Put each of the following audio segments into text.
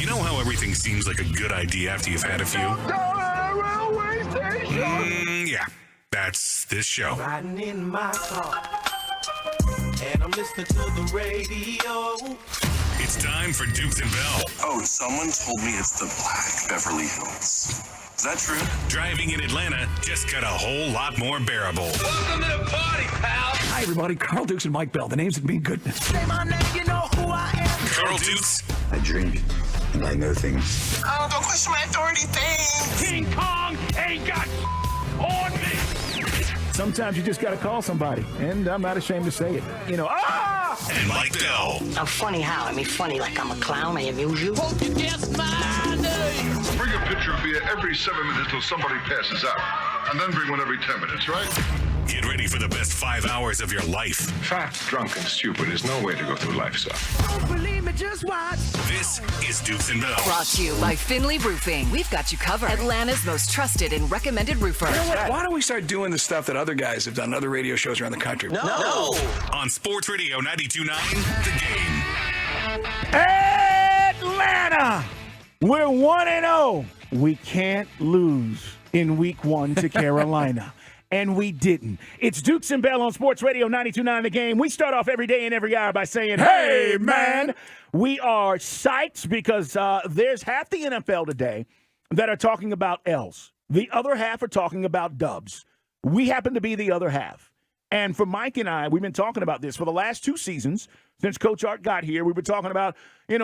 You know how everything seems like a good idea after you've had a few? Yeah, that's this show. Riding in my car, and I'm listening to the radio. It's time for Dukes and Bell. Oh, someone told me it's the Black Beverly Hills. Is that true? Driving in Atlanta just got a whole lot more bearable. Welcome to the party, pal. Hi, everybody. Carl Dukes and Mike Bell. The names that mean goodness. Say my name, you know who I am. Carl Dukes. I drink and I know things. Oh, don't question my authority things. King Kong ain't got on me. Sometimes you just got to call somebody, and I'm not ashamed to say it. You know, And Mike Bell. I'm funny how? I mean, funny like I'm a clown. I amuse you. Won't you guess my name? Bring a pitcher of beer every 7 minutes till somebody passes out. And then bring one every 10 minutes, right? Get ready for the best 5 hours of your life. Fat, drunk, and stupid is no way to go through life, sir. Don't believe me, just watch. This is Dukes and Bell. Brought to you by Finley Roofing. We've got you covered. Atlanta's most trusted and recommended roofer. you know what? Why don't we start doing the stuff that other guys have done, other radio shows around the country? No. On Sports Radio 92.9, The Game. Atlanta! We're 1-0. We can't lose in week 1 to Carolina. And we didn't. It's Dukes and Bell on Sports Radio 92.9 The Game. We start off every day and every hour by saying, hey, man. We are psyched because there's half the NFL today that are talking about L's. The other half are talking about dubs. We happen to be the other half. And for Mike and I, we've been talking about this for the last 2 seasons. Since Coach Art got here, we've been talking about,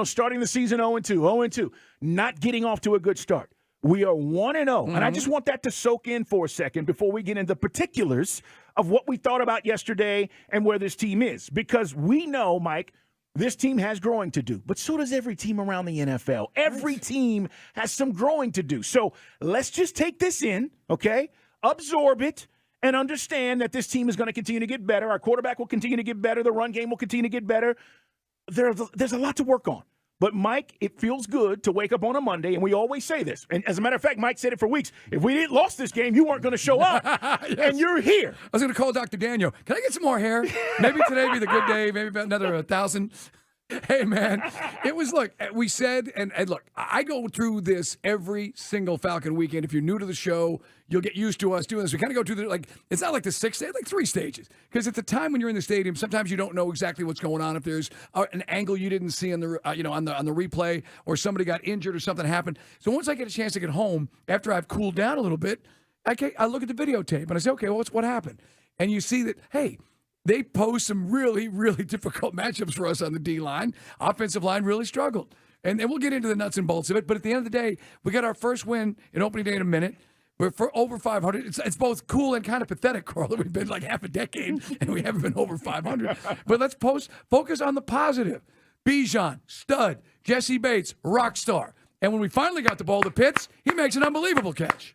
starting the season 0-2, not getting off to a good start. We are 1-0, and I just want that to soak in for a second before we get into particulars of what we thought about yesterday and where this team is. Because we know, Mike, this team has growing to do, but so does every team around the NFL. Every team has some growing to do. So let's just take this in, okay? Absorb it and understand that this team is going to continue to get better. Our quarterback will continue to get better. The run game will continue to get better. There's a lot to work on. But, Mike, it feels good to wake up on a Monday, and we always say this. And as a matter of fact, Mike said it for weeks. If we didn't lost this game, you weren't going to show up, Yes. and you're here. I was going to call Dr. Daniel. Can I get some more hair? Maybe today be the good day. Maybe about another 1,000. Hey, man, it was, look, we said, and look, I go through this every single Falcon weekend. If you're new to the show, you'll get used to us doing this. We kind of go through it's not like the 6 days, like 3 stages. Because at the time when you're in the stadium, sometimes you don't know exactly what's going on. If there's an angle you didn't see on the replay, or somebody got injured or something happened. So once I get a chance to get home, after I've cooled down a little bit, I look at the videotape and I say, okay, well, what happened? And you see that, hey, they posed some really, really difficult matchups for us on the D-line. Offensive line really struggled. And we'll get into the nuts and bolts of it. But at the end of the day, we got our first win in opening day in a minute. We're for over 500. It's both cool and kind of pathetic, Carl, that we've been like half a decade and we haven't been over 500. But let's focus on the positive. Bijan, stud. Jesse Bates, rock star. And when we finally got the ball to Pitts, he makes an unbelievable catch.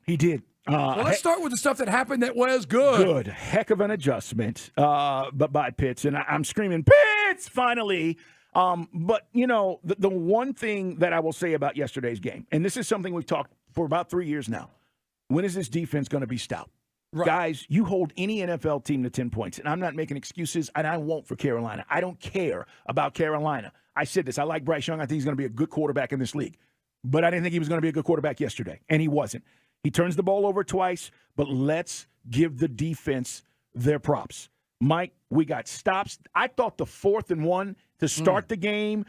He did. Well, let's start with the stuff that happened that was good. Good. Heck of an adjustment but by Pitts. And I'm screaming, Pitts, finally. But, the one thing that I will say about yesterday's game, and this is something we've talked for about 3 years now, when is this defense going to be stout? Right. Guys, you hold any NFL team to 10 points, and I'm not making excuses, and I won't for Carolina. I don't care about Carolina. I said this. I like Bryce Young. I think he's going to be a good quarterback in this league. But I didn't think he was going to be a good quarterback yesterday, and he wasn't. He turns the ball over twice, but let's give the defense their props. Mike, we got stops. I thought the 4th and 1 to start the game,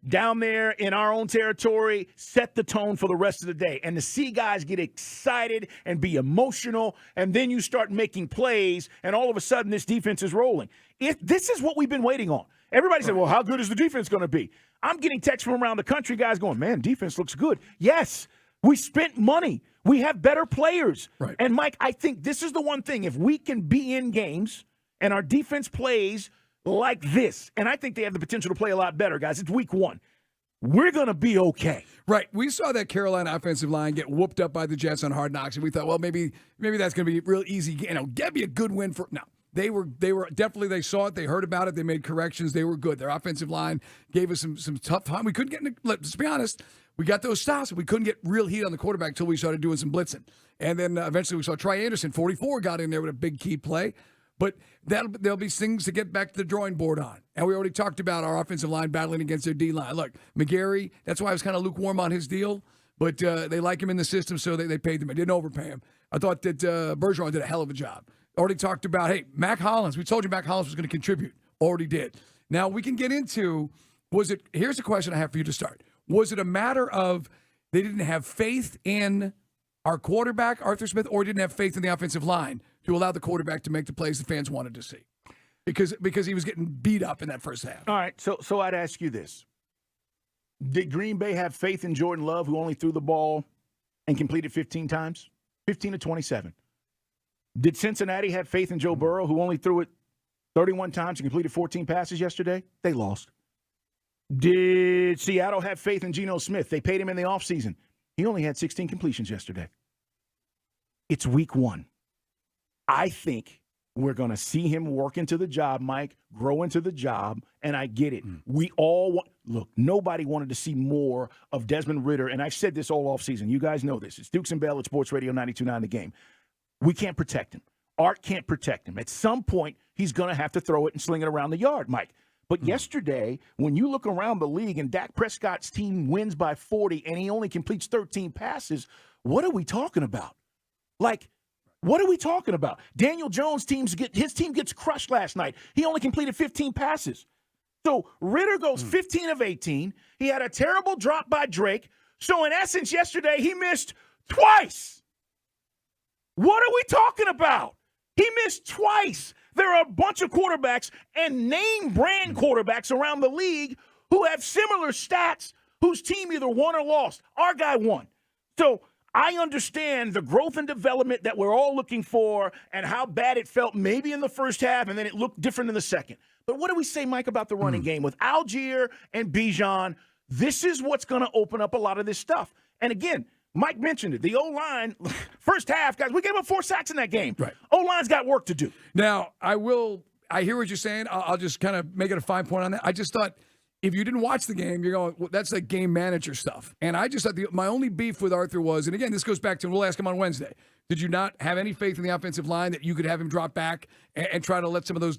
down there in our own territory, set the tone for the rest of the day. And to see guys get excited and be emotional, and then you start making plays, and all of a sudden this defense is rolling. This is what we've been waiting on. Everybody said, well, how good is the defense going to be? I'm getting texts from around the country, guys going, man, defense looks good. Yes. We spent money. We have better players. Right. And, Mike, I think this is the one thing. If we can be in games and our defense plays like this, and I think they have the potential to play a lot better, guys. It's week 1. We're going to be okay. Right. We saw that Carolina offensive line get whooped up by the Jets on Hard Knocks, and we thought, well, maybe that's going to be real easy. Get me a good win for – no. They were definitely, they saw it, they heard about it, they made corrections, they were good. Their offensive line gave us some tough time. We couldn't get, let's be honest, we got those stops, we couldn't get real heat on the quarterback until we started doing some blitzing. And then eventually we saw Trey Anderson, 44, got in there with a big key play. But there'll be things to get back to the drawing board on. And we already talked about our offensive line battling against their D-line. Look, McGarry, that's why I was kind of lukewarm on his deal. But they like him in the system, so they paid him. I didn't overpay him. I thought that Bergeron did a hell of a job. Already talked about, hey, Mac Hollins. We told you Mac Hollins was going to contribute. Already did. Now, we can get into, here's a question I have for you to start. Was it a matter of they didn't have faith in our quarterback, Arthur Smith, or didn't have faith in the offensive line to allow the quarterback to make the plays the fans wanted to see? Because he was getting beat up in that first half. All right, so I'd ask you this. Did Green Bay have faith in Jordan Love, who only threw the ball and completed 15 times? 15 to 27. Did Cincinnati have faith in Joe Burrow, who only threw it 31 times and completed 14 passes yesterday? They lost. Did Seattle have faith in Geno Smith? They paid him in the offseason. He only had 16 completions yesterday. It's week 1. I think we're going to see him work into the job, Mike, grow into the job, and I get it. We all want – look, nobody wanted to see more of Desmond Ridder, and I've said this all offseason. You guys know this. It's Dukes and Bell at Sports Radio 92.9 The Game. We can't protect him. Art can't protect him. At some point, he's going to have to throw it and sling it around the yard, Mike. But yesterday, when you look around the league and Dak Prescott's team wins by 40 and he only completes 13 passes, what are we talking about? Like, what are we talking about? Daniel Jones' his team gets crushed last night. He only completed 15 passes. So Ridder goes 15 of 18. He had a terrible drop by Drake. So in essence, yesterday, he missed twice. What are we talking about? He missed twice. There are a bunch of quarterbacks and name brand quarterbacks around the league who have similar stats, whose team either won or lost. Our guy won. So I understand the growth and development that we're all looking for and how bad it felt maybe in the first half and then it looked different in the second. But what do we say, Mike, about the running game? With Algier and Bijan, this is what's going to open up a lot of this stuff. And again, Mike mentioned it. The O-line, first half, guys, we gave up 4 sacks in that game. Right. O-line's got work to do. Now, I hear what you're saying. I'll just kind of make it a fine point on that. I just thought if you didn't watch the game, you're going, well, that's like game manager stuff. And I just thought my only beef with Arthur was, and again, this goes back to, we'll ask him on Wednesday, did you not have any faith in the offensive line that you could have him drop back and try to let some of those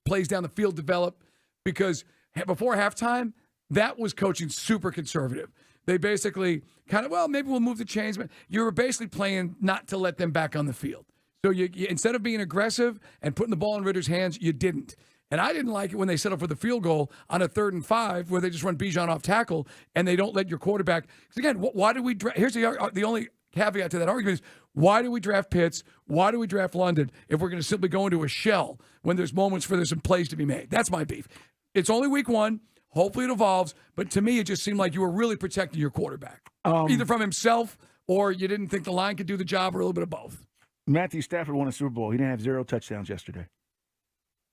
plays down the field develop? Because before halftime, that was coaching super conservative. They basically kind of, well, maybe we'll move the chains. But you were basically playing not to let them back on the field. So you instead of being aggressive and putting the ball in Ridder's hands, you didn't. And I didn't like it when they settled for the field goal on a 3rd and 5 where they just run Bijan off tackle and they don't let your quarterback. Because again, why did we here's the only caveat to that argument is, why do we draft Pitts? Why do we draft London if we're going to simply go into a shell when there's moments where there's some plays to be made? That's my beef. It's only week 1. Hopefully it evolves, but to me, it just seemed like you were really protecting your quarterback, either from himself or you didn't think the line could do the job, or a little bit of both. Matthew Stafford won a Super Bowl. He didn't have 0 touchdowns yesterday.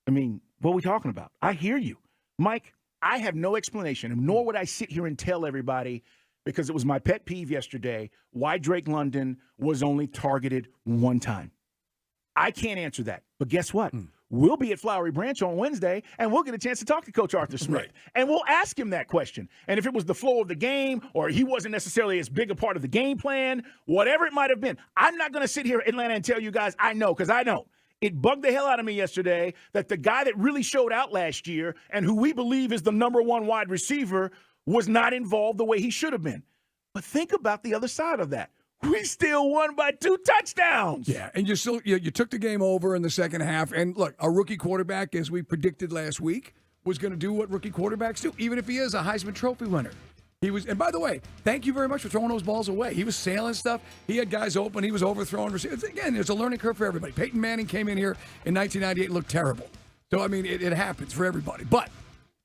I mean, what are we talking about? I hear you. Mike, I have no explanation, nor would I sit here and tell everybody, because it was my pet peeve yesterday, why Drake London was only targeted 1 time. I can't answer that. But guess what? We'll be at Flowery Branch on Wednesday, and we'll get a chance to talk to Coach Arthur Smith. Right. And we'll ask him that question. And if it was the flow of the game or he wasn't necessarily as big a part of the game plan, whatever it might have been, I'm not going to sit here in Atlanta and tell you guys I know, because I know. It bugged the hell out of me yesterday that the guy that really showed out last year and who we believe is the number 1 wide receiver was not involved the way he should have been. But think about the other side of that. We still won by 2 touchdowns. Yeah, and you took the game over in the second half. And look, a rookie quarterback, as we predicted last week, was going to do what rookie quarterbacks do, even if he is a Heisman Trophy winner. He was, and by the way, thank you very much for throwing those balls away. He was sailing stuff. He had guys open. He was overthrowing receivers. Again, there's a learning curve for everybody. Peyton Manning came in here in 1998 and looked terrible. So, I mean, it happens for everybody. But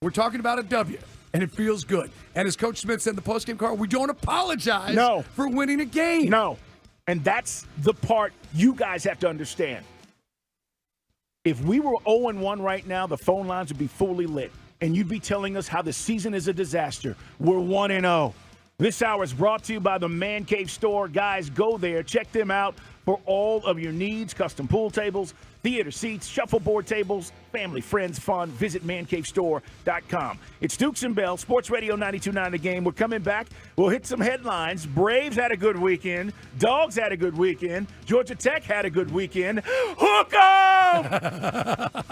we're talking about a W. And it feels good. And as Coach Smith said in the postgame call, we don't apologize for winning a game. No. And that's the part you guys have to understand. If we were 0-1 right now, the phone lines would be fully lit. And you'd be telling us how the season is a disaster. We're 1-0. This hour is brought to you by the Man Cave Store. Guys, go there. Check them out for all of your needs. Custom pool tables, theater seats, shuffleboard tables, family, friends, fun. Visit mancavestore.com. It's Dukes and Bell, Sports Radio 92.9 The Game. We're coming back. We'll hit some headlines. Braves had a good weekend. Dogs had a good weekend. Georgia Tech had a good weekend. Hook 'em!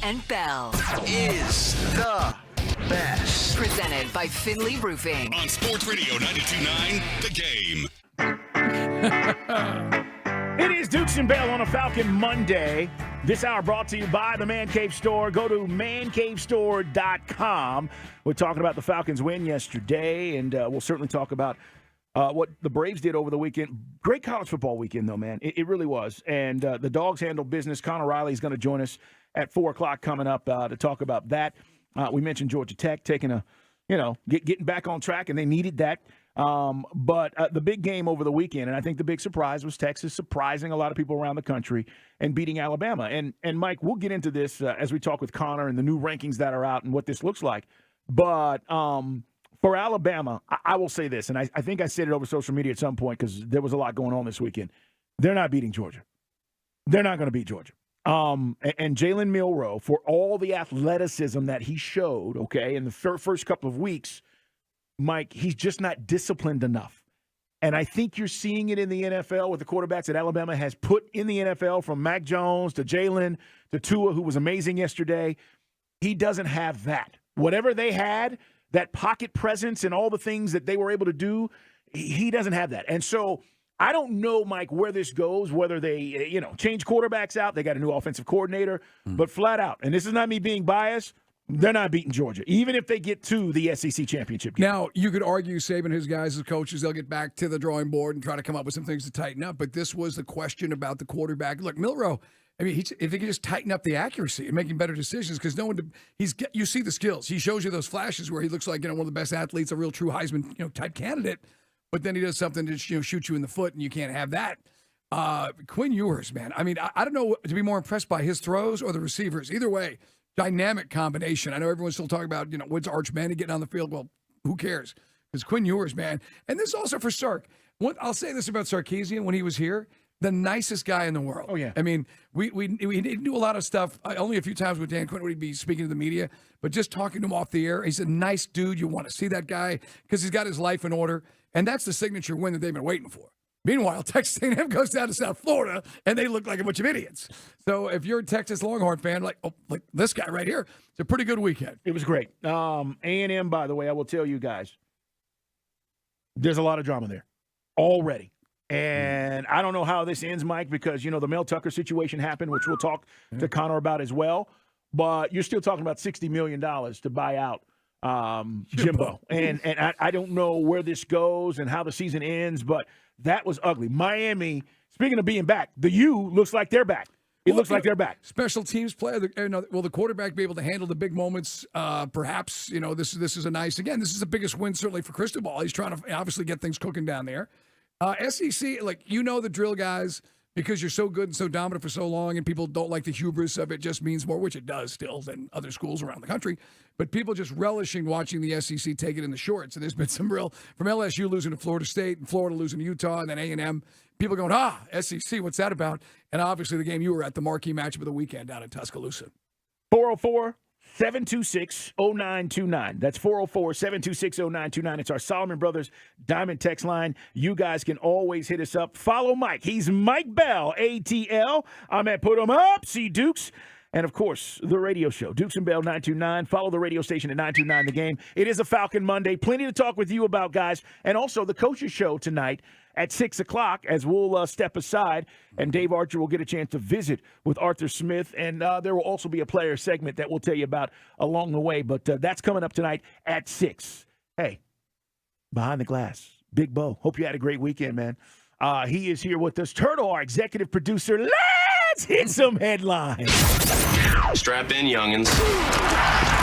and Bell Is the best. presented by Finley Roofing. On Sports Radio 92.9, The Game. It is Dukes and Bell on a Falcon Monday. This hour brought to you by the Man Cave Store. Go to mancavestore.com. We're talking about the Falcons' win yesterday, and we'll certainly talk about what the Braves did over the weekend. Great college football weekend, though, man. It really was. And the Dogs handled business. Connor Riley is going to join us at 4 o'clock coming up to talk about that. We mentioned Georgia Tech taking getting back on track, and they needed that. But the big game over the weekend, and I think the big surprise was Texas surprising a lot of people around the country and beating Alabama. And Mike, we'll get into this as we talk with Connor and the new rankings that are out and what this looks like. But for Alabama, I will say this, and I think I said it over social media at some point because there was a lot going on this weekend. They're not beating Georgia. They're not going to beat Georgia. And Jalen Milroe, for all the athleticism that he showed, okay, in the first couple of weeks, Mike, he's just not disciplined enough. And I think you're seeing it in the NFL with the quarterbacks that Alabama has put in the NFL, from Mac Jones to Jalen to Tua, who was amazing yesterday. He doesn't have that. Whatever they had, that pocket presence and all the things that they were able to do, he doesn't have that. And so I don't know, Mike, where this goes, whether they, change quarterbacks out. They got a new offensive coordinator, but flat out, and this is not me being biased, they're not beating Georgia, even if they get to the SEC championship game. Now, you could argue Saban and his guys as coaches, they'll get back to the drawing board and try to come up with some things to tighten up. But this was the question about the quarterback. Look, Milroe, I mean, if he could just tighten up the accuracy and making better decisions, because you see the skills. He shows you those flashes where he looks like one of the best athletes, a real true Heisman type candidate. But then he does something to shoot you in the foot, and you can't have that. Quinn Ewers, man. I mean, I don't know to be more impressed by his throws or the receivers. Either way, dynamic combination. I know everyone's still talking about, when's Arch Manning getting on the field? Well, who cares? Because Quinn Ewers, man. And this is also for Sark. I'll say this about Sarkisian when he was here. The nicest guy in the world. Oh, yeah. I mean, we didn't do a lot of stuff. Only a few times with Dan Quinn would he be speaking to the media. But just talking to him off the air, he's a nice dude. You want to see that guy because he's got his life in order. And that's the signature win that they've been waiting for. Meanwhile, Texas A&M goes down to South Florida, and they look like a bunch of idiots. So if you're a Texas Longhorn fan, like this guy right here, it's a pretty good weekend. It was great. A&M, by the way, I will tell you guys, there's a lot of drama there already. And I don't know how this ends, Mike, because, the Mel Tucker situation happened, which we'll talk to Connor about as well. But you're still talking about $60 million to buy out Jimbo. And I don't know where this goes and how the season ends, but that was ugly. Miami, speaking of being back, the U looks like they're back. It looks like they're back. Special teams play. Will the quarterback be able to handle the big moments? Perhaps, this is a nice, again, this is the biggest win certainly for Cristobal. He's trying to obviously get things cooking down there. SEC, the drill guys, because you're so good and so dominant for so long and people don't like the hubris of it, just means more, which it does still, than other schools around the country. But people just relishing watching the SEC take it in the shorts. And there's been some real, from LSU losing to Florida State and Florida losing to Utah and then A&M, people going, SEC, what's that about? And obviously the game you were at, the marquee matchup of the weekend down in Tuscaloosa. 404-726-0929. That's 404-726-0929. It's our Solomon Brothers Diamond text line. You guys can always hit us up. Follow Mike. He's Mike Bell, ATL. I'm at Put 'em Up, C Dukes. And, of course, the radio show, Dukes and Bell 929. Follow the radio station at 929 The Game. It is a Falcon Monday. Plenty to talk with you about, guys. And also the Coaches Show tonight at 6 o'clock as we'll step aside. And Dave Archer will get a chance to visit with Arthur Smith. And there will also be a player segment that we'll tell you about along the way. But that's coming up tonight at 6. Hey, behind the glass, Big Bo. Hope you had a great weekend, man. He is here with us. Turtle, our executive producer. Let's hit some headlines. Strap in, youngins.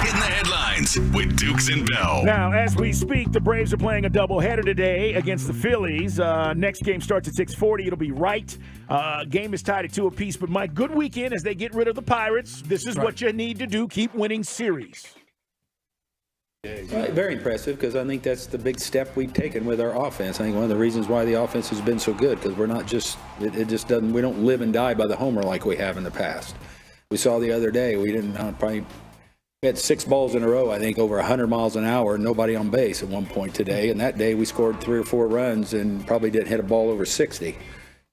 Hitting the headlines with Dukes and Bell. Now, as we speak, the Braves are playing a doubleheader today against the Phillies. Next game starts at 6:40. It'll be right. Game is tied at 2 apiece. But, Mike, good weekend as they get rid of the Pirates. This is what you need to do. Keep winning series. Very impressive, because I think that's the big step we've taken with our offense. I think one of the reasons why the offense has been so good, because we're not just, it just doesn't, we don't live and die by the homer like we have in the past. We saw the other day, we didn't we had 6 balls in a row, I think, over 100 miles an hour, nobody on base at one point today. And that day we scored 3 or 4 runs and probably didn't hit a ball over 60.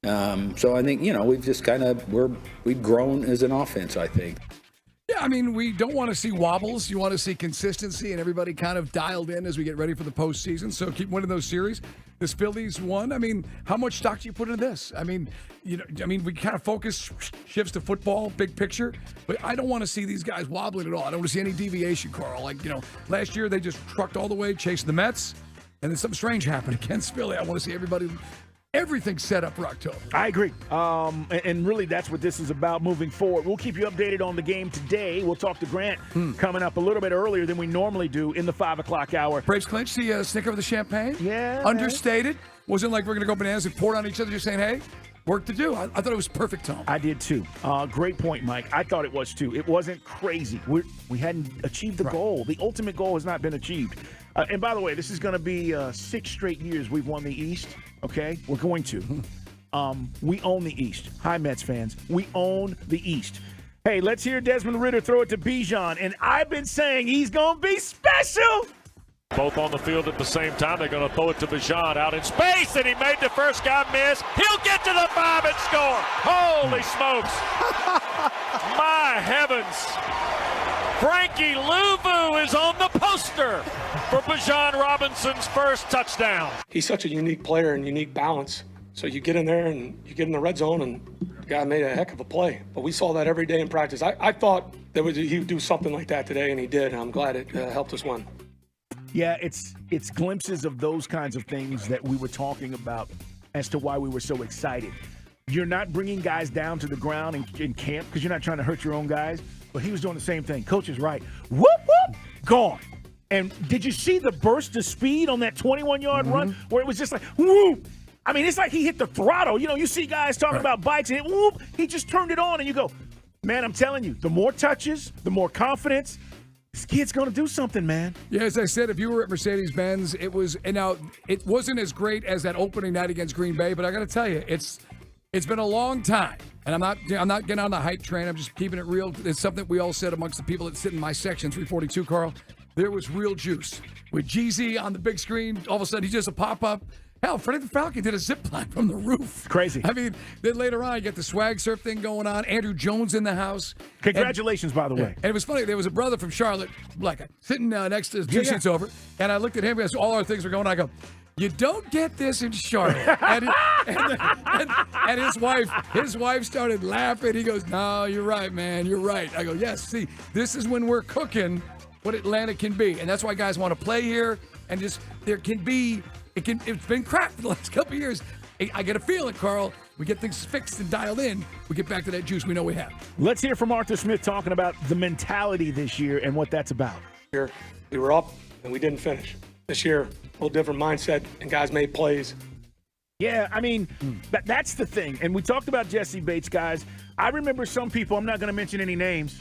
So I think, we've just we've grown as an offense, I think. Yeah, I mean, we don't want to see wobbles. You want to see consistency and everybody kind of dialed in as we get ready for the postseason. So keep winning those series. This Phillies one, I mean, how much stock do you put into this? I mean, we kind of focus shifts to football, big picture, but I don't want to see these guys wobbling at all. I don't want to see any deviation, Carl. Like, last year they just trucked all the way, chased the Mets, and then something strange happened against Philly. I want to see everything set up for October. I agree. And really, that's what this is about moving forward. We'll keep you updated on the game today. We'll talk to Grant coming up a little bit earlier than we normally do in the 5 o'clock hour. Braves clinch the snicker of the champagne? Yeah. Understated. Wasn't like we're going to go bananas and pour it on each other just saying, hey, work to do. I thought it was perfect tone. I did too. Great point, Mike. I thought it was too. It wasn't crazy. We hadn't achieved the goal. The ultimate goal has not been achieved. And by the way, this is going to be 6 straight years we've won the East. Okay? We're going to. We own the East. Hi, Mets fans. We own the East. Hey, let's hear Desmond Ridder throw it to Bijan. And I've been saying he's going to be special. Both on the field at the same time. They're going to throw it to Bijan out in space, and he made the first guy miss. He'll get to the 5 and score. Holy smokes. My heavens. Frankie Louvu is on the poster for Bijan Robinson's first touchdown. He's such a unique player and unique balance. So you get in there and you get in the red zone, and the guy made a heck of a play. But we saw that every day in practice. I thought he would do something like that today, and he did. And I'm glad it helped us win. Yeah, it's glimpses of those kinds of things that we were talking about as to why we were so excited. You're not bringing guys down to the ground in camp because you're not trying to hurt your own guys. But he was doing the same thing. Coach is right. Whoop, whoop, gone. And did you see the burst of speed on that 21-yard run where it was just like, whoop? I mean, it's like he hit the throttle. You see guys talking about bikes and whoop, he just turned it on and you go, man, I'm telling you, the more touches, the more confidence, this kid's going to do something, man. Yeah, as I said, if you were at Mercedes-Benz, it wasn't as great as that opening night against Green Bay, but I got to tell you, it's been a long time. And I'm not getting on the hype train. I'm just keeping it real. It's something we all said amongst the people that sit in my section, 342, Carl. There was real juice. With Jeezy on the big screen, all of a sudden he's just a pop-up. Hell, Freddie the Falcon did a zip line from the roof. Crazy. I mean, then later on, you get the swag surf thing going on. Andrew Jones in the house. Congratulations, by the way. And it was funny. There was a brother from Charlotte, black guy, sitting next to two seats over. And I looked at him as all our things were going on. I go, you don't get this in Charlotte. and his wife started laughing. He goes, no, you're right, man. You're right. I go, yes, see, this is when we're cooking what Atlanta can be. And that's why guys want to play here. And just it's been crap for the last couple of years. I get a feeling, Carl, we get things fixed and dialed in, we get back to that juice we know we have. Let's hear from Arthur Smith talking about the mentality this year and what that's about. Here, we were up and we didn't finish. This year, a little different mindset, and guys made plays. Yeah, I mean, that's the thing. And we talked about Jesse Bates, guys. I remember some people, I'm not going to mention any names,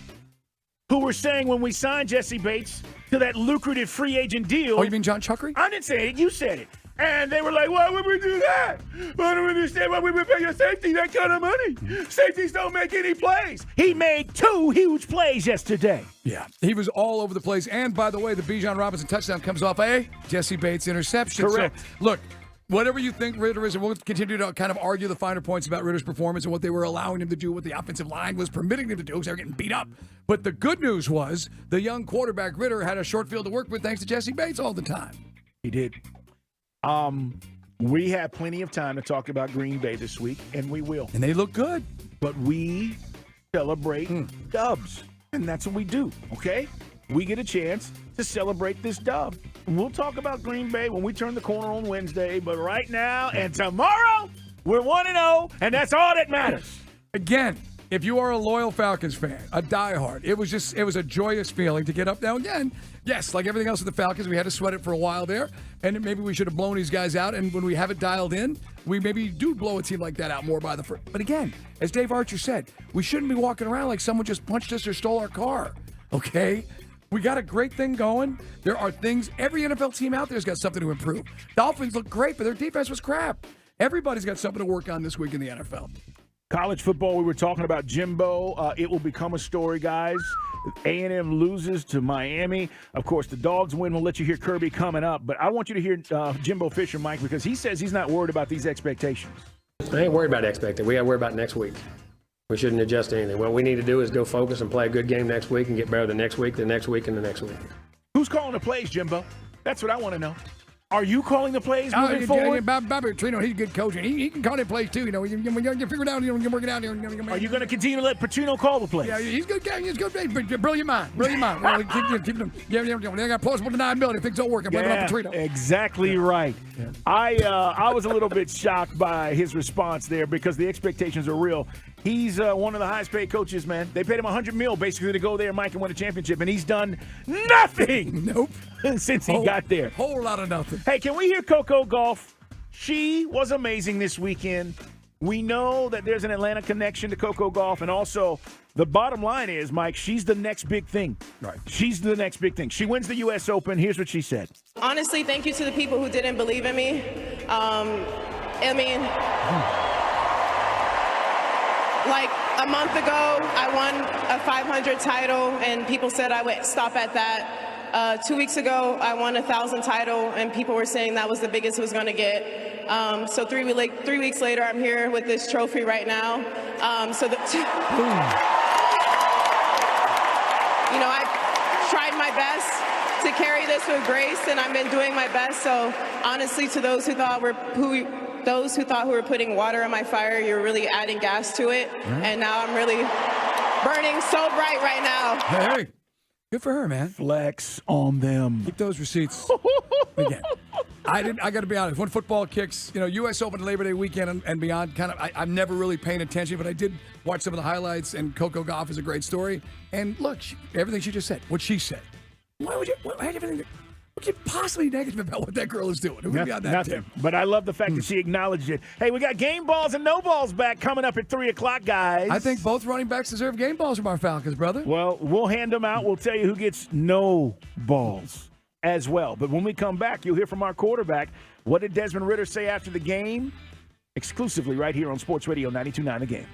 who were saying when we signed Jesse Bates to that lucrative free agent deal. Oh, you mean John Chuckery? I didn't say it. You said it. And they were like, why would we do that? I don't understand why we would pay a safety that kind of money. Safeties don't make any plays. He made 2 huge plays yesterday. Yeah, he was all over the place. And, by the way, the Bijan Robinson touchdown comes off a Jesse Bates interception. Correct. So, look, whatever you think Ridder is, and we'll continue to kind of argue the finer points about Ridder's performance and what they were allowing him to do, what the offensive line was permitting him to do because they were getting beat up. But the good news was the young quarterback Ridder had a short field to work with thanks to Jesse Bates all the time. He did. We have plenty of time to talk about Green Bay this week, and we will. And they look good. But we celebrate dubs, and that's what we do, okay? We get a chance to celebrate this dub. We'll talk about Green Bay when we turn the corner on Wednesday, but right now and tomorrow, we're 1-0, and that's all that matters. Again, if you are a loyal Falcons fan, a diehard, it was a joyous feeling to get up. Now, again, yes, like everything else with the Falcons, we had to sweat it for a while there, and maybe we should have blown these guys out, and when we have it dialed in, we maybe do blow a team like that out more by the first. But again, as Dave Archer said, we shouldn't be walking around like someone just punched us or stole our car, okay? We got a great thing going. There are things, every NFL team out there has got something to improve. Dolphins look great, but their defense was crap. Everybody's got something to work on this week in the NFL. College football, we were talking about Jimbo. It will become a story, guys. A&M loses to Miami. Of course, the Dogs win. We'll let you hear Kirby coming up. But I want you to hear Jimbo Fisher, Mike, because he says he's not worried about these expectations. I ain't worried about expecting. We got to worry about next week. We shouldn't adjust anything. What we need to do is go focus and play a good game next week and get better the next week, the next week, and the next week. Who's calling the plays, Jimbo? That's what I want to know. Are you calling the plays moving forward? Bobby Petrino, he's a good coach. He can call the plays too. You figure it out. You work it out. Are you going to continue to let Petrino call the plays? Yeah, he's good. He's good. Brilliant mind. Keep them. They got plausible deniability. Things don't work. I'm blaming on Petrino. Exactly right. Yeah. I was a little bit shocked by his response there because the expectations are real. He's one of the highest paid coaches, man. They paid him $100 million basically to go there, Mike, and win a championship, and he's done nothing. Nope. Since he got there. Whole lot of nothing. Hey, can we hear Coco Gauff? She was amazing this weekend. We know that there's an Atlanta connection to Coco Gauff, and also the bottom line is, Mike, she's the next big thing. Right. She's the next big thing. She wins the U.S. Open. Here's what she said. Honestly, thank you to the people who didn't believe in me. Like a month ago, I won a 500 title, and people said I would stop at that. 2 weeks ago, I won a 1,000 title, and people were saying that was the biggest it was going to get. So 3 weeks later, I'm here with this trophy right now. I've tried my best to carry this with grace, and I've been doing my best. So honestly, to those who thought who were putting water on my fire, you're really adding gas to it. And now I'm really burning so bright right now. Hey, good for her, man. Flex on them. Keep those receipts. Again, I got to be honest. When football kicks, U.S. Open Labor Day weekend and beyond, I'm never really paying attention, but I did watch some of the highlights, and Coco Gauff is a great story. And look, everything she just said, what she said. What could possibly negative about what that girl is doing? Who could be on that Nothing. team? But I love the fact that she acknowledged it. Hey, we got game balls and no balls back coming up at 3 o'clock, guys. I think both running backs deserve game balls from our Falcons, brother. Well, we'll hand them out. We'll tell you who gets no balls as well. But when we come back, you'll hear from our quarterback. What did Desmond Ridder say after the game? Exclusively right here on Sports Radio 92.9 The Game.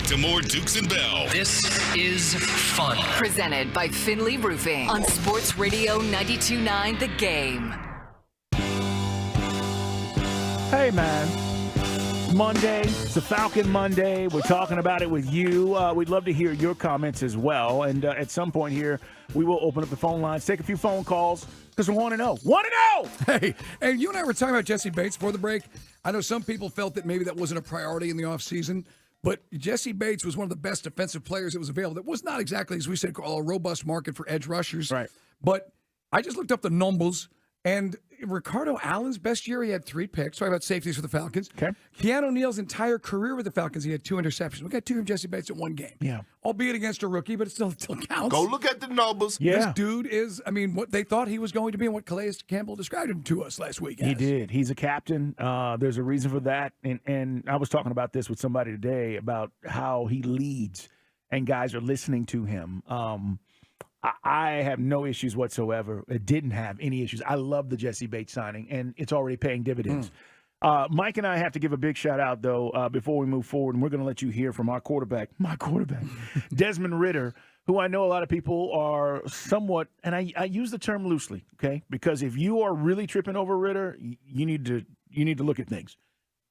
to more Dukes and Bell. This is fun. Presented by Finley Roofing on Sports Radio 92.9 The Game. Hey, man. Monday. It's a Falcon Monday. We're talking about it with you. We'd love to hear your comments as well. And at some point here, we will open up the phone lines, take a few phone calls, because we want to know. Want to know! Hey, and you and I were talking about Jesse Bates before the break. I know some people felt that maybe that wasn't a priority in the offseason, but Jesse Bates was one of the best defensive players that was available. That was not exactly, as we said, a robust market for edge rushers. Right. But I just looked up the numbers, and Ricardo Allen's best year, he had 3 picks. Talking about safeties for the Falcons. Okay. Keanu Neal's entire career with the Falcons, he had 2 interceptions. We got 2 from Jesse Bates in 1 game. Yeah. Albeit against a rookie, but it still counts. Go look at the numbers. Yeah. This dude is, I mean, what they thought he was going to be and what Calais Campbell described him to us last week. He did. He's a captain. There's a reason for that. And I was talking about this with somebody today about how he leads and guys are listening to him. I have no issues whatsoever. It didn't have any issues. I love the Jesse Bates signing, and it's already paying dividends. Mike and I have to give a big shout out, though, before we move forward, and we're going to let you hear from our quarterback, Desmond Ridder, who I know a lot of people are somewhat, and I use the term loosely, okay? Because if you are really tripping over Ridder, you need to look at things.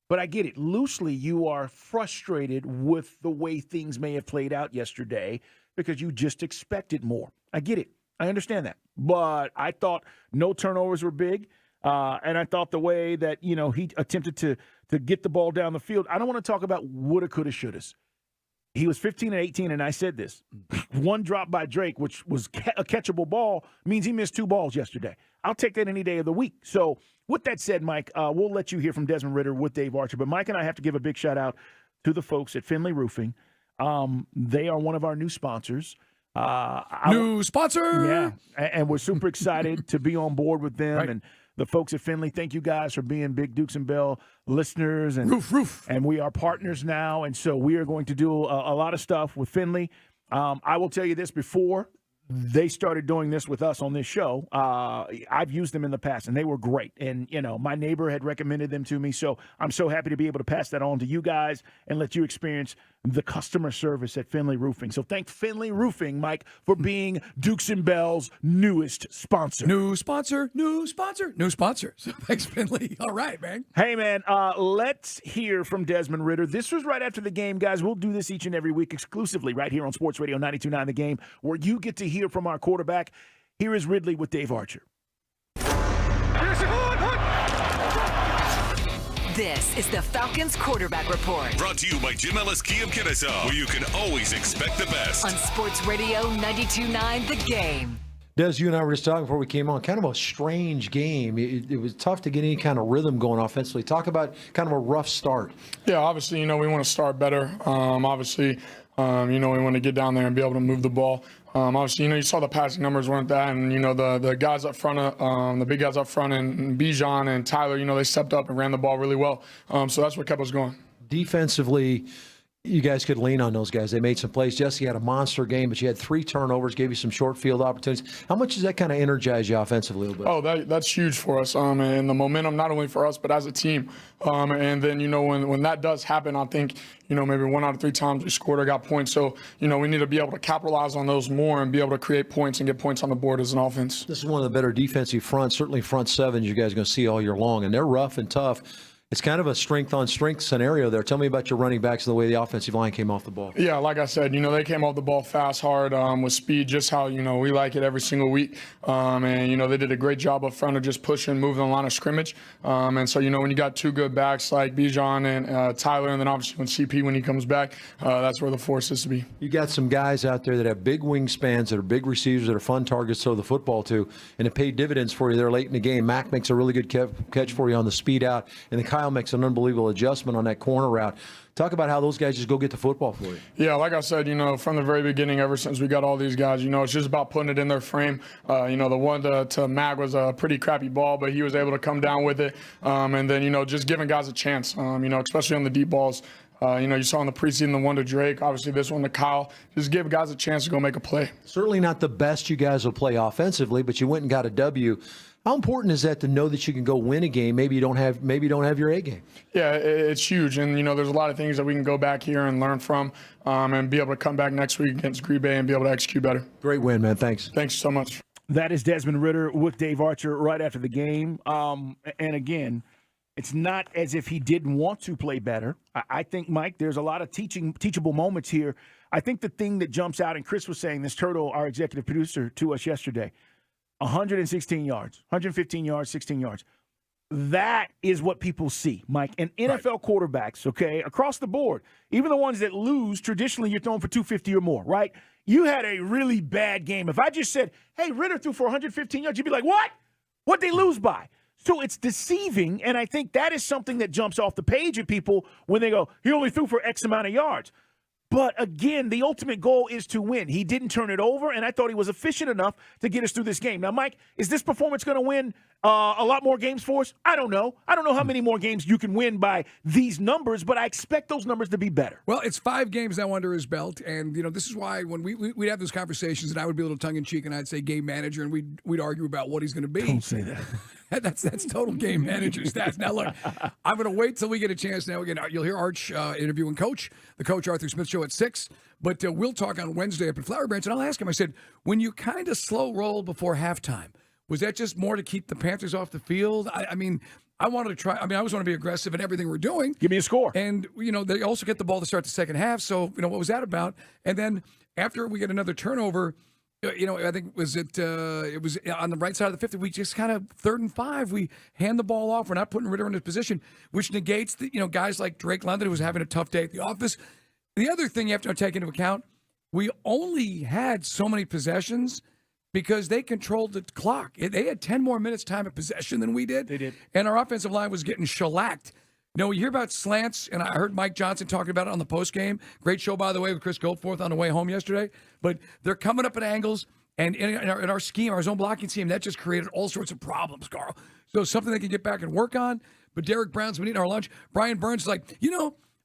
But I get it. Loosely, you are frustrated with the way things may have played out yesterday because you just expected more. I get it. I understand that. But I thought no turnovers were big. And I thought the way that, he attempted to get the ball down the field, I don't want to talk about woulda, coulda, shouldas. He was 15 and 18, and I said this. 1 drop by Drake, which was a catchable ball, means he missed 2 balls yesterday. I'll take that any day of the week. So with that said, Mike, we'll let you hear from Desmond Ridder with Dave Archer. But Mike and I have to give a big shout-out to the folks at Finley Roofing. They are one of our new sponsors. New sponsor! Yeah, and we're super excited to be on board with them. Right. And the folks at Finley, thank you guys for being big Dukes and Bell listeners. And Roof. And we are partners now, and so we are going to do a lot of stuff with Finley. I will tell you this, before they started doing this with us on this show, I've used them in the past, and they were great. And, my neighbor had recommended them to me, so I'm so happy to be able to pass that on to you guys and let you experience the customer service at Finley Roofing. So thank Finley Roofing, Mike, for being Dukes and Bell's newest sponsor. New sponsor. So thanks, Finley. All right, man. Hey, man, let's hear from Desmond Ridder. This was right after the game, guys. We'll do this each and every week exclusively right here on Sports Radio 92.9 The Game, where you get to hear from our quarterback. Here is Ridley with Dave Archer. This is the Falcons Quarterback Report. Brought to you by Jim Ellis Kia of Kennesaw, where you can always expect the best. On Sports Radio 92.9 The Game. Des, you and I were just talking before we came on. Kind of a strange game. It was tough to get any kind of rhythm going offensively. Talk about kind of a rough start. Yeah, obviously, we want to start better. We want to get down there and be able to move the ball. Obviously, you saw the passing numbers weren't that, and the guys up front, the big guys up front, and Bijan and Tyler, they stepped up and ran the ball really well. So that's what kept us going. Defensively, you guys could lean on those guys. They made some plays. Jesse had a monster game, but you had 3 turnovers, gave you some short field opportunities. How much does that kind of energize you offensively a little bit? Oh, that's huge for us, and the momentum not only for us but as a team. And then when that does happen, I think maybe 1 out of 3 times we scored or got points. So we need to be able to capitalize on those more and be able to create points and get points on the board as an offense. This is one of the better defensive fronts, certainly front 7 you guys are going to see all year long, and they're rough and tough. It's kind of a strength-on-strength scenario there. Tell me about your running backs and the way the offensive line came off the ball. Yeah, like I said, they came off the ball fast, hard, with speed, just how, we like it every single week. And, they did a great job up front of just pushing, moving the line of scrimmage. And so, when you got 2 good backs like Bijan and Tyler, and then obviously when CP, when he comes back, that's where the force is to be. You got some guys out there that have big wingspans, that are big receivers, that are fun targets to throw the football to, and it paid dividends for you there late in the game. Mac makes a really good catch for you on the speed out, and then Kyle makes an unbelievable adjustment on that corner route. Talk about how those guys just go get the football for you. Yeah, like I said, from the very beginning, ever since we got all these guys, it's just about putting it in their frame. The one to Mag was a pretty crappy ball, but he was able to come down with it. And then, just giving guys a chance, especially on the deep balls. You saw in the preseason the one to Drake, obviously this one to Kyle. Just give guys a chance to go make a play. Certainly not the best you guys will play offensively, but you went and got a W. How important is that to know that you can go win a game? Maybe you don't have your A game. Yeah, it's huge, and there's a lot of things that we can go back here and learn from, and be able to come back next week against Green Bay and be able to execute better. Great win, man. Thanks. Thanks so much. That is Desmond Ridder with Dave Archer right after the game. And again, it's not as if he didn't want to play better. I think, Mike, there's a lot of teachable moments here. I think the thing that jumps out, and Chris was saying this, Turtle, our executive producer, to us yesterday, 116 yards, 115 yards, 16 yards. That is what people see, Mike. And NFL quarterbacks, okay, across the board, even the ones that lose, traditionally you're throwing for 250 or more, right? You had a really bad game. If I just said, hey, Ridder threw for 115 yards, you'd be like, what? What'd they lose by? So it's deceiving, and I think that is something that jumps off the page at people when they go, he only threw for X amount of yards. But again, the ultimate goal is to win. He didn't turn it over, and I thought he was efficient enough to get us through this game. Now, Mike, is this performance going to win a lot more games for us? I don't know. I don't know how many more games you can win by these numbers, but I expect those numbers to be better. Well, it's 5 games now under his belt, and this is why when we'd have those conversations, and I would be a little tongue-in-cheek, and I'd say game manager, and we'd argue about what he's going to be. Don't say that. That's total game manager stats. Now, look, I'm going to wait till we get a chance. Now, again, you'll hear Arch interviewing the Coach Arthur Smith Show at 6. But we'll talk on Wednesday up at Flower Branch, and I'll ask him, I said, when you kind of slow roll before halftime, was that just more to keep the Panthers off the field? I mean, I wanted to try. I mean, I always want to be aggressive in everything we're doing. Give me a score. And, they also get the ball to start the second half. So, what was that about? And then after we get another turnover, I think it was on the right side of the 50. We just kind of 3rd and 5. We hand the ball off. We're not putting Ridder in his position, which negates the guys like Drake London, who was having a tough day at the office. The other thing you have to take into account, we only had so many possessions because they controlled the clock. They had 10 more minutes time of possession than we did. They did. And our offensive line was getting shellacked. We hear about slants, and I heard Mike Johnson talking about it on the postgame. Great show, by the way, with Chris Goldforth on the way home yesterday. But they're coming up at angles, and in our scheme, our zone blocking scheme, that just created all sorts of problems, Carl. So something they can get back and work on. But Derek Brown's been eating our lunch. Brian Burns is like,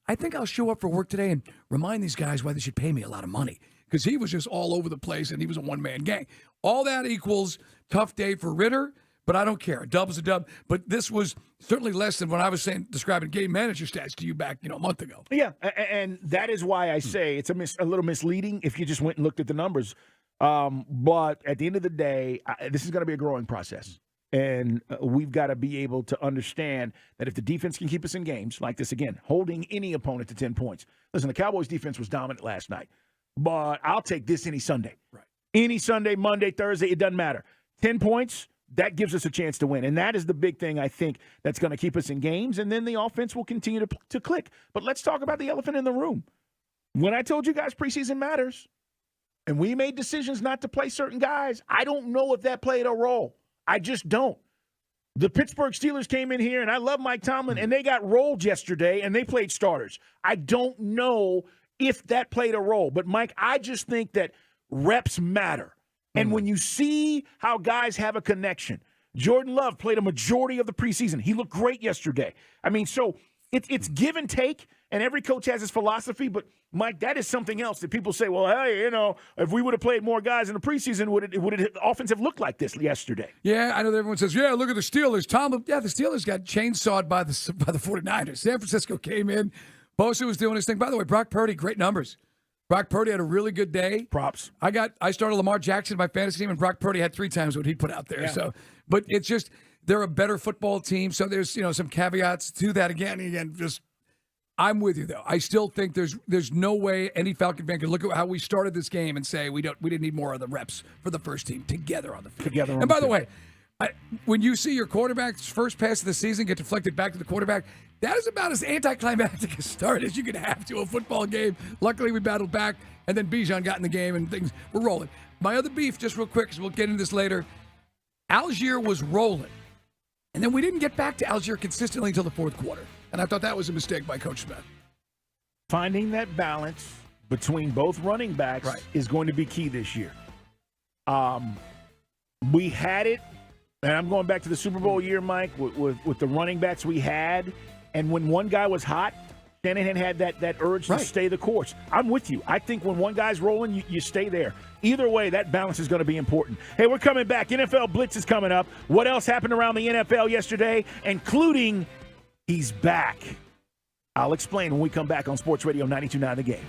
I think I'll show up for work today and remind these guys why they should pay me a lot of money. Because he was just all over the place, and he was a one-man gang. All that equals tough day for Ridder. But I don't care. A dub's a dub. But this was certainly less than what I was describing game manager stats to you back, a month ago. Yeah, and that is why I say it's a little misleading if you just went and looked at the numbers. But at the end of the day, this is going to be a growing process. And we've got to be able to understand that if the defense can keep us in games like this, again, holding any opponent to 10 points. Listen, the Cowboys' defense was dominant last night. But I'll take this any Sunday. Right. Any Sunday, Monday, Thursday, it doesn't matter. 10 points. That gives us a chance to win. And that is the big thing, I think, that's going to keep us in games. And then the offense will continue to click. But let's talk about the elephant in the room. When I told you guys preseason matters, and we made decisions not to play certain guys, I don't know if that played a role. I just don't. The Pittsburgh Steelers came in here, and I love Mike Tomlin, and they got rolled yesterday, and they played starters. I don't know if that played a role. But, Mike, I just think that reps matter. And when you see how guys have a connection, Jordan Love played a majority of the preseason. He looked great yesterday. I mean, so it's give and take, and every coach has his philosophy. But, Mike, that is something else that people say, well, hey, if we would have played more guys in the preseason, would the offense have looked like this yesterday? Yeah, I know that everyone says, yeah, look at the Steelers. The Steelers got chainsawed by the 49ers. San Francisco came in. Bosa was doing his thing. By the way, Brock Purdy, great numbers. Brock Purdy had a really good day. Props. I started Lamar Jackson in my fantasy team, and Brock Purdy had 3 times what he put out there. Yeah. So, but it's just they're a better football team. So there's some caveats to that. Again, just I'm with you though. I still think there's no way any Falcon fan can look at how we started this game and say we didn't need more of the reps for the first team together on the field. And by the way, when you see your quarterback's first pass of the season get deflected back to the quarterback, that is about as anticlimactic a start as you could have to a football game. Luckily, we battled back, and then Bijan got in the game, and things were rolling. My other beef, just real quick, because we'll get into this later, Algier was rolling. And then we didn't get back to Algier consistently until the fourth quarter. And I thought that was a mistake by Coach Smith. Finding that balance between both running backs is going to be key this year. We had it, and I'm going back to the Super Bowl year, Mike, with the running backs we had. And when one guy was hot, Shanahan had that urge to stay the course. I'm with you. I think when one guy's rolling, you stay there. Either way, that balance is going to be important. Hey, we're coming back. NFL Blitz is coming up. What else happened around the NFL yesterday, including he's back? I'll explain when we come back on Sports Radio 92.9 The Game.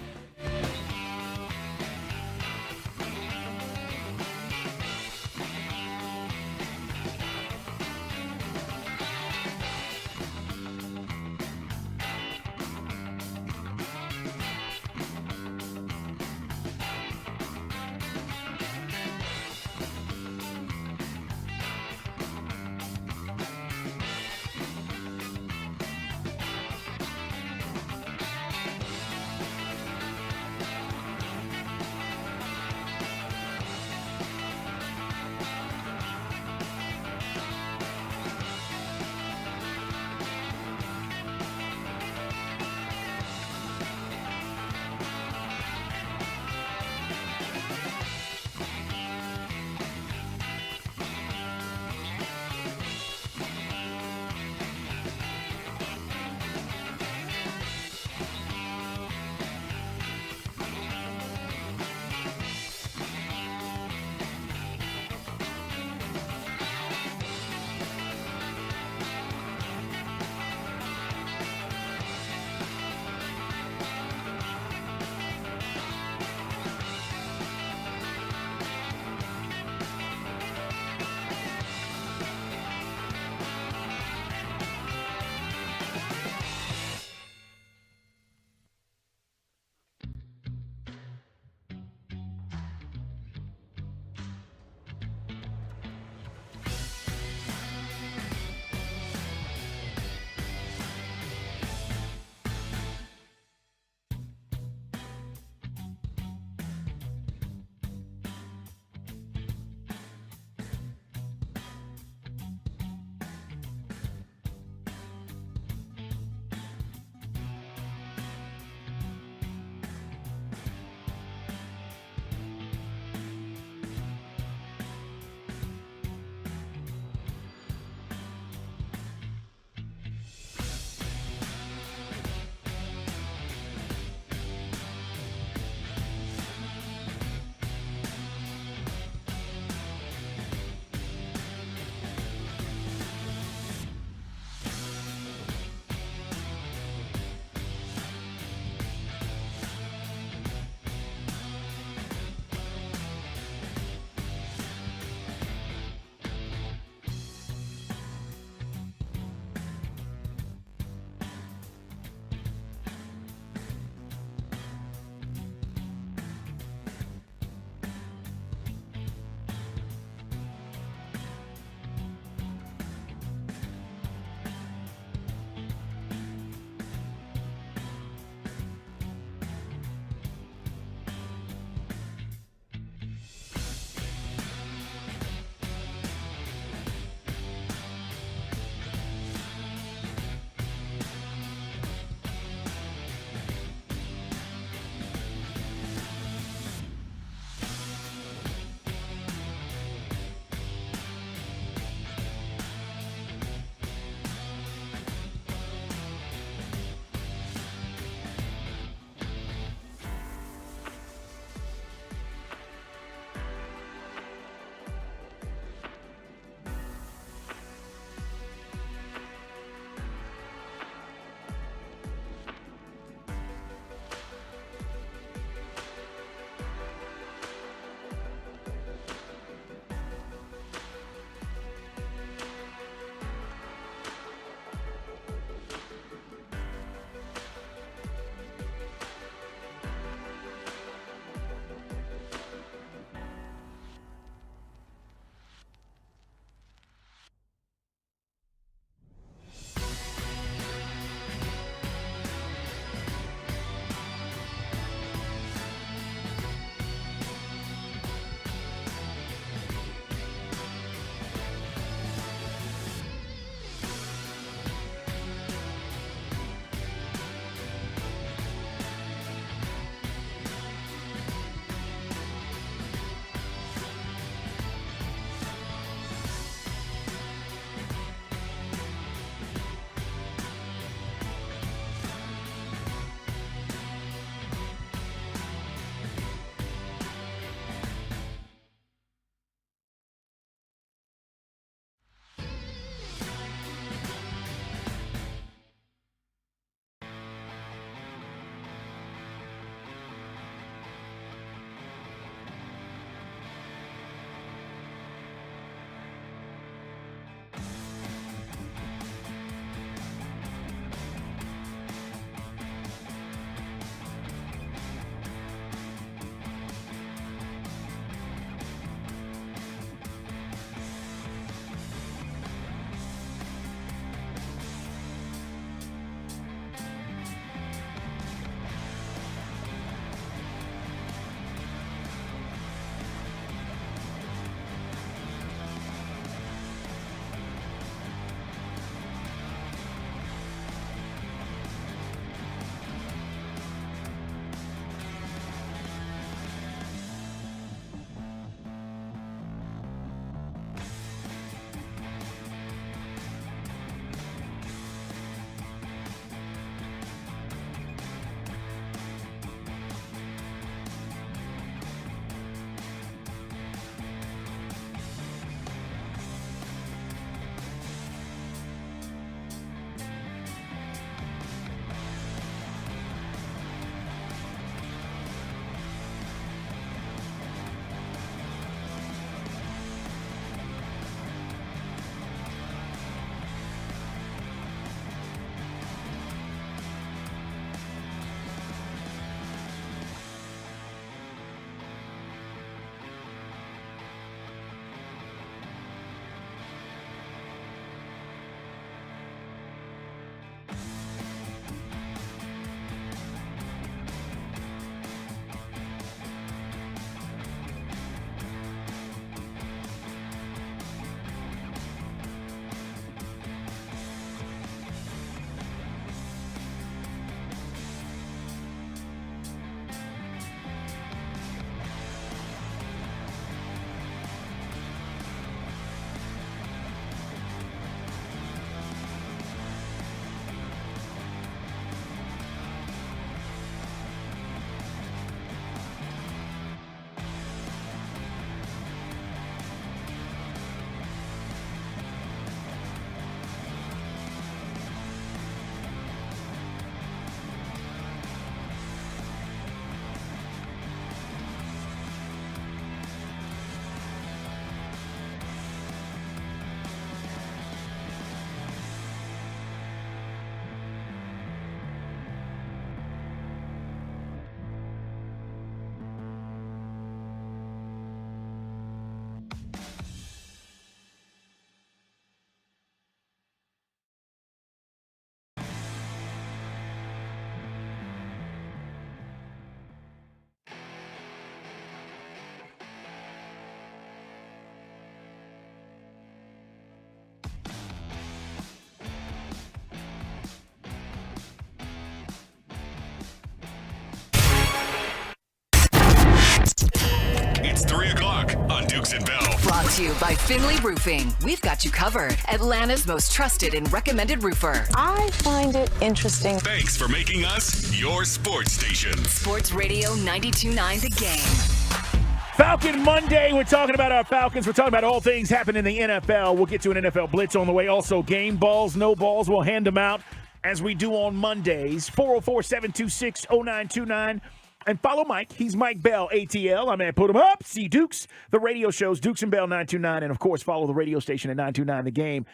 to you by Finley Roofing. We've got you covered. Atlanta's most trusted and recommended roofer. I find it interesting. Thanks for making us your sports station. Sports Radio 92.9 The Game. Falcon Monday. We're talking about our Falcons. We're talking about all things happening in the NFL. We'll get to an NFL Blitz on the way. Also, game balls, no balls. We'll hand them out as we do on Mondays. 404-726-0929. And follow Mike. He's Mike Bell, ATL. I'm at Put 'em Up. See Dukes. The radio shows Dukes and Bell 929. And, of course, follow the radio station at 929 The Game.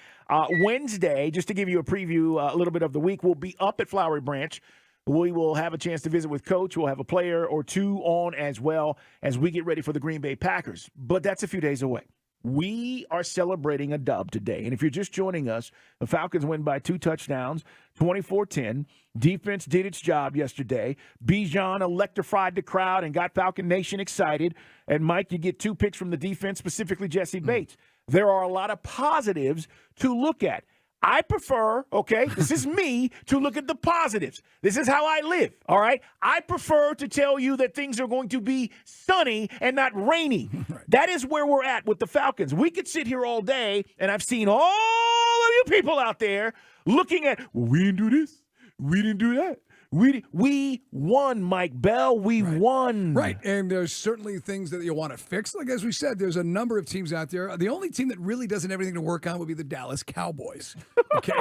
Wednesday, just to give you a preview a little bit of the week, we'll be up at Flowery Branch. We will have a chance to visit with Coach. We'll have a player or two on as well as we get ready for the Green Bay Packers. But that's a few days away. We are celebrating a dub today. And if you're just joining us, the Falcons win by 2 touchdowns, 24-10. Defense did its job yesterday. Bijan electrified the crowd and got Falcon Nation excited. And, Mike, you get 2 picks from the defense, specifically Jesse Bates. There are a lot of positives to look at. I prefer, okay, this is me, to look at the positives. This is how I live, all right? I prefer to tell you that things are going to be sunny and not rainy. Right. That is where we're at with the Falcons. We could sit here all day, and I've seen all of you people out there looking at, we didn't do this, we didn't do that. We won, Mike Bell. We won. Right, and there's certainly things that you want to fix. Like, as we said, there's a number of teams out there. The only team that really doesn't have anything to work on would be the Dallas Cowboys. Okay?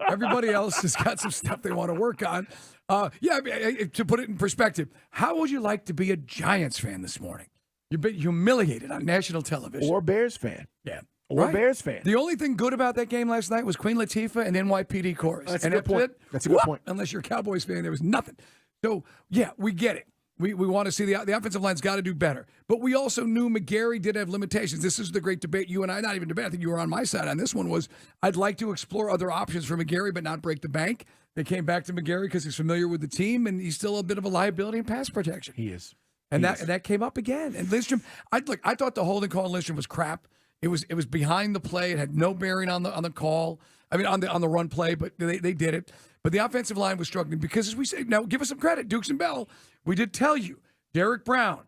Everybody else has got some stuff they want to work on. To put it in perspective, how would you like to be a Giants fan this morning? You've been humiliated on national television. Or Bears fan. Yeah. Or Bears fan. The only thing good about that game last night was Queen Latifah and NYPD chorus. That's a good point. That's a good point. Unless you're a Cowboys fan, there was nothing. So, yeah, we get it. We want to see the offensive line's got to do better. But we also knew McGarry did have limitations. This is the great debate. You and I, not even debate. I think you were on my side on this one, was I'd like to explore other options for McGarry but not break the bank. They came back to McGarry because he's familiar with the team, and he's still a bit of a liability in pass protection. He is. And that came up again. And Lindstrom, I thought the holding call on Lindstrom was crap. It was behind the play. It had no bearing on the call. I mean, on the run play, but they did it. But the offensive line was struggling because, as we say, now give us some credit, Dukes and Bell. We did tell you, Derek Brown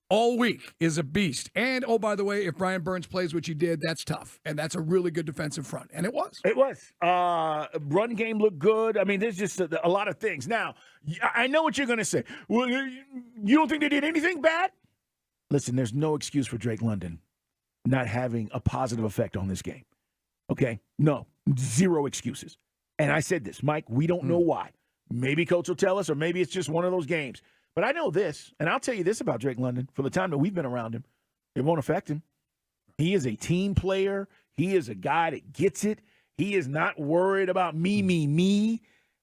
all week is a beast. And, oh, by the way, if Brian Burns plays, which he did, that's tough. And that's a really good defensive front. And it was. It was. Run game looked good. I mean, there's just a lot of things. Now, I know what you're going to say. Well, you don't think they did anything bad? Listen, there's no excuse for Drake London not having a positive effect on this game. Okay? No. 0 excuses. And I said this, Mike, we don't know why. Maybe Coach will tell us, or maybe it's just one of those games. But I know this, and I'll tell you this about Drake London. For the time that we've been around him, it won't affect him. He is a team player. He is a guy that gets it. He is not worried about me.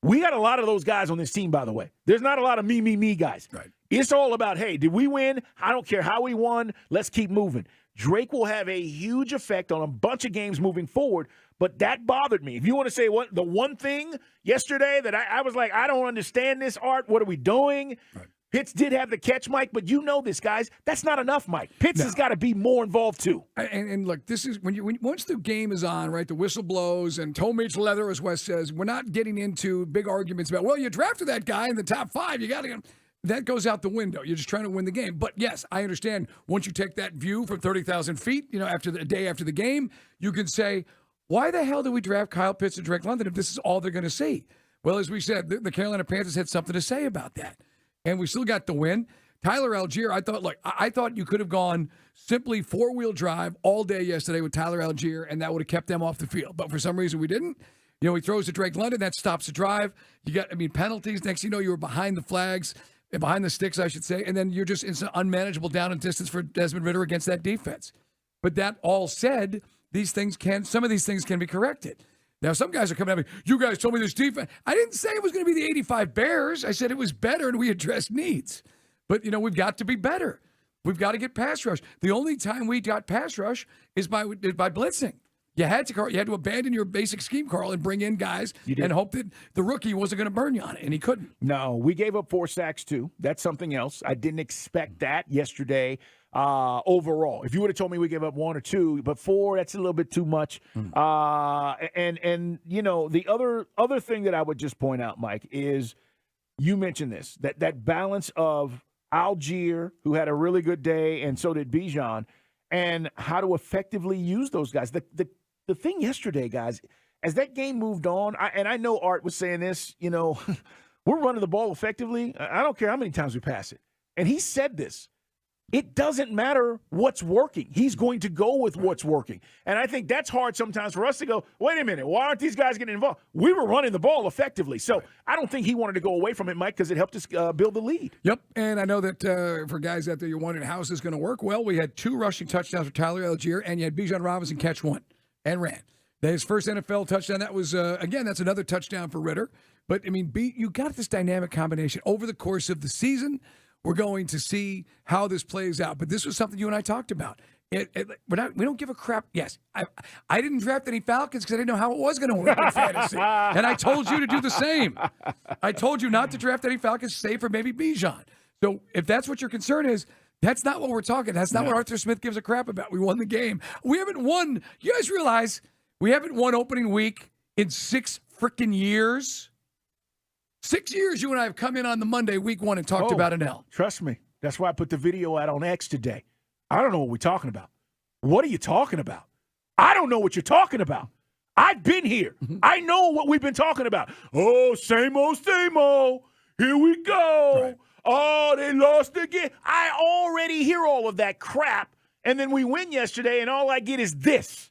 We got a lot of those guys on this team, by the way. There's not a lot of me guys. Right. It's all about, hey, did we win? I don't care how we won. Let's keep moving. Drake will have a huge effect on a bunch of games moving forward, but that bothered me. If you want to say what the one thing yesterday that I was like, I don't understand this, Art. What are we doing? Right. Pitts did have the catch, Mike, but you know this, guys. That's not enough, Mike. Pitts has got to be more involved, too. And look, this is when once the game is on, right, the whistle blows and toe meets leather, as Wes says, we're not getting into big arguments about, well, you drafted that guy in the top 5. You got to get him. That goes out the window. You're just trying to win the game. But, yes, I understand once you take that view from 30,000 feet, after the day after the game, you can say, why the hell did we draft Kyle Pitts and Drake London if this is all they're going to see? Well, as we said, the Carolina Panthers had something to say about that. And we still got the win. Tyler Algier, I thought you could have gone simply 4-wheel drive all day yesterday with Tyler Algier, and that would have kept them off the field. But for some reason we didn't. He throws to Drake London. That stops the drive. You got, penalties. Next thing you know, you were behind the flags. Behind the sticks, I should say, and then you're just in some unmanageable down and distance for Desmond Ridder against that defense. But that all said, some of these things can be corrected. Now, some guys are coming at me, you guys told me this defense. I didn't say it was going to be the 85 Bears. I said it was better and we addressed needs. But, we've got to be better. We've got to get pass rush. The only time we got pass rush is by blitzing. You had to abandon your basic scheme, Carl, and bring in guys and hope that the rookie wasn't going to burn you on it, and he couldn't. No, we gave up 4 sacks, too. That's something else. I didn't expect that yesterday overall. If you would have told me we gave up 1 or 2, but 4, that's a little bit too much. And the other thing that I would just point out, Mike, is you mentioned this, that balance of Algier, who had a really good day, and so did Bijan, and how to effectively use those guys. The thing yesterday, guys, as that game moved on, I know Art was saying this, we're running the ball effectively. I don't care how many times we pass it. And he said this. It doesn't matter what's working. He's going to go with what's working. And I think that's hard sometimes for us to go, wait a minute, why aren't these guys getting involved? We were running the ball effectively. So I don't think he wanted to go away from it, Mike, because it helped us build the lead. Yep. And I know that for guys out there, you're wondering how is this going to work? Well, we had 2 rushing touchdowns for Tyler Algier, and you had Bijan Robinson catch 1 and ran. His first NFL touchdown, that was, again, that's another touchdown for Ritter. But, I mean, you got this dynamic combination over the course of the season. We're going to see how this plays out. But this was something you and I talked about. We don't give a crap. Yes, I didn't draft any Falcons because I didn't know how it was going to work in fantasy. And I told you to do the same. I told you not to draft any Falcons, save for maybe Bijan. So if that's what your concern is, that's not what we're talking. That's not what Arthur Smith gives a crap about. We won the game. We haven't won. You guys realize we haven't won opening week in 6 freaking years? 6 years you and I have come in on the Monday, week 1, and talked about an L. Trust me. That's why I put the video out on X today. I don't know what we're talking about. What are you talking about? I don't know what you're talking about. I've been here. I know what we've been talking about. Oh, same old, same old. Here we go. Right. Oh, they lost again. I already hear all of that crap, and then we win yesterday, and all I get is this.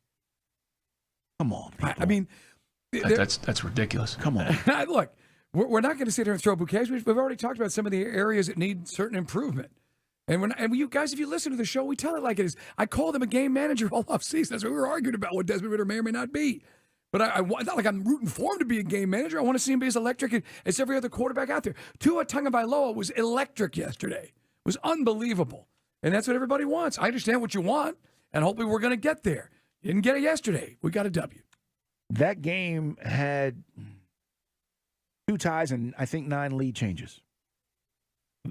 Come on, people. I mean, that's ridiculous. Come on. Look. We're not going to sit here and throw bouquets. We've already talked about some of the areas that need certain improvement. And you guys, if you listen to the show, we tell it like it is. I called him a game manager all offseason. That's what we were arguing about, what Desmond Ridder may or may not be. But not like I'm rooting for him to be a game manager. I want to see him be as electric as every other quarterback out there. Tua Tagovailoa was electric yesterday. It was unbelievable. And that's what everybody wants. I understand what you want, and hopefully we're going to get there. You didn't get it yesterday. We got a W. That game had 2 ties and I think 9 lead changes.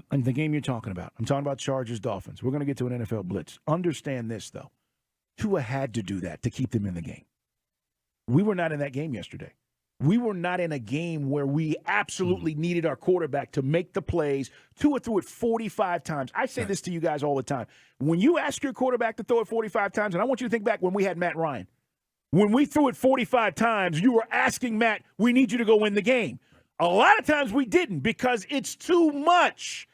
And the game you're talking about. I'm talking about Chargers-Dolphins. We're going to get to an NFL blitz. Understand this, though. Tua had to do that to keep them in the game. We were not in that game yesterday. We were not in a game where we absolutely needed our quarterback to make the plays. Tua threw it 45 times. I say this to you guys all the time. When you ask your quarterback to throw it 45 times, and I want you to think back when we had Matt Ryan. When we threw it 45 times, you were asking Matt, we need you to go win the game. A lot of times we didn't because it's too much.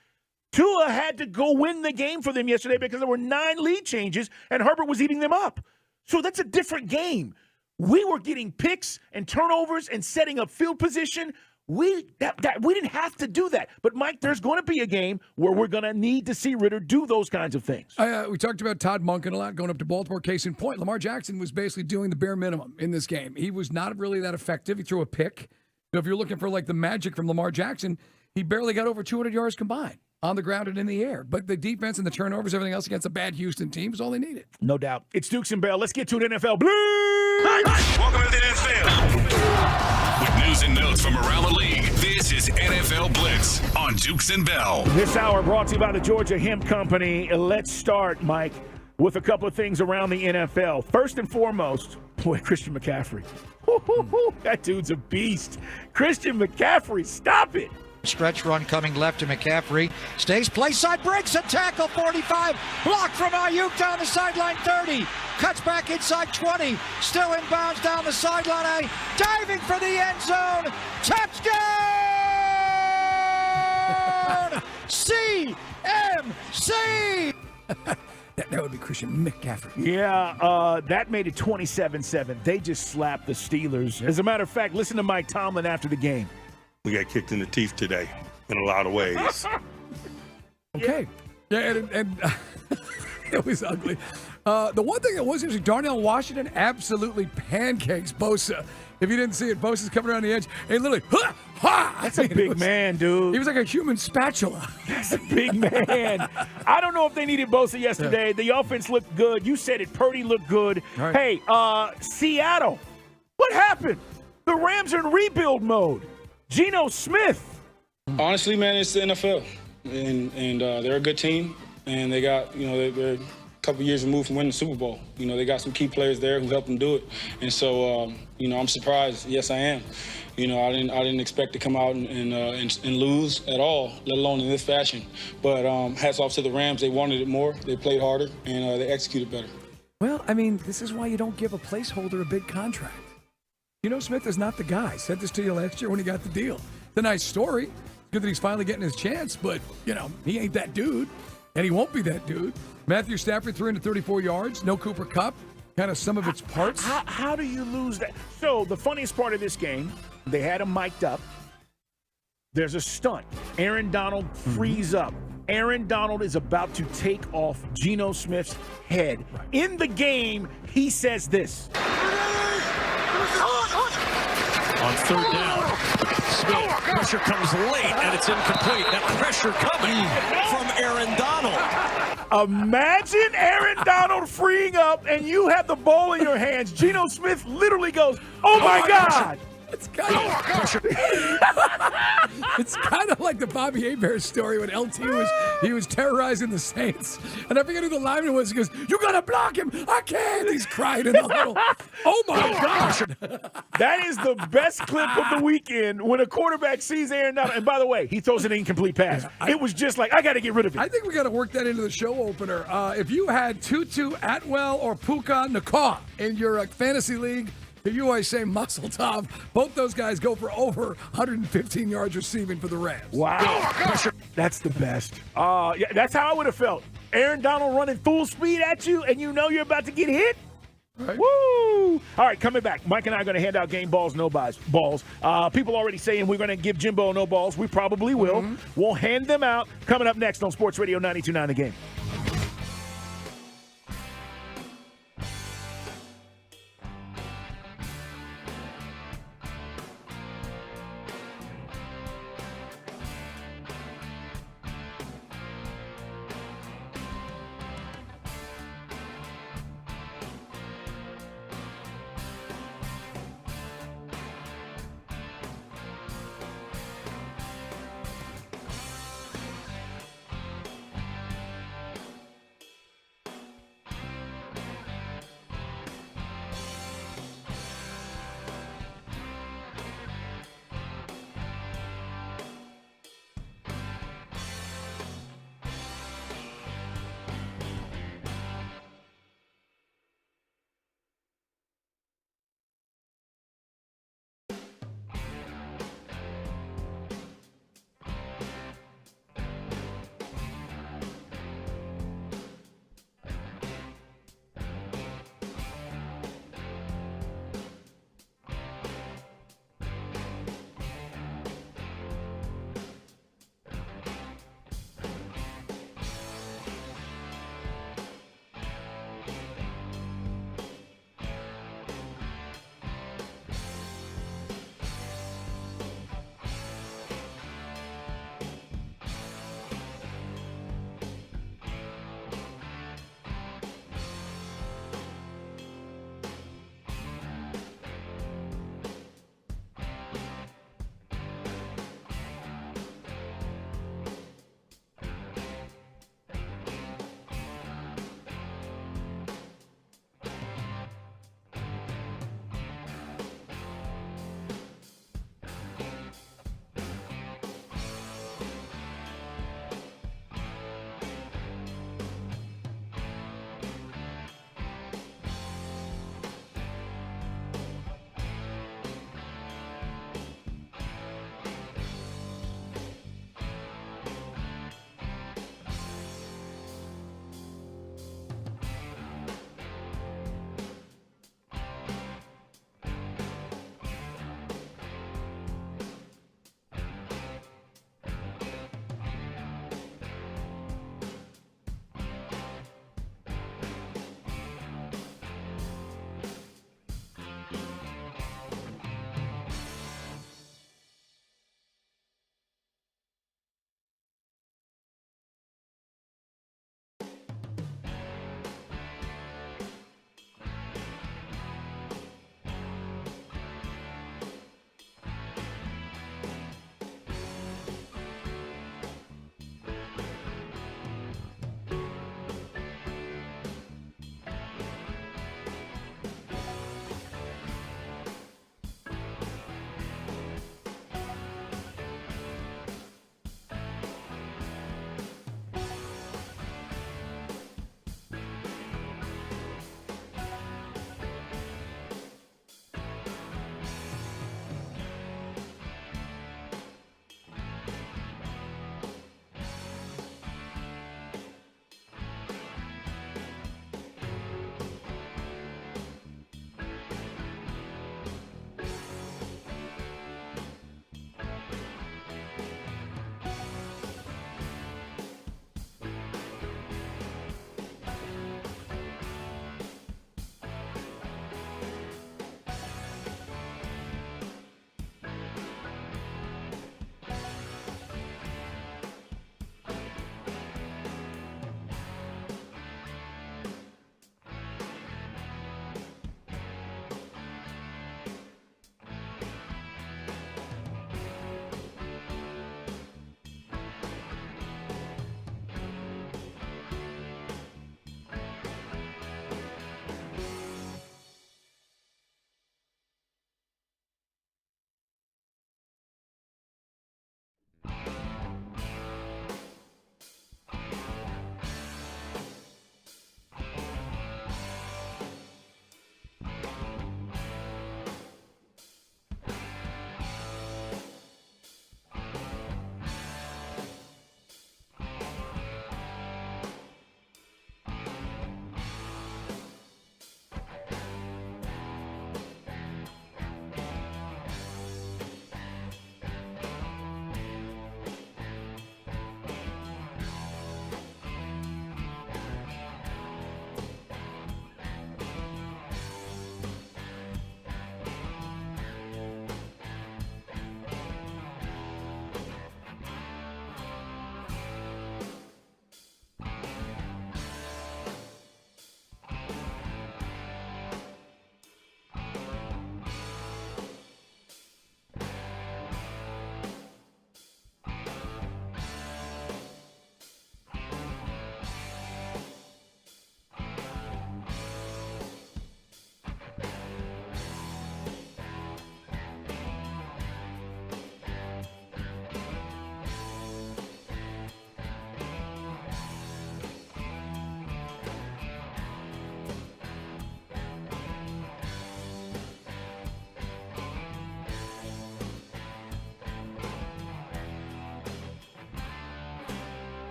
Tua had to go win the game for them yesterday because there were 9 lead changes and Herbert was eating them up. So that's a different game. We were getting picks and turnovers and setting up field position. We didn't have to do that. But, Mike, there's going to be a game where we're going to need to see Ridder do those kinds of things. We talked about Todd Monken a lot going up to Baltimore. Case in point, Lamar Jackson was basically doing the bare minimum in this game. He was not really that effective. He threw a pick. So if you're looking for like the magic from Lamar Jackson, he barely got over 200 yards combined on the ground and in the air. But the defense and the turnovers, everything else against a bad Houston team is all they needed. No doubt. It's Dukes and Bell. Let's get to an NFL Blitz. Welcome to the NFL. With news and notes from around the league, this is NFL Blitz on Dukes and Bell. This hour brought to you by the Georgia Hemp Company. Let's start, Mike, with a couple of things around the NFL. First and foremost, boy, Christian McCaffrey. That dude's a beast. Christian McCaffrey, stop it. Stretch run coming left to McCaffrey. Stays play side, breaks a tackle, 45. Blocked from Ayuk down the sideline, 30. Cuts back inside 20. Still inbounds down the sideline. Diving for the end zone. Touchdown! CMC! That would be Christian McCaffrey. Yeah, that made it 27-7. They just slapped the Steelers. As a matter of fact, listen to Mike Tomlin after the game. We got kicked in the teeth today in a lot of ways. Okay. Yeah, and it was ugly. The one thing that was interesting, Darnell Washington absolutely pancakes Bosa. If you didn't see it, Bosa's coming around the edge, and literally, That's a big man, dude. He was like a human spatula. That's a big man. I don't know if they needed Bosa yesterday. Yeah. The offense looked good. You said it. Purdy looked good. Right. Hey, Seattle, what happened? The Rams are in rebuild mode. Geno Smith. Honestly, man, it's the NFL, and they're a good team, and they got they're couple years removed from winning the Super Bowl. You know, they got some key players there who helped them do it. And so, you know, I'm surprised. Yes, I am. You know, I didn't expect to come out and lose at all, let alone in this fashion. But hats off to the Rams. They wanted it more. They played harder, and they executed better. Well, I mean, this is why you don't give a placeholder a big contract. Geno Smith is not the guy. I said this to you last year when he got the deal. It's a nice story. Good that he's finally getting his chance, but, you know, he ain't that dude, and he won't be that dude. Matthew Stafford, 334 yards. No Cooper Kupp. Kind of some of its parts. How do you lose that? So the funniest part of this game, they had him mic'd up. There's a stunt. Aaron Donald frees up. Aaron Donald is about to take off Geno Smith's head. Right. In the game, he says this. On third down, Smith, pressure comes late, and it's incomplete. That pressure coming from Aaron Donald. Imagine Aaron Donald freeing up, and you have the ball in your hands. Geno Smith literally goes, oh my God. It's kind of like the Bobby Hebert story when LT was terrorizing the Saints. And I forget who the lineman was. He goes, you got to block him. I can't. He's crying in the huddle. Oh, my God. That is the best clip of the weekend when a quarterback sees Aaron Donald. And by the way, he throws an incomplete pass. It was just like, I got to get rid of it. I think we got to work that into the show opener. If you had Tutu Atwell or Puka Nacua in your fantasy league, you always say Muscle Tov. Both those guys go for over 115 yards receiving for the Rams. Wow. That's the best. Yeah, that's how I would have felt. Aaron Donald running full speed at you, and you know you're about to get hit. Right. Woo! All right, coming back. Mike and I are going to hand out game balls, no balls. People already saying we're going to give Jimbo no balls. We probably will. Mm-hmm. We'll hand them out. Coming up next on Sports Radio 92.9 The Game.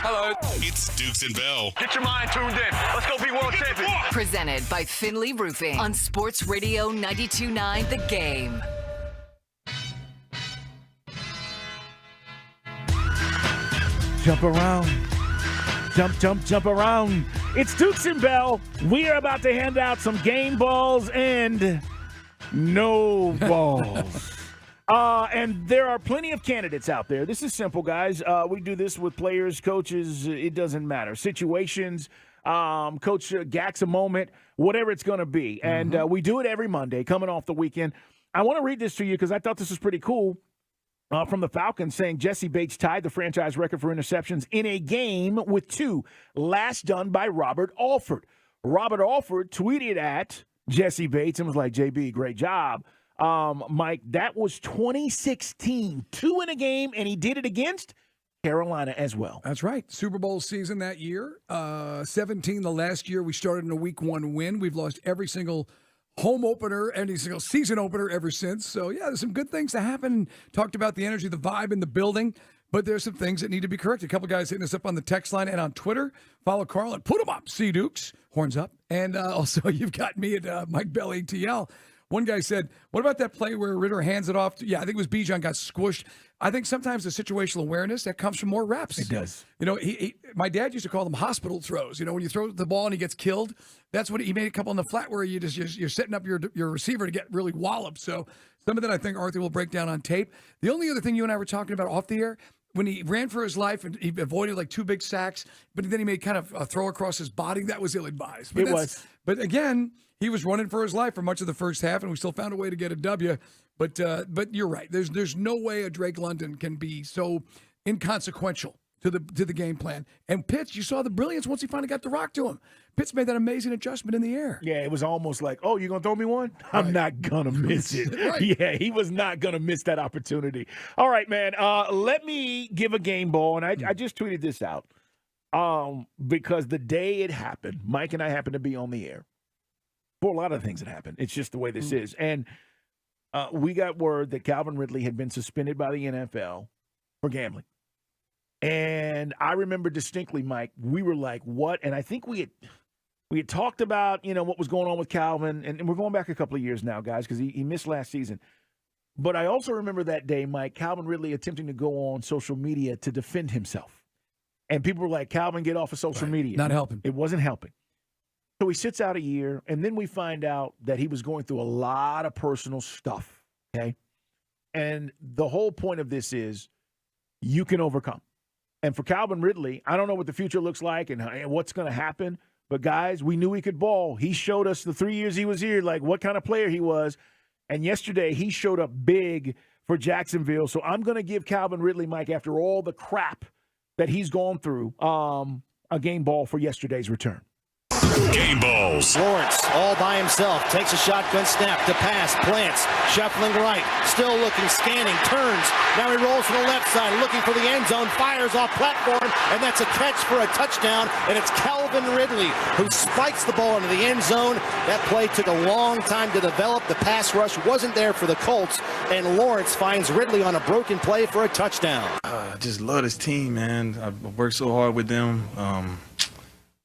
Hello. It's Dukes and Bell. Get your mind tuned in. Let's go be world champions. Presented by Finley Roofing on Sports Radio 92.9 The Game. Jump around. Jump around. It's Dukes and Bell. We are about to hand out some game balls and no balls. And there are plenty of candidates out there. This is simple, guys. We do this with players, coaches. It doesn't matter. Situations, coach gacks a moment, whatever it's going to be. And we do it every Monday coming off the weekend. I want to read this to you because I thought this was pretty cool. From the Falcons saying Jesse Bates tied the franchise record for interceptions in a game with 2, last done by Robert Alford. Robert Alford tweeted at Jesse Bates and was like, JB, great job. Mike, that was 2016, 2 in a game, and he did it against Carolina as well. That's right. Super Bowl season that year. 17 the last year. We started in a week 1 win. We've lost every single home opener, every single season opener ever since. So, yeah, there's some good things to happen. Talked about the energy, the vibe in the building, but there's some things that need to be corrected. A couple guys hitting us up on the text line and on Twitter. Follow Carl and put them up. See Dukes, horns up. And also you've got me at Mike Bell ATL. One guy said, what about that play where Ritter hands it off? Yeah, I think it was Bijan got squished. I think sometimes the situational awareness, that comes from more reps. It does. You know, my dad used to call them hospital throws. You know, when you throw the ball and he gets killed, that's what he made a couple on the flat where you're setting up your receiver to get really walloped. So some of that I think Arthur will break down on tape. The only other thing you and I were talking about off the air, when he ran for his life and he avoided like 2 big sacks, but then he made kind of a throw across his body, that was ill-advised. But it was. But again, he was running for his life for much of the first half, and we still found a way to get a W. But you're right. There's no way a Drake London can be so inconsequential to the game plan. And Pitts, you saw the brilliance once he finally got the rock to him. Pitts made that amazing adjustment in the air. Yeah, it was almost like, oh, you're going to throw me one? I'm not going to miss it. Right. Yeah, he was not going to miss that opportunity. All right, man, let me give a game ball. And I just tweeted this out because the day it happened, Mike and I happened to be on the air for a lot of things that happened. It's just the way this is. And we got word that Calvin Ridley had been suspended by the NFL for gambling. And I remember distinctly, Mike, we were like, what? And I think we had talked about, what was going on with Calvin. And we're going back a couple of years now, guys, because he missed last season. But I also remember that day, Mike, Calvin Ridley attempting to go on social media to defend himself. And people were like, Calvin, get off of social media. Not helping. It wasn't helping. So he sits out a year, and then we find out that he was going through a lot of personal stuff, okay? And the whole point of this is you can overcome. And for Calvin Ridley, I don't know what the future looks like and what's going to happen, but, guys, we knew he could ball. He showed us the 3 years he was here, like, what kind of player he was. And yesterday he showed up big for Jacksonville. So I'm going to give Calvin Ridley, Mike, after all the crap that he's gone through, a game ball for yesterday's return. Game balls. Lawrence all by himself takes a shotgun snap to pass, plants, shuffling right, still looking, scanning, turns. Now he rolls to the left side, looking for the end zone, fires off platform, and that's a catch for a touchdown. And it's Calvin Ridley who spikes the ball into the end zone. That play took a long time to develop. The pass rush wasn't there for the Colts, and Lawrence finds Ridley on a broken play for a touchdown. I just love this team, man. I've worked so hard with them.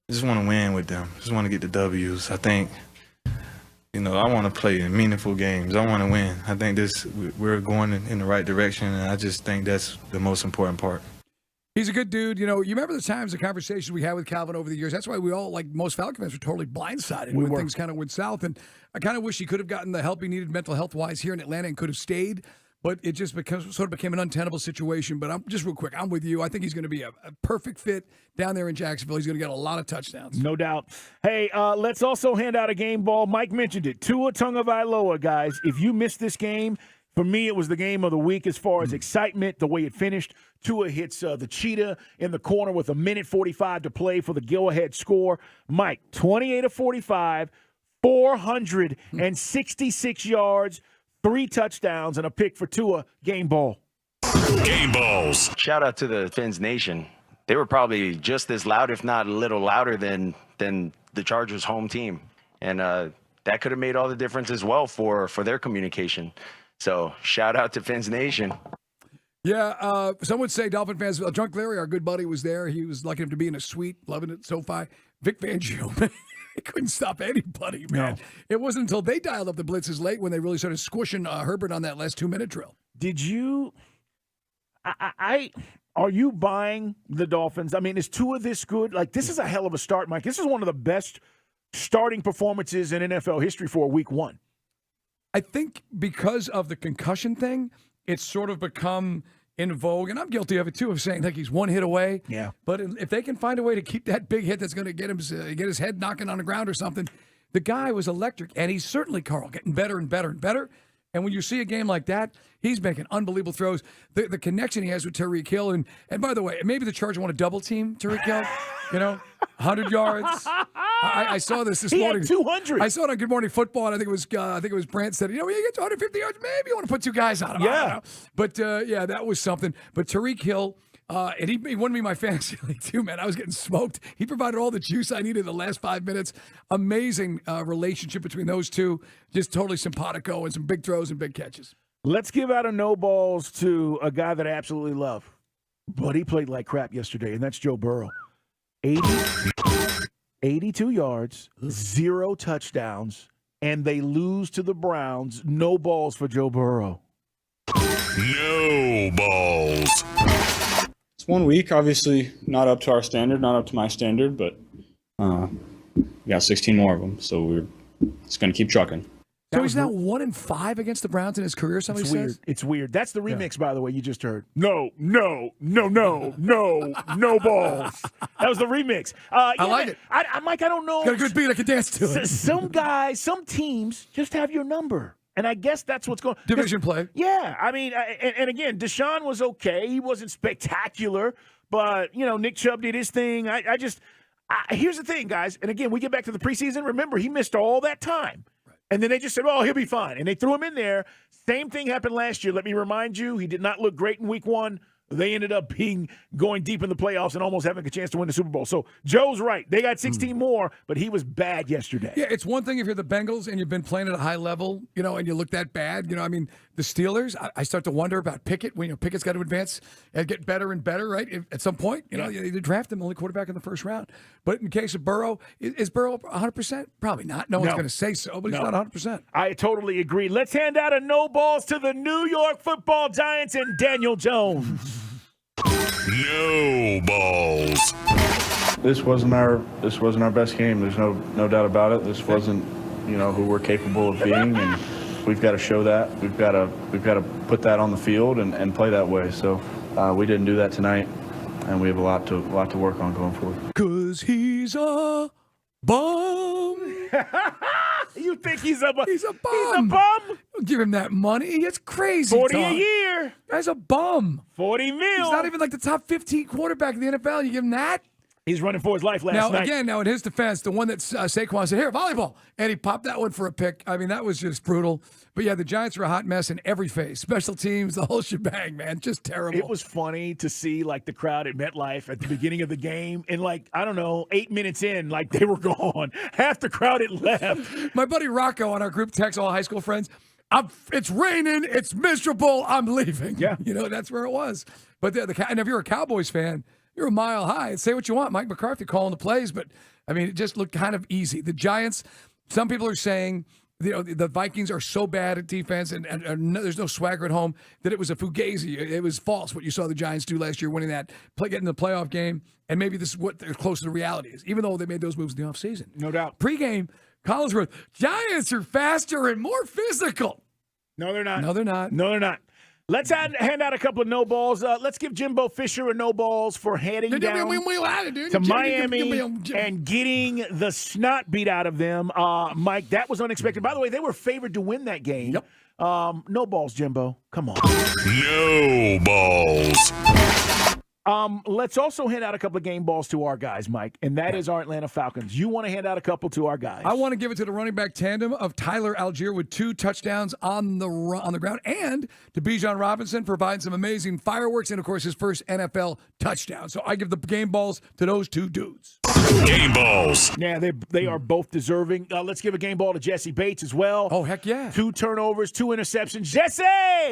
I just want to win with them. Just want to get the W's. I think, I want to play in meaningful games. I want to win. I think we're going in the right direction, and I just think that's the most important part. He's a good dude. You remember the times, the conversations we had with Calvin over the years. That's why we all, like most Falcon fans, were totally blindsided when things kind of went south. And I kind of wish he could have gotten the help he needed mental health-wise here in Atlanta and could have stayed. But it just sort of became an untenable situation. But I'm just real quick, I'm with you. I think he's going to be a perfect fit down there in Jacksonville. He's going to get a lot of touchdowns. No doubt. Hey, let's also hand out a game ball. Mike mentioned it. Tua Tagovailoa, guys. If you missed this game, for me, it was the game of the week as far as excitement, the way it finished. Tua hits the cheetah in the corner with 1:45 to play for the go-ahead score. Mike, 28 of 45, 466 yards, 3 touchdowns, and a pick for Tua. Game ball. Game balls. Shout out to the Fins Nation. They were probably just as loud, if not a little louder than the Chargers' home team. And that could have made all the difference as well for their communication. So shout out to Fins Nation. Yeah, some would say Dolphin fans. Drunk Larry, our good buddy, was there. He was lucky enough to be in a suite, loving it, SoFi. Vic Fangio, man, he couldn't stop anybody, man. No. It wasn't until they dialed up the blitzes late when they really started squishing Herbert on that last 2-minute drill. Did you? Are you buying the Dolphins? I mean, is Tua this good? Like, this is a hell of a start, Mike. This is one of the best starting performances in NFL history for week one. I think because of the concussion thing, it's sort of become in vogue, and I'm guilty of it too, of saying like he's one hit away. Yeah. But if they can find a way to keep that big hit that's going to get his head knocking on the ground or something, the guy was electric, and he's certainly, Carl, getting better and better and better. And when you see a game like that, he's making unbelievable throws. The connection he has with Tyreek Hill, and by the way, maybe the Chargers want to double team Tyreek Hill. 100 yards. I saw this he morning. Had 200. I saw it on Good Morning Football, and I think it was Brant said, when you get to 150 yards, maybe you want to put two guys on him. Yeah. But yeah, that was something. But Tyreek Hill. And he won me my fantasy league too, man. I was getting smoked. He provided all the juice I needed in the last 5 minutes. Amazing relationship between those two. Just totally simpatico and some big throws and big catches. Let's give out a no balls to a guy that I absolutely love. But he played like crap yesterday, and that's Joe Burrow. 82 yards, 0 touchdowns, and they lose to the Browns. No balls for Joe Burrow. No balls. It's 1 week, obviously not up to our standard, not up to my standard, but we got 16 more of them, so we're just going to keep trucking. So he's now 1-5 against the Browns in his career, somebody it's says? Weird. It's weird. That's the remix, by the way, you just heard. No balls. That was the remix. I like it. Mike, I don't know. Got a good beat I can dance to. Some guys, some teams just have your number. And I guess that's what's going on. Division play. Yeah. I mean, and again, Deshaun was okay. He wasn't spectacular. But, Nick Chubb did his thing. Here's the thing, guys. And again, we get back to the preseason. Remember, he missed all that time. Right. And then they just said, oh, he'll be fine. And they threw him in there. Same thing happened last year. Let me remind you, he did not look great in week one. They ended up going deep in the playoffs and almost having a chance to win the Super Bowl. So Joe's right. They got 16 more, but he was bad yesterday. Yeah, it's one thing if you're the Bengals and you've been playing at a high level, and you look that bad. The Steelers, I start to wonder about Pickett. When Pickett's got to advance and get better and better, right? At some point, you draft him only quarterback in the first round. But in case of Burrow, is Burrow 100%? Probably not. No one's going to say so, but he's not 100%. I totally agree. Let's hand out a no balls to the New York Football Giants and Daniel Jones. No balls. This wasn't our best game. There's no doubt about it. This wasn't, who we're capable of being, and we've got to show that. We've got to put that on the field and play that way. So we didn't do that tonight, and we have a lot to work on going forward. 'Cause he's a bum. You think he's a bum? He's a bum. He's a bum? Don't give him that money. It's crazy. 40 Tom. a year. Guy's a bum. 40 mil. He's not even like the top 15 quarterback in the NFL. You give him that? He's running for his life last night. Now, in his defense, the one that Saquon said, here, volleyball. And he popped that one for a pick. I mean, that was just brutal. But, yeah, the Giants are a hot mess in every phase. Special teams, the whole shebang, man. Just terrible. It was funny to see, the crowd at MetLife at the beginning of the game. And, 8 minutes in, they were gone. Half the crowd had left. My buddy Rocco on our group text, all high school friends, it's raining. It's miserable. I'm leaving. Yeah. That's where it was. But and if you're a Cowboys fan, you're a mile high. Say what you want. Mike McCarthy calling the plays, but, it just looked kind of easy. The Giants, some people are saying, the Vikings are so bad at defense and there's no swagger at home that it was a fugazi. It was false what you saw the Giants do last year, winning that, getting the playoff game, and maybe this is what they're close to the reality is, even though they made those moves in the offseason. No doubt. Pre-game, Collinsworth, Giants are faster and more physical. No, they're not. No, they're not. No, they're not. Let's hand out a couple of no balls. Let's give Jimbo Fisher a no balls for heading down to Miami and getting the snot beat out of them. Mike, that was unexpected. By the way, they were favored to win that game. Yep. No balls, Jimbo. Come on. No balls. Let's also hand out a couple of game balls to our guys, Mike, and that is our Atlanta Falcons. You want to hand out a couple to our guys? I want to give it to the running back tandem of Tyler Algier with 2 touchdowns on the ground, and to Bijan Robinson providing some amazing fireworks and, of course, his first NFL touchdown. So I give the game balls to those 2 dudes. Game balls. Yeah, they are both deserving. Let's give a game ball to Jesse Bates as well. Oh, heck yeah. 2 turnovers, 2 interceptions. Jesse!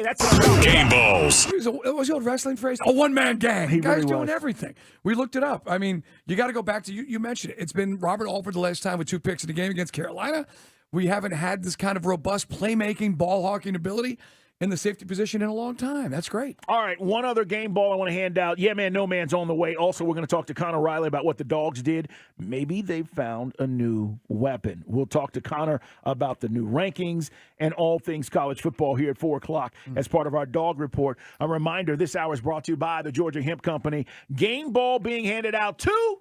That's what I'm talking Game about. balls. What was the old wrestling phrase? A one-man gang. He Guy's really doing was. everything. We looked it up. I mean, you got to go back to, you mentioned it. It's been Robert Alford the last time with 2 picks in the game against Carolina. We haven't had this kind of robust playmaking, ball hawking ability in the safety position in a long time. That's great. All right, one other game ball I want to hand out. Yeah, man, no man's on the way. Also, we're going to talk to Connor Riley about what the Dogs did. Maybe they found a new weapon. We'll talk to Connor about the new rankings and all things college football here at 4 o'clock as part of our Dog Report. A reminder, this hour is brought to you by the Georgia Hemp Company. Game ball being handed out to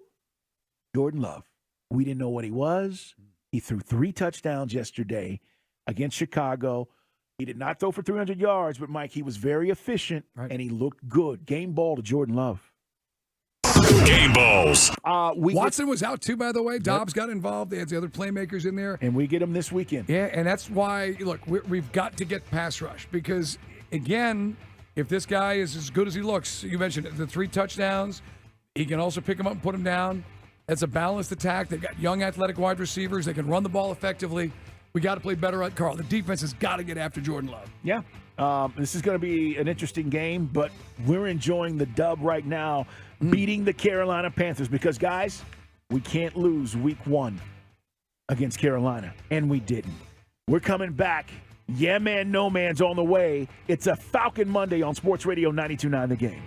Jordan Love. We didn't know what he was. He threw 3 touchdowns yesterday against Chicago. He did not throw for 300 yards, but, Mike, he was very efficient, and he looked good. Game ball to Jordan Love. Game balls. Watson was out, too, by the way. Dobbs got involved. They had the other playmakers in there. And we get him this weekend. Yeah, and that's why, look, we've got to get pass rush because, again, if this guy is as good as he looks, you mentioned it, the 3 touchdowns, he can also pick him up and put him down. It's a balanced attack. They've got young athletic wide receivers. They can run the ball effectively. We got to play better at Carl. The defense has got to get after Jordan Love. Yeah. This is going to be an interesting game, but we're enjoying the dub right now, beating the Carolina Panthers because, guys, we can't lose week 1 against Carolina, and we didn't. We're coming back. Yeah, man, no man's on the way. It's a Falcon Monday on Sports Radio 92.9 The Game.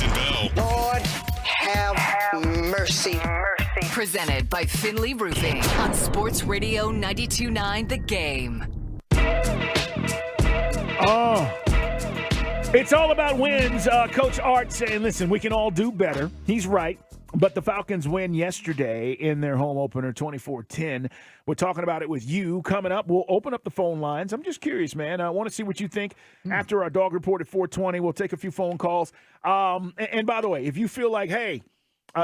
Dukes and Bell. Lord, have mercy. Presented by Finley Roofing on Sports Radio 92.9 The Game. Oh, it's all about wins. Coach Art saying, listen, we can all do better. He's right. But the Falcons win yesterday in their home opener, 24-10. We're talking about it with you. Coming up, we'll open up the phone lines. I'm just curious, man. I want to see what you think after our dog report at 4:20. We'll take a few phone calls. And by the way, if you feel like, hey,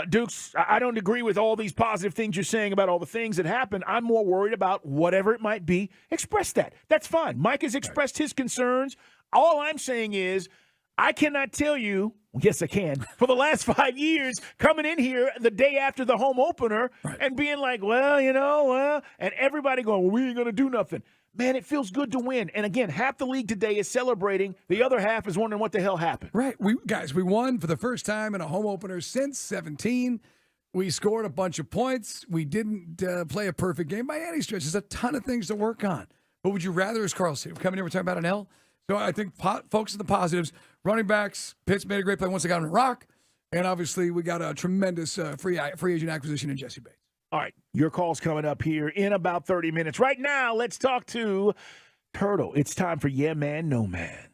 Dukes, I don't agree with all these positive things you're saying about all the things that happened. I'm more worried about whatever it might be. Express that. That's fine. Mike has expressed his concerns. All I'm saying is I cannot tell you, yes, I can, for the last 5 years, coming in here the day after the home opener and being like, and everybody going, well, we ain't going to do nothing. Man, it feels good to win. And again, half the league today is celebrating. The other half is wondering what the hell happened. Right. We won for the first time in a home opener since 17. We scored a bunch of points. We didn't play a perfect game by any stretch. There's a ton of things to work on. But would you rather, as Carl said, coming here, we're talking about an L? So I think focus on the positives. Running backs, Pitts made a great play once they got on the rock. And obviously, we got a tremendous free agent acquisition in Jesse Bates. All right, your call's coming up here in about 30 minutes. Right now, let's talk to Turtle. It's time for Yeah Man, No Man.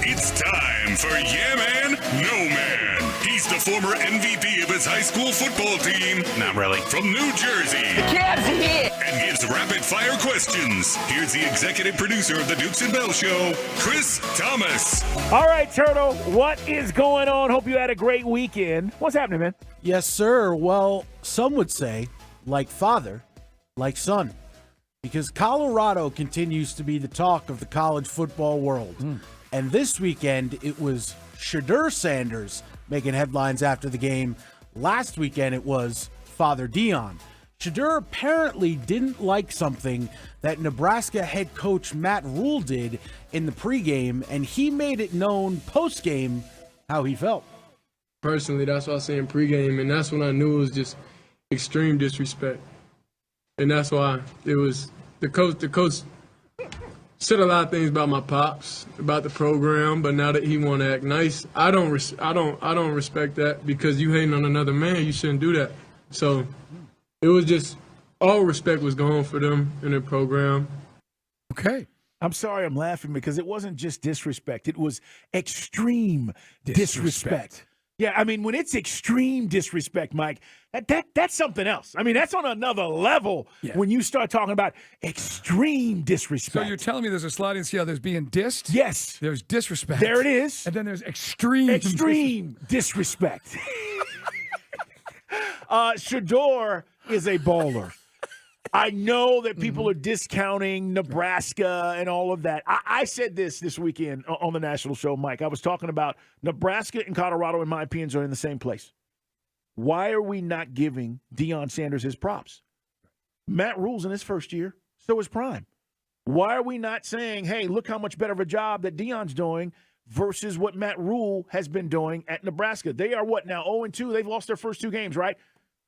It's time for Yeah Man, No Man. He's the former MVP of his high school football team. Not really. From New Jersey. The Cavs are here. And gives rapid-fire questions. Here's the executive producer of the Dukes and Bell Show, Chris Thomas. All right, Turtle, what is going on? Hope you had a great weekend. What's happening, man? Yes, sir. Well, some would say, like father, like son. Because Colorado continues to be the talk of the college football world. And this weekend, it was Shedeur Sanders making headlines after the game. Last weekend, it was Father Dion. Shedeur apparently didn't like something that Nebraska head coach Matt Rule did in the pregame, and he made it known postgame how he felt. Personally, that's what I say in pregame, and that's when I knew it was just extreme disrespect. And that's why it was the coach said a lot of things about my pops, about the program, but now that he want to act nice, I don't respect that, because you hating on another man, you shouldn't do that. So it was just all respect was gone for them in their program. Okay. I'm sorry I'm laughing because it wasn't just disrespect. It was extreme disrespect. Yeah, I mean, when it's extreme disrespect, Mike, that's something else. I mean, that's on another level when you start talking about extreme disrespect. So you're telling me there's a sliding scale. There's being dissed? Yes. There's disrespect. There it is. And then there's extreme disrespect. Shedeur is a baller. I know that people are discounting Nebraska and all of that. I said this weekend on the national show, Mike. I was talking about Nebraska and Colorado, in my opinion, are in the same place. Why are we not giving Deion Sanders his props? Matt Rule's in his first year. So is Prime. Why are we not saying, hey, look how much better of a job that Deion's doing versus what Matt Rule has been doing at Nebraska? They are what now, 0-2? They've lost their first two games, right?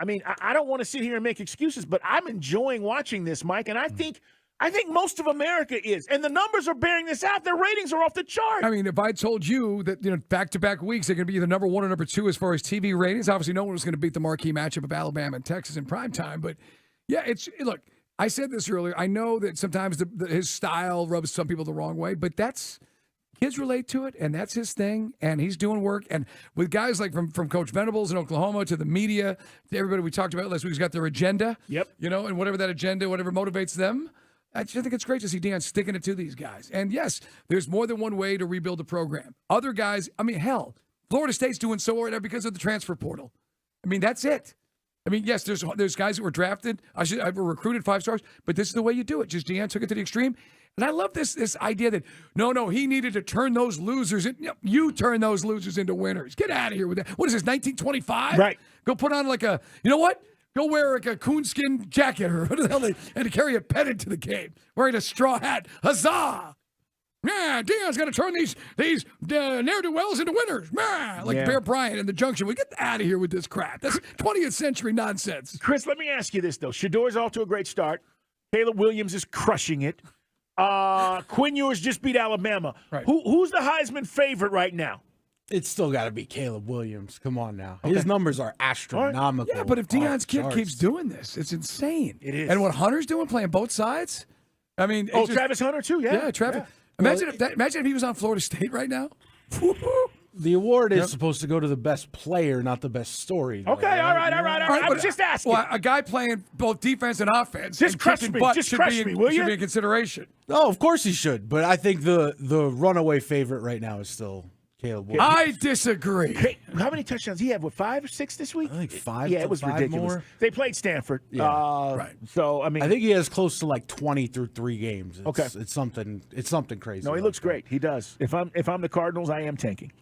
I mean, I don't want to sit here and make excuses, but I'm enjoying watching this, Mike, and I think most of America is. And the numbers are bearing this out. Their ratings are off the chart. I mean, if I told you that, back-to-back weeks they're going to be either number one or number two as far as TV ratings, obviously no one was going to beat the marquee matchup of Alabama and Texas in primetime. But, yeah, look, I said this earlier. I know that sometimes his style rubs some people the wrong way, but kids relate to it, and that's his thing, and he's doing work. And with guys like from Coach Venables in Oklahoma to the media, to everybody we talked about last week who's got their agenda, and whatever that agenda, whatever motivates them, I just think it's great to see Deion sticking it to these guys. And, yes, there's more than one way to rebuild a program. Other guys, I mean, hell, Florida State's doing so right now because of the transfer portal. I mean, that's it. I mean, yes, there's guys that were drafted. I were recruited 5 stars, but this is the way you do it. Just Deion took it to the extreme. And I love this idea that, no, he needed to turn those losers you turn those losers into winners. Get out of here with that. What is this, 1925? Right. Go put on like you know what? Go wear like a coonskin jacket or what the hell and carry a pennant to the game. Wearing a straw hat. Huzzah! Yeah, Deion's going to turn these ne'er-do-wells into winners. Like Bear Bryant in the Junction. We get out of here with this crap. That's 20th century nonsense. Chris, let me ask you this, though. Shedeur's off to a great start. Caleb Williams is crushing it. Quinn Ewers just beat Alabama. Right. Who's the Heisman favorite right now? It's still got to be Caleb Williams. Come on now. His numbers are astronomical. Yeah, but if Deion's kid keeps doing this, it's insane. It is. And what Hunter's doing, playing both sides, I mean. Travis Hunter too, yeah. Yeah, Travis. Yeah. Imagine if he was on Florida State right now. The award is supposed to go to the best player, not the best story. Though, Okay, all right. I was just asking. Well, a guy playing both defense and offense. Just and crush kicking me. butt Just should crush be me, will should you? be in consideration. Oh, of course he should. But I think the runaway favorite right now is still Caleb Williams. I disagree. How many touchdowns he had? 5 or 6 this week? I think 5. Yeah, it was 5 ridiculous. more. They played Stanford. Yeah. Right. So I mean, I think he has close to like 20 through 3 games. It's something crazy. No, he looks great. He does. If I'm the Cardinals, I am tanking.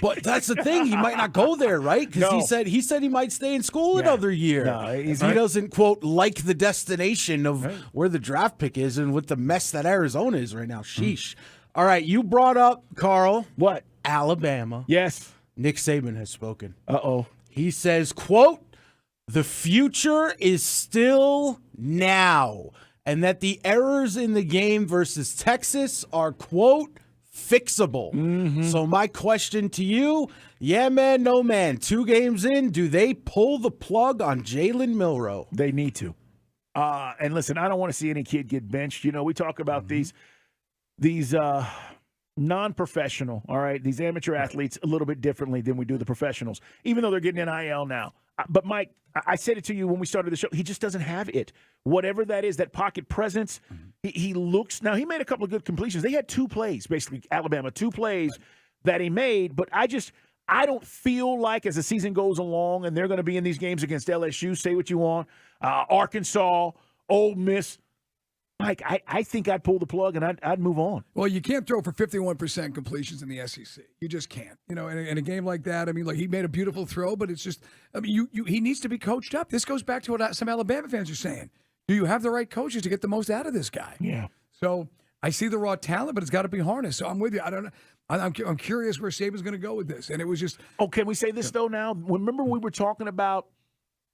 But that's the thing. He might not go there, right? Because he said he might stay in school another year. No, he doesn't, quote, like the destination of where the draft pick is and with the mess that Arizona is right now. Sheesh. All right, you brought up, Carl. What? Alabama. Yes. Nick Saban has spoken. Uh-oh. He says, quote, the future is still now, and that the errors in the game versus Texas are, quote, fixable. Mm-hmm. So my question to you, yeah, man, no, man, 2 games in, do they pull the plug on Jalen Milroe? They need to. And listen, I don't want to see any kid get benched. You know, we talk about these non-professional, all right, these amateur athletes a little bit differently than we do the professionals, even though they're getting NIL now. But, Mike, I said it to you when we started the show. He just doesn't have it. Whatever that is, that pocket presence, he looks – now, he made a couple of good completions. They had 2 plays, basically, Alabama, 2 plays that he made. But I don't feel like as the season goes along and they're going to be in these games against LSU, say what you want, Arkansas, Ole Miss – Mike, I think I'd pull the plug and I'd move on. Well, you can't throw for 51% completions in the SEC. You just can't. You know, in a game like that, I mean, like he made a beautiful throw, but it's just, I mean, he needs to be coached up. This goes back to what some Alabama fans are saying. Do you have the right coaches to get the most out of this guy? Yeah. So I see the raw talent, but it's got to be harnessed. So I'm with you. I don't know. I'm curious where Saban's going to go with this. And it was just. Oh, can we say this though now? Remember we were talking about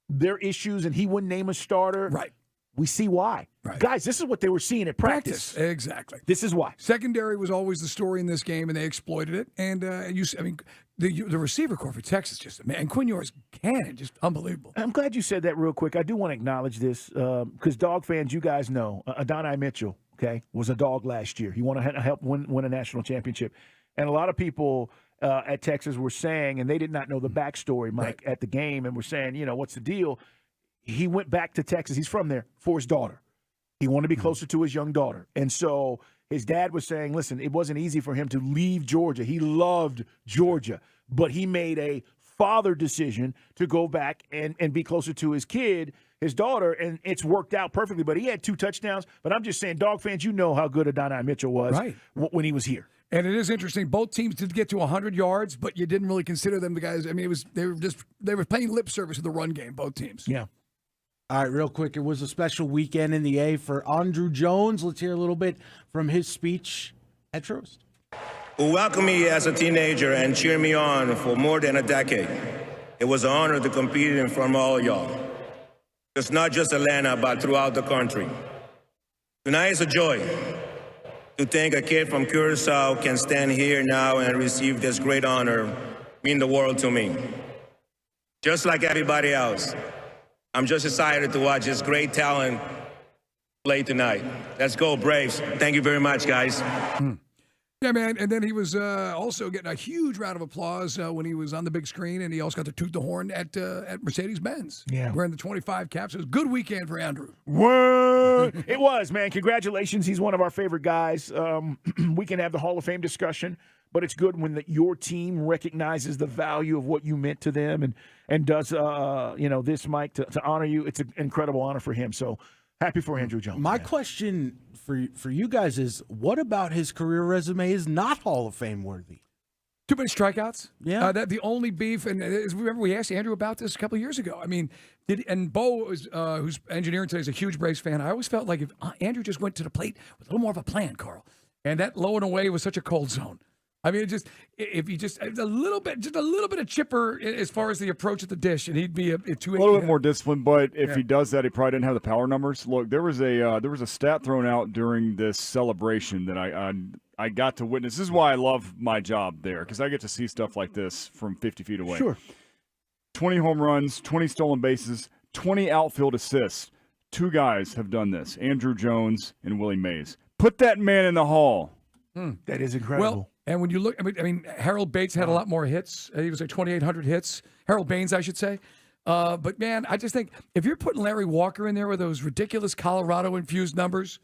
their issues and he wouldn't name a starter? Right. We see why. Right. Guys, this is what they were seeing at practice. Exactly. This is why. Secondary was always the story in this game, and they exploited it. And, the receiver corps for Texas, just, man, and Quinn Ewers cannon, just unbelievable. I'm glad you said that real quick. I do want to acknowledge this because dog fans, you guys know, Adonai Mitchell, okay, was a dog last year. He wanted to help win a national championship. And a lot of people at Texas were saying, and they did not know the backstory, Mike, at the game, and were saying, you know, what's the deal? He went back to Texas. He's from there for his daughter. He wanted to be closer to his young daughter. And so his dad was saying, listen, it wasn't easy for him to leave Georgia. He loved Georgia, but he made a father decision to go back and be closer to his kid, his daughter, and it's worked out perfectly. But he had 2 touchdowns. But I'm just saying, dog fans, you know how good Adonai Mitchell was when he was here. And it is interesting. Both teams did get to 100 yards, but you didn't really consider them the guys. I mean, they were playing lip service in the run game, both teams. Yeah. All right, real quick. It was a special weekend in the A for Andrew Jones. Let's hear a little bit from his speech at Trost. Who welcomed me as a teenager and cheered me on for more than a decade. It was an honor to compete in front of all y'all. It's not just Atlanta, but throughout the country. Tonight is a joy to think a kid from Curacao can stand here now and receive this great honor mean the world to me. Just like everybody else, I'm just excited to watch this great talent play tonight. Let's go, Braves. Thank you very much, guys. Yeah, man. And then he was also getting a huge round of applause when he was on the big screen, and he also got to toot the horn at Mercedes-Benz. Yeah. Wearing the 25 caps. It was a good weekend for Andrew. Word. It was, man. Congratulations. He's one of our favorite guys. We can have the Hall of Fame discussion, but it's good when your team recognizes the value of what you meant to them and does, this, Mike, to honor you. It's an incredible honor for him. So happy for Andrew Jones. My question for you guys is, what about his career resume is not Hall of Fame worthy? Too many strikeouts. Yeah. That the only beef, and remember we asked Andrew about this a couple of years ago. I mean, and Bo, who's engineering today, is a huge Braves fan. I always felt like if Andrew just went to the plate with a little more of a plan, Carl, and that low and away was such a cold zone. I mean, if he just a little bit of chipper as far as the approach at the dish, and he'd be a 280. A little bit more disciplined, but if he does that, he probably didn't have the power numbers. Look, there was a stat thrown out during this celebration that I got to witness. This is why I love my job there, because I get to see stuff like this from 50 feet away. Sure. 20 home runs, 20 stolen bases, 20 outfield assists. 2 guys have done this, Andrew Jones and Willie Mays. Put that man in the Hall. That is incredible. Well, and when you look, I mean, Harold Bates had a lot more hits. He was like 2,800 hits. Harold Baines, I should say. But, man, I just think if you're putting Larry Walker in there with those ridiculous Colorado-infused numbers,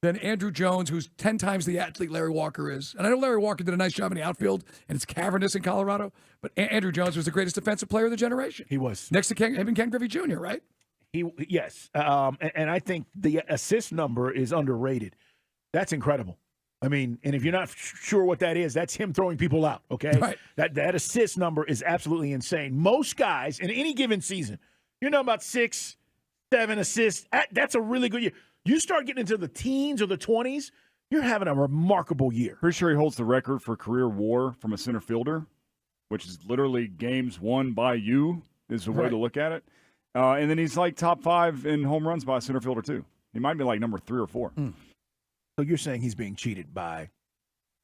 then Andrew Jones, who's 10 times the athlete Larry Walker is. And I know Larry Walker did a nice job in the outfield, and it's cavernous in Colorado, but Andrew Jones was the greatest defensive player of the generation. He was. Next to Ken Griffey Jr., right? Yes. And I think the assist number is underrated. That's incredible. I mean, and if you're not sure what that is, that's him throwing people out, okay? Right. That assist number is absolutely insane. Most guys in any given season, you're talking about 6, 7 assists. That's a really good year. You start getting into the teens or the 20s, you're having a remarkable year. Pretty sure he holds the record for career WAR from a center fielder, which is literally games won by you is the way to look at it. And then he's like top 5 in home runs by a center fielder, too. He might be like number 3 or 4. So you're saying he's being cheated by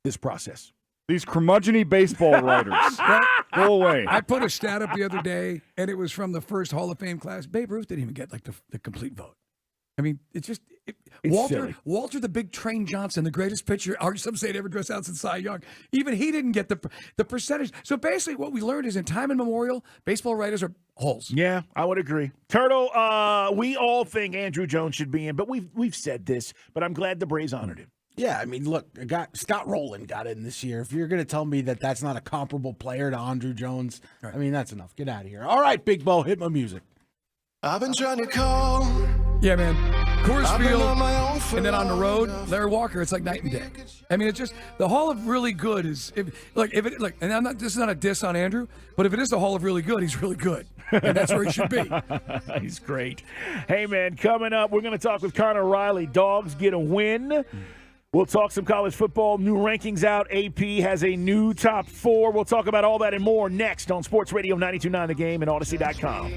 this process? These curmudgeon-y baseball writers. Go away. I put a stat up the other day, and it was from the first Hall of Fame class. Babe Ruth didn't even get like the complete vote. I mean, it's just Walter the Big Train Johnson, the greatest pitcher, or some say it ever dressed out since Cy Young. Even he didn't get the percentage. So basically, what we learned is in time immemorial, baseball writers are holes. Yeah, I would agree. Turtle, we all think Andrew Jones should be in, but we've said this. But I'm glad the Braves honored him. Yeah, I mean, look, Scott Rowland got in this year. If you're going to tell me that that's not a comparable player to Andrew Jones, I mean, that's enough. Get out of here. All right, Big Bo, hit my music. I've been trying to call. Yeah, man. Coors Field, and then on the road, Larry Walker. It's like night and day. I mean, it's just the Hall of Really Good is and this is not a diss on Andrew, but if it is the Hall of Really Good, he's really good, and that's where he should be. He's great. Hey, man, coming up, we're going to talk with Connor Riley. Dogs get a win. We'll talk some college football. New rankings out. AP has a new top 4. We'll talk about all that and more next on Sports Radio 92.9 The Game and Odyssey.com.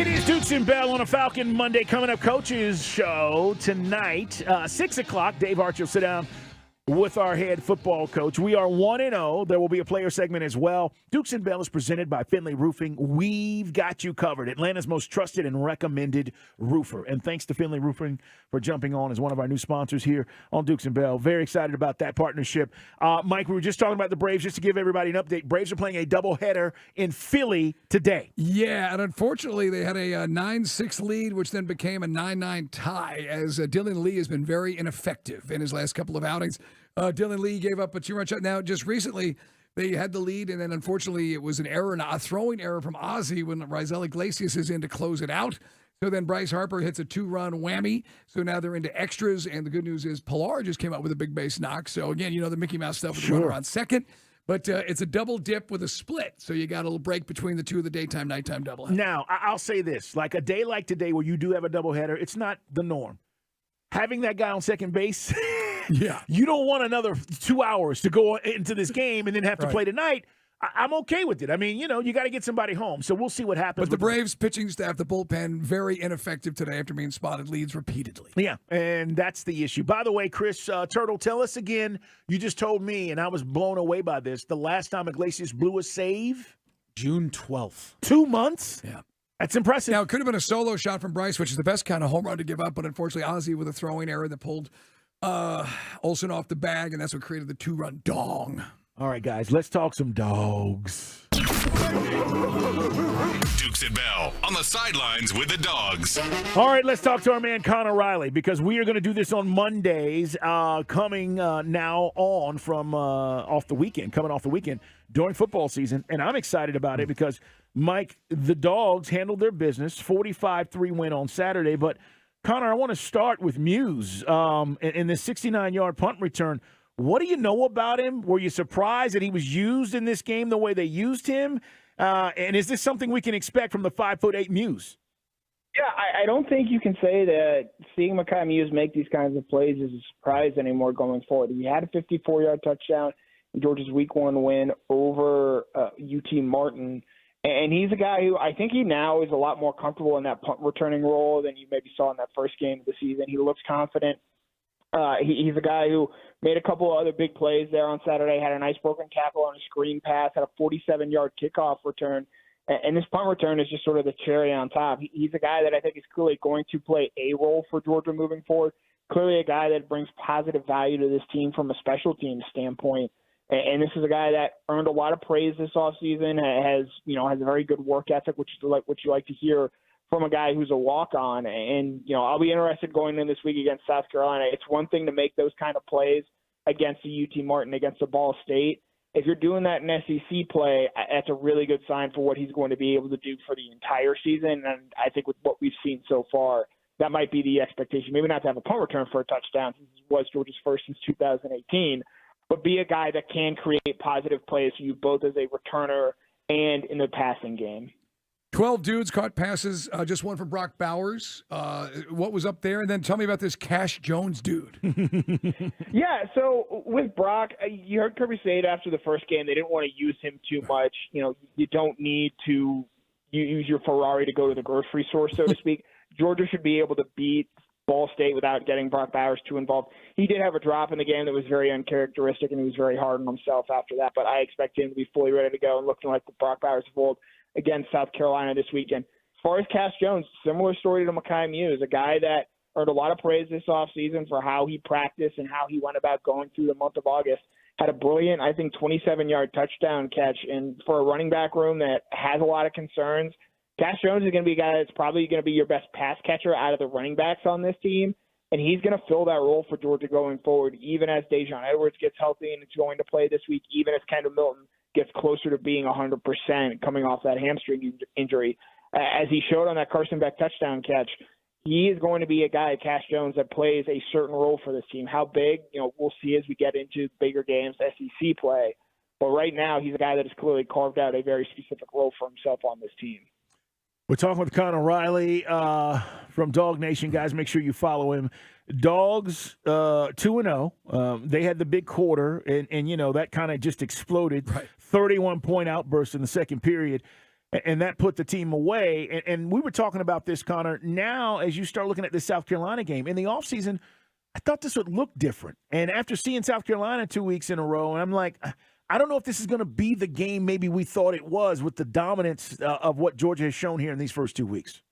It is Dukes and Bell on a Falcon Monday. Coming up, Coach's Show tonight, 6 o'clock. Dave Archer will sit down with our head football coach. We are 1-0. There will be a player segment as well. Dukes and Bell is presented by Finley Roofing. We've got you covered. Atlanta's most trusted and recommended roofer. And thanks to Finley Roofing for jumping on as one of our new sponsors here on Dukes and Bell. Very excited about that partnership. Mike, we were just talking about the Braves. Just to give everybody an update, Braves are playing a doubleheader in Philly today. Yeah, and unfortunately, they had a 9-6 lead, which then became a 9-9 tie, as Dylan Lee has been very ineffective in his last couple of outings. Dylan Lee gave up a 2-run shot. Now, just recently, they had the lead, and then unfortunately, it was an error, a throwing error from Ozzie when Raisel Iglesias is in to close it out. So then Bryce Harper hits a 2-run whammy. So now they're into extras, and the good news is Pilar just came up with a big base knock. So again, you know the Mickey Mouse stuff with the runner on second. But it's a double dip with a split. So you got a little break between the two of the daytime, nighttime doubleheader. Now, I'll say this. Like a day like today where you do have a doubleheader, it's not the norm. Having that guy on second base, yeah, you don't want another 2 hours to go into this game and then have to play tonight. I'm okay with it. I mean, you know, you got to get somebody home. So we'll see what happens. But the Braves pitching staff, the bullpen, very ineffective today after being spotted leads repeatedly. Yeah, and that's the issue. By the way, Chris Turtle, tell us again. You just told me, and I was blown away by this, the last time Iglesias blew a save? June 12th. 2 months? Yeah. That's impressive. Now, it could have been a solo shot from Bryce, which is the best kind of home run to give up, but unfortunately, Ozzie with a throwing error that pulled Olsen off the bag, and that's what created the 2-run dong. All right, guys, let's talk some dogs. Dukes and Bell on the sidelines with the dogs. All right, let's talk to our man Connor Riley, because we are going to do this on Mondays coming now on from off the weekend during football season. And I'm excited about it because, Mike, the dogs handled their business, 45-3 win on Saturday. But, Connor, I want to start with Muse in this 69-yard punt return. What do you know about him? Were you surprised that he was used in this game the way they used him? And is this something we can expect from the 5'8" Muse? Yeah, I don't think you can say that seeing Mekhi Muse make these kinds of plays is a surprise anymore going forward. He had a 54-yard touchdown in Georgia's Week 1 win over UT Martin. And he's a guy who I think he now is a lot more comfortable in that punt returning role than you maybe saw in that first game of the season. He looks confident. He's a guy who made a couple of other big plays there on Saturday, had a nice broken tackle on a screen pass, had a 47-yard kickoff return. And this punt return is just sort of the cherry on top. He's a guy that I think is clearly going to play a role for Georgia moving forward. Clearly a guy that brings positive value to this team from a special teams standpoint. And this is a guy that earned a lot of praise this offseason, has a very good work ethic, which is what you like to hear from a guy who's a walk-on. And, I'll be interested going in this week against South Carolina. It's one thing to make those kind of plays against the UT Martin, against the Ball State. If you're doing that in SEC play, that's a really good sign for what he's going to be able to do for the entire season. And I think with what we've seen so far, that might be the expectation. Maybe not to have a punt return for a touchdown, since it was Georgia's first since 2018, but be a guy that can create positive plays for you both as a returner and in the passing game. 12 dudes caught passes, just one from Brock Bowers. What was up there? And then tell me about this Cash Jones dude. Yeah, so with Brock, you heard Kirby say it after the first game. They didn't want to use him too much. You don't need to use your Ferrari to go to the grocery store, so to speak. Georgia should be able to beat Ball State without getting Brock Bowers too involved. He did have a drop in the game that was very uncharacteristic, and he was very hard on himself after that. But I expect him to be fully ready to go and looking like the Brock Bowers of old against South Carolina this weekend. As far as Cash Jones, similar story to Mekhi Muse, a guy that earned a lot of praise this offseason for how he practiced and how he went about going through the month of August. Had a brilliant, 27-yard touchdown catch. And for a running back room that has a lot of concerns, Cash Jones is going to be a guy that's probably going to be your best pass catcher out of the running backs on this team. And he's going to fill that role for Georgia going forward, even as Dejon Edwards gets healthy and is going to play this week, even as Kendall Milton gets closer to being 100% coming off that hamstring injury. As he showed on that Carson Beck touchdown catch, he is going to be a guy, Cash Jones, that plays a certain role for this team. How big, we'll see as we get into bigger games, SEC play. But right now, he's a guy that has clearly carved out a very specific role for himself on this team. We're talking with Connor Riley from Dog Nation. Guys, make sure you follow him. Dogs 2-0. They had the big quarter, and that kind of just exploded. Right. 31-point outburst in the second period. and that put the team away. And we were talking about this, Connor. Now, as you start looking at the South Carolina game, in the offseason, I thought this would look different. And after seeing South Carolina 2 weeks in a row, and I'm like, I don't know if this is going to be the game maybe we thought it was with the dominance of what Georgia has shown here in these first 2 weeks.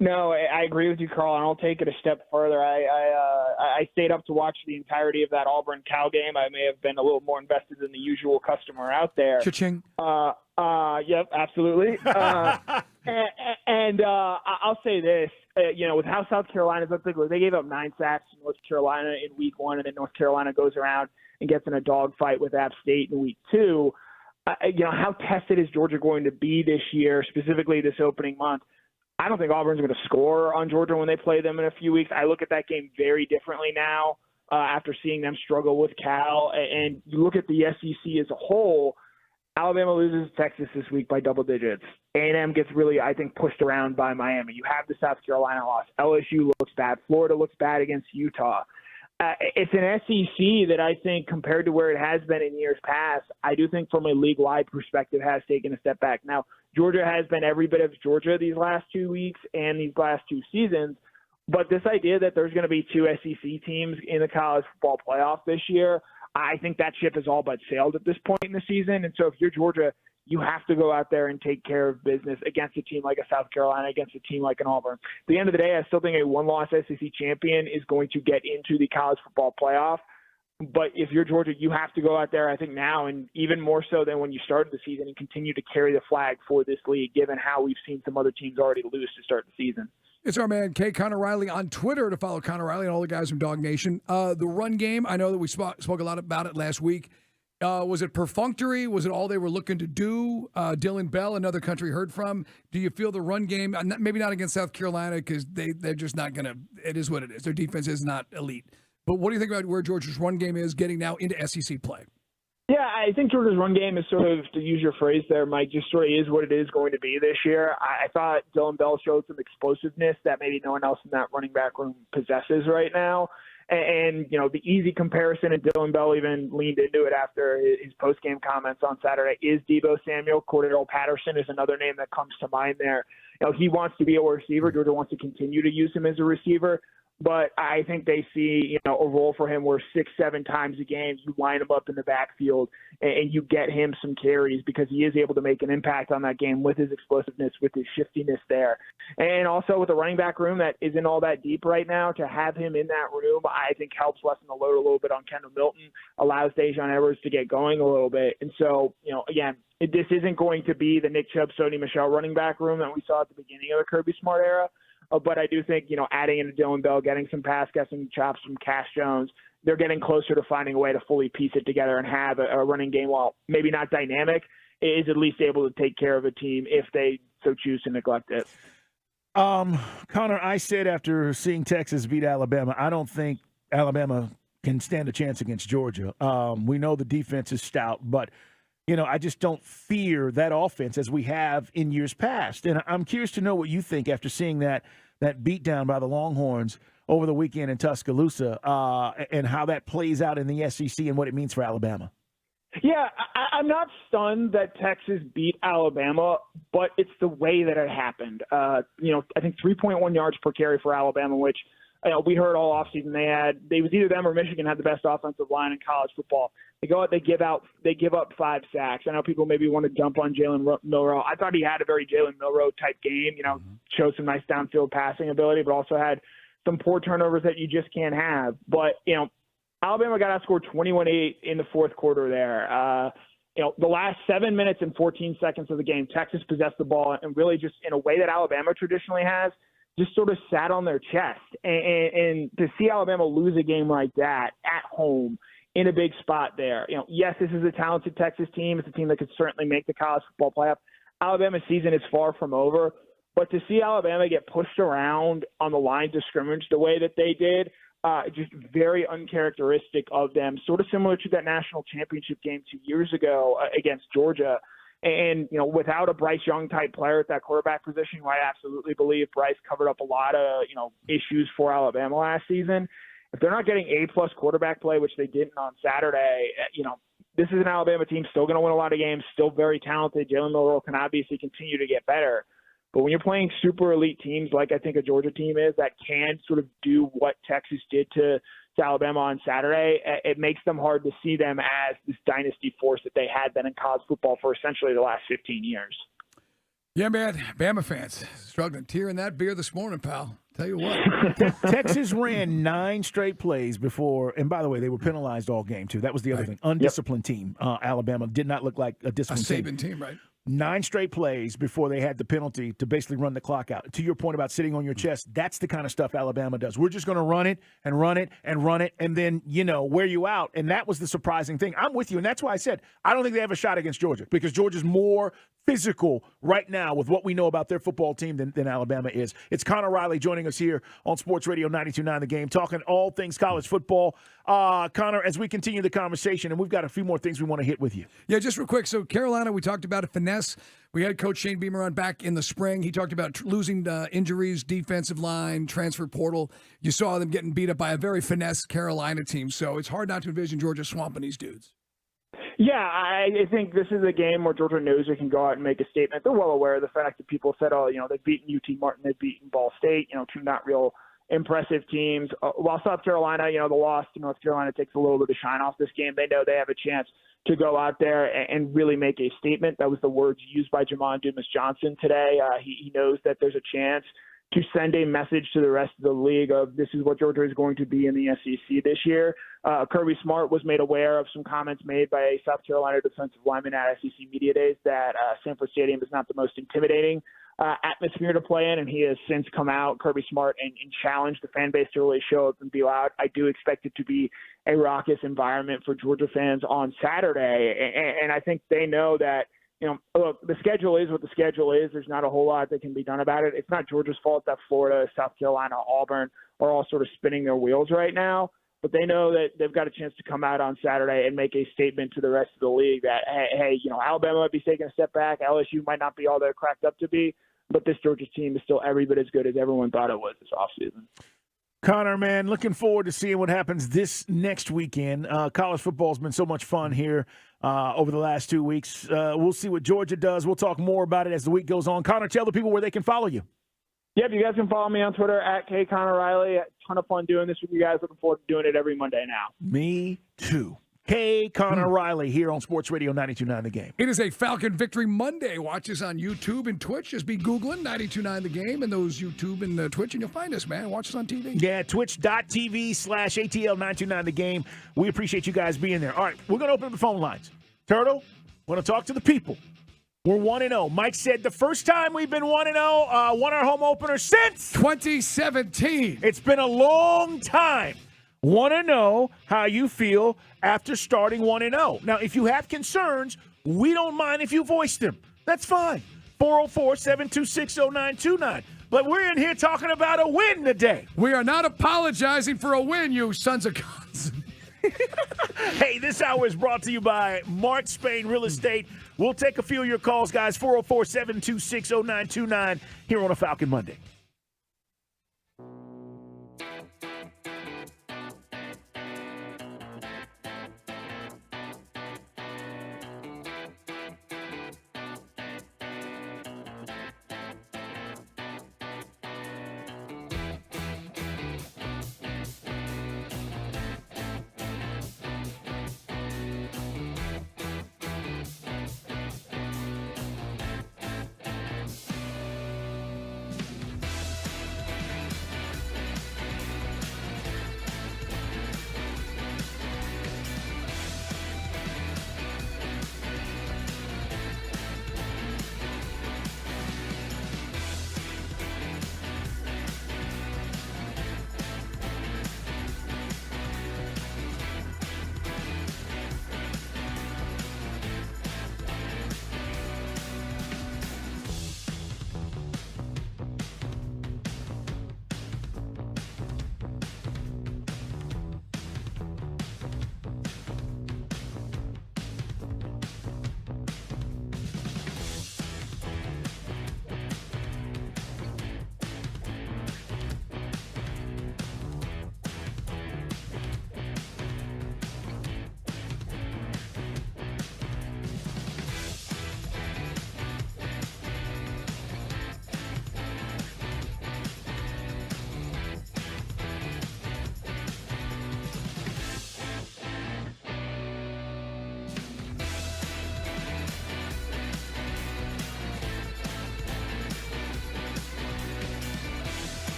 No, I agree with you, Carl, and I'll take it a step further. I stayed up to watch the entirety of that Auburn-Cal game. I may have been a little more invested than the usual customer out there. Cha-ching. Yep, absolutely. And I'll say this, with how South Carolina's looked, they gave up 9 sacks to North Carolina in week 1, and then North Carolina goes around and gets in a dogfight with App State in week 2. How tested is Georgia going to be this year, specifically this opening month? I don't think Auburn's going to score on Georgia when they play them in a few weeks. I look at that game very differently now after seeing them struggle with Cal. And you look at the SEC as a whole, Alabama loses Texas this week by double digits. A&M gets really, I think, pushed around by Miami. You have the South Carolina loss. LSU looks bad. Florida looks bad against Utah. It's an SEC that I think, compared to where it has been in years past, I do think from a league-wide perspective has taken a step back. Now, Georgia has been every bit of Georgia these last 2 weeks and these last 2 seasons, but this idea that there's going to be 2 SEC teams in the college football playoff this year, I think that ship has all but sailed at this point in the season. And so if you're Georgia, you have to go out there and take care of business against a team like a South Carolina, against a team like an Auburn. At the end of the day, I still think a one-loss SEC champion is going to get into the college football playoff. But if you're Georgia, you have to go out there, I think now, and even more so than when you started the season, and continue to carry the flag for this league, given how we've seen some other teams already lose to start the season. It's our man, K. Connor Riley, on Twitter to follow Connor Riley and all the guys from Dog Nation. The run game, I know that we spoke a lot about it last week. Was it perfunctory? Was it all they were looking to do? Dylan Bell, another country heard from. Do you feel the run game, maybe not against South Carolina because they're just not going to, it is what it is. Their defense is not elite. But what do you think about where Georgia's run game is getting now into SEC play? Yeah, I think Georgia's run game is sort of, to use your phrase there, Mike, just sort of is what it is going to be this year. I thought Dylan Bell showed some explosiveness that maybe no one else in that running back room possesses right now. And the easy comparison, and Dylan Bell even leaned into it after his post-game comments on Saturday, is Deebo Samuel. Cordero Patterson is another name that comes to mind there. He wants to be a receiver. Georgia wants to continue to use him as a receiver. But I think they see, a role for him where 6-7 times a game you line him up in the backfield and you get him some carries because he is able to make an impact on that game with his explosiveness, with his shiftiness there. And also with the running back room that isn't all that deep right now, to have him in that room, I think helps lessen the load a little bit on Kendall Milton, allows Dejon Edwards to get going a little bit. And so, again, this isn't going to be the Nick Chubb, Sony Michel running back room that we saw at the beginning of the Kirby Smart era. But I do think, adding in Dylan Bell, getting some pass catching chops from Cash Jones, they're getting closer to finding a way to fully piece it together and have a running game, while maybe not dynamic, is at least able to take care of a team if they so choose to neglect it. Connor, I said after seeing Texas beat Alabama, I don't think Alabama can stand a chance against Georgia. We know the defense is stout, but I just don't fear that offense as we have in years past. And I'm curious to know what you think after seeing that beatdown by the Longhorns over the weekend in Tuscaloosa and how that plays out in the SEC and what it means for Alabama. Yeah, I'm not stunned that Texas beat Alabama, but it's the way that it happened. I think 3.1 yards per carry for Alabama, which we heard all offseason they was either them or Michigan had the best offensive line in college football. They go out, they give up 5 sacks. I know people maybe want to jump on Jalen Milroe. I thought he had a very Jalen Milroe type game. Showed some nice downfield passing ability, but also had some poor turnovers that you just can't have. But Alabama got outscored 21-8 in the fourth quarter there. The last 7 minutes and 14 seconds of the game, Texas possessed the ball and really just in a way that Alabama traditionally has, just sort of sat on their chest. And to see Alabama lose a game like that at home in a big spot there, yes, this is a talented Texas team. It's a team that could certainly make the college football playoff. Alabama's season is far from over. But to see Alabama get pushed around on the lines of scrimmage the way that they did, just very uncharacteristic of them, sort of similar to that national championship game 2 years ago against Georgia. And, without a Bryce Young type player at that quarterback position, who I absolutely believe Bryce covered up a lot of, issues for Alabama last season. If they're not getting A+ quarterback play, which they didn't on Saturday, this is an Alabama team still going to win a lot of games, still very talented. Jalen Milroe can obviously continue to get better. But when you're playing super elite teams like I think a Georgia team is that can sort of do what Texas did to Alabama on Saturday, it makes them hard to see them as this dynasty force that they had been in college football for essentially the last 15 years. Yeah, man, Bama fans struggling. Tearing that beer this morning, pal. Tell you what. Texas ran 9 straight plays before, and by the way, they were penalized all game, too. That was the other thing. Undisciplined team. Alabama did not look like a disciplined team, right? 9 straight plays before they had the penalty to basically run the clock out. To your point about sitting on your chest, that's the kind of stuff Alabama does. We're just going to run it and run it and run it and then, wear you out. And that was the surprising thing. I'm with you, and that's why I said I don't think they have a shot against Georgia because Georgia's more physical right now with what we know about their football team than Alabama is. It's Connor Riley joining us here on Sports Radio 92.9 The Game, talking all things college football. Connor, as we continue the conversation, and we've got a few more things we want to hit with you. Yeah, just real quick. So Carolina, we talked about a finesse. We had Coach Shane Beamer on back in the spring. He talked about losing injuries, defensive line, transfer portal. You saw them getting beat up by a very finesse Carolina team. So it's hard not to envision Georgia swamping these dudes. Yeah, I think this is a game where Georgia knows they can go out and make a statement. They're well aware of the fact that people said, they've beaten UT Martin, they've beaten Ball State, two not real impressive teams. While South Carolina, the loss to North Carolina takes a little bit of shine off this game, they know they have a chance to go out there and really make a statement. That was the words used by Jamon Dumas-Johnson today. He knows that there's a chance to send a message to the rest of the league of this is what Georgia is going to be in the SEC this year. Kirby Smart was made aware of some comments made by a South Carolina defensive lineman at SEC Media Days that Sanford Stadium is not the most intimidating atmosphere to play in, and he has since come out, Kirby Smart, and challenged the fan base to really show up and be loud. I do expect it to be a raucous environment for Georgia fans on Saturday, and I think they know that look, the schedule is what the schedule is. There's not a whole lot that can be done about it. It's not Georgia's fault that Florida, South Carolina, Auburn are all sort of spinning their wheels right now. But they know that they've got a chance to come out on Saturday and make a statement to the rest of the league that, hey, Alabama might be taking a step back. LSU might not be all they're cracked up to be. But this Georgia team is still every bit as good as everyone thought it was this offseason. Connor, man, looking forward to seeing what happens this next weekend. College football has been so much fun here over the last 2 weeks. We'll see what Georgia does. We'll talk more about it as the week goes on. Connor, tell the people where they can follow you. Yep, you guys can follow me on Twitter at @KConnorRiley. A ton of fun doing this with you guys. Looking forward to doing it every Monday now. Me too. Connor Riley here on Sports Radio 92.9 The Game. It is a Falcon Victory Monday. Watch us on YouTube and Twitch. Just be Googling 92.9 The Game and those YouTube and Twitch, and you'll find us, man. Watch us on TV. Yeah, twitch.tv/ATL929 The Game. We appreciate you guys being there. All right, we're going to open up the phone lines. Turtle, want to talk to the people. We're 1-0. Mike said the first time we've been 1-0, won our home opener since 2017. It's been a long time. Want to know how you feel after starting 1-0. Now, if you have concerns, we don't mind if you voice them. That's fine. 404-726-0929. But we're in here talking about a win today. We are not apologizing for a win, you sons of guns. Hey, this hour is brought to you by Mark Spain Real Estate. We'll take a few of your calls, guys. 404-726-0929 here on a Falcon Monday.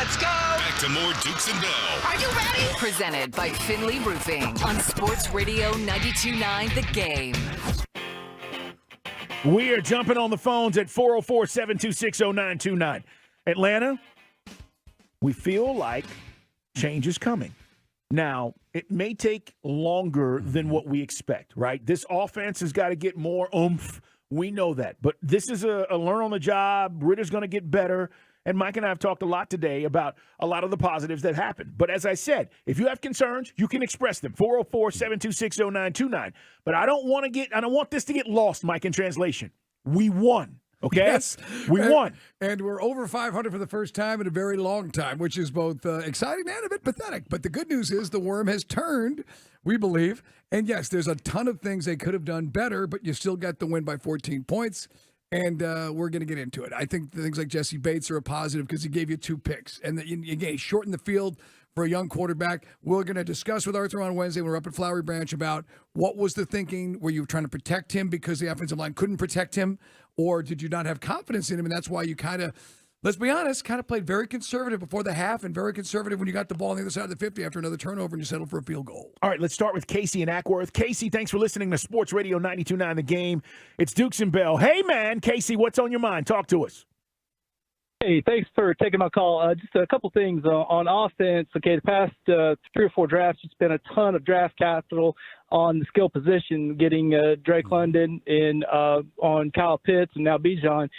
Let's go. Back to more Dukes and Bell. Are you ready? Presented by Finley Roofing on Sports Radio 92.9 The Game. We are jumping on the phones at 404-726-0929. Atlanta, we feel like change is coming. Now, it may take longer than what we expect, right? This offense has got to get more oomph. We know that. But this is a learn on the job. Ritter's going to get better. And Mike and I have talked a lot today about a lot of the positives that happened. But as I said, if you have concerns, you can express them. 404-726-0929. But I don't want this to get lost, Mike, in translation. We won. Okay? Yes. We won. And we're over 500 for the first time in a very long time, which is both exciting and a bit pathetic. But the good news is the worm has turned, we believe. And yes, there's a ton of things they could have done better, but you still got the win by 14 points. And we're going to get into it. I think the things like Jesse Bates are a positive because he gave you 2 picks. And again, he shortened the field for a young quarterback. We're going to discuss with Arthur on Wednesday when we're up at Flowery Branch about what was the thinking. Were you trying to protect him because the offensive line couldn't protect him? Or did you not have confidence in him? And that's why you kind of, let's be honest, kind of played very conservative before the half and very conservative when you got the ball on the other side of the 50 after another turnover and you settled for a field goal. All right, let's start with Casey in Ackworth. Casey, thanks for listening to Sports Radio 92.9 The Game. It's Dukes and Bell. Hey, man, Casey, what's on your mind? Talk to us. Hey, thanks for taking my call. Just a couple things on offense. Okay, the past 3 or 4 drafts, you spent a ton of draft capital on the skill position, getting Drake London and on Kyle Pitts and now Bijan.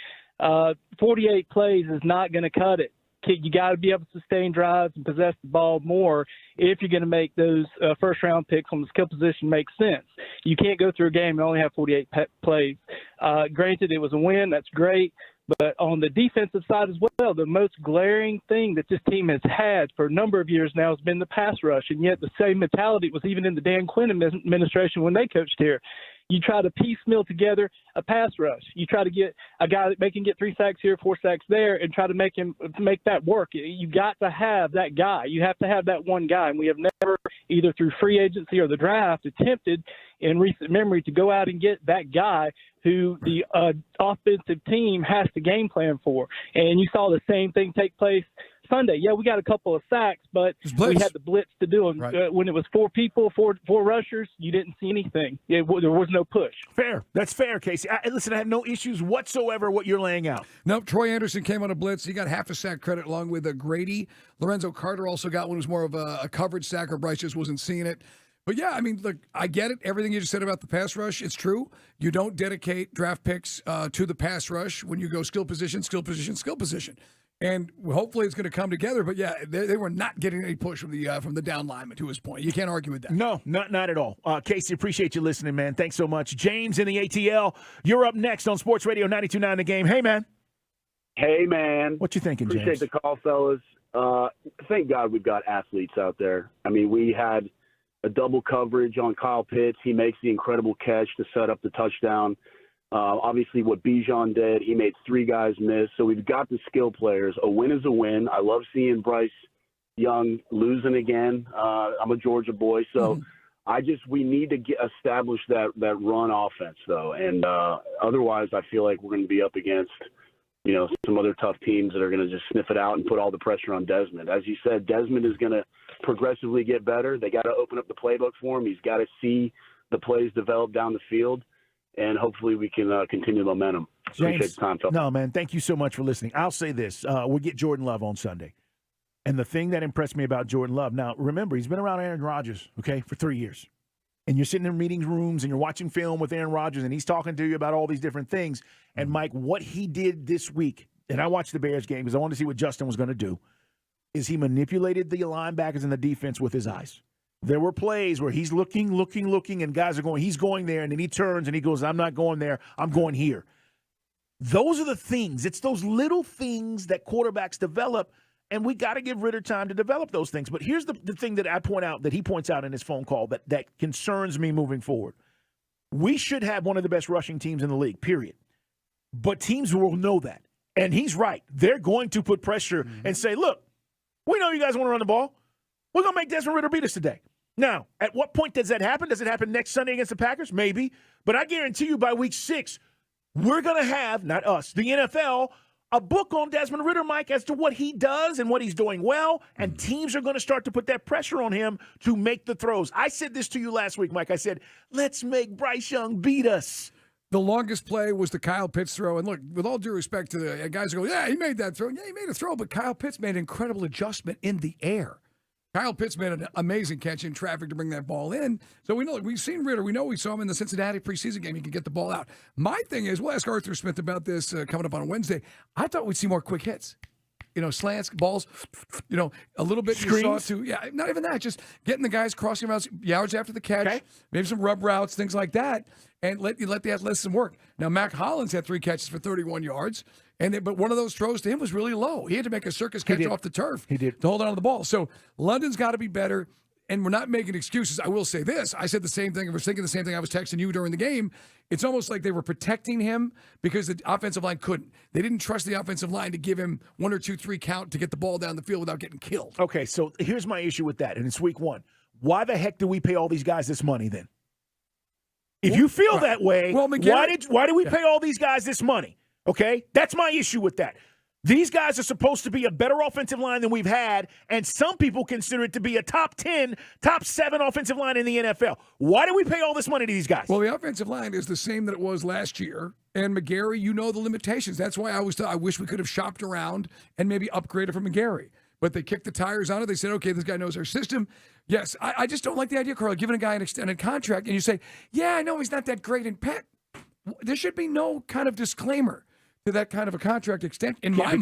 48 plays is not going to cut it. You got to be able to sustain drives and possess the ball more if you're going to make those first-round picks on the skill position make sense. You can't go through a game and only have 48 plays. Granted, it was a win. That's great. But on the defensive side as well, the most glaring thing that this team has had for a number of years now has been the pass rush, and yet the same mentality was even in the Dan Quinn administration when they coached here. You try to piecemeal together a pass rush. You try to get a guy that can get 3 sacks here, 4 sacks there, and try to make that work. You got to have that guy. You have to have that one guy, and we have never, either through free agency or the draft, attempted in recent memory to go out and get that guy who the offensive team has to game plan for. And you saw the same thing take place Sunday. Yeah, we got a couple of sacks, but we had the blitz to do them. Right. When it was 4 people, four rushers, you didn't see anything. There was no push. Fair. That's fair, Casey. Listen, I have no issues whatsoever what you're laying out. Nope. Troy Anderson came on a blitz. He got half a sack credit along with Grady. Lorenzo Carter also got one. It was more of a coverage sack, or Bryce just wasn't seeing it. But, yeah, I mean, look, I get it. Everything you just said about the pass rush, it's true. You don't dedicate draft picks to the pass rush when you go skill position, skill position, skill position. And hopefully it's going to come together. But, yeah, they were not getting any push from the down lineman, to his point. You can't argue with that. No, not at all. Casey, appreciate you listening, man. Thanks so much. James in the ATL, you're up next on Sports Radio 92.9 The Game. Hey, man. Hey, man. What you thinking, James? Appreciate the call, fellas. Thank God we've got athletes out there. I mean, we had a double coverage on Kyle Pitts. He makes the incredible catch to set up the touchdown. Obviously, what Bijan did, he made 3 guys miss. So we've got the skill players. A win is a win. I love seeing Bryce Young losing again. I'm a Georgia boy, so we need to establish that run offense, though. And otherwise, I feel like we're going to be up against, some other tough teams that are going to just sniff it out and put all the pressure on Desmond. As you said, Desmond is going to progressively get better. They got to open up the playbook for him. He's got to see the plays develop down the field, and hopefully we can continue the momentum. James, appreciate the time, fellas. No, man, thank you so much for listening. I'll say this. We'll get Jordan Love on Sunday. And the thing that impressed me about Jordan Love, now, remember, he's been around Aaron Rodgers, okay, for 3 years. And you're sitting in meeting rooms and you're watching film with Aaron Rodgers, and he's talking to you about all these different things. And, Mike, what he did this week, and I watched the Bears game because I wanted to see what Justin was going to do, is he manipulated the linebackers and the defense with his eyes. There were plays where he's looking, and guys are going, he's going there, and then he turns and he goes, I'm not going there, I'm going here. Those are the things. It's those little things that quarterbacks develop, and we got to give Ritter time to develop those things. But here's the thing that I point out, that he points out in his phone call that concerns me moving forward. We should have one of the best rushing teams in the league, period. But teams will know that. And he's right. They're going to put pressure and say, look, we know you guys want to run the ball. We're going to make Desmond Ritter beat us today. Now, at what point does that happen? Does it happen next Sunday against the Packers? Maybe. But I guarantee you by week 6, we're going to have, not us, the NFL, a book on Desmond Ridder, Mike, as to what he does and what he's doing well, and teams are going to start to put that pressure on him to make the throws. I said this to you last week, Mike. I said, let's make Bryce Young beat us. The longest play was the Kyle Pitts throw. And look, with all due respect to the guys who go, yeah, he made that throw. Yeah, he made a throw, but Kyle Pitts made an incredible adjustment in the air. Kyle Pitts made an amazing catch in traffic to bring that ball in. So we know, we've seen Ridder. We know we saw him in the Cincinnati preseason game. He can get the ball out. My thing is, we'll ask Arthur Smith about this coming up on Wednesday. I thought we'd see more quick hits. Slants, balls, a little bit. Screens? You saw too. Yeah, not even that. Just getting the guys crossing routes, yards after the catch, maybe some rub routes, things like that, and let the athleticism work. Now, Mac Hollins had 3 catches for 31 yards, but one of those throws to him was really low. He had to make a circus catch off the turf. He did. To hold on to the ball. So London's got to be better. And we're not making excuses. I will say this. I said the same thing. I was thinking the same thing. I was texting you during the game. It's almost like they were protecting him because the offensive line couldn't. They didn't trust the offensive line to give him 1 or 2, 3 count to get the ball down the field without getting killed. Okay, so here's my issue with that, and it's week 1. Why the heck do we pay all these guys this money then? If you feel that way, why do we pay all these guys this money? Okay? That's my issue with that. These guys are supposed to be a better offensive line than we've had, and some people consider it to be a top 10, top 7 offensive line in the NFL. Why do we pay all this money to these guys? Well, the offensive line is the same that it was last year, and McGarry, you know the limitations. That's why I always thought I wish we could have shopped around and maybe upgraded for McGarry. But they kicked the tires on it. They said, okay, this guy knows our system. Yes, I just don't like the idea, Carl, giving a guy an extended contract, and you say, yeah, I know he's not that great in pet. There should be no kind of disclaimer to that kind of a contract extent in my mind.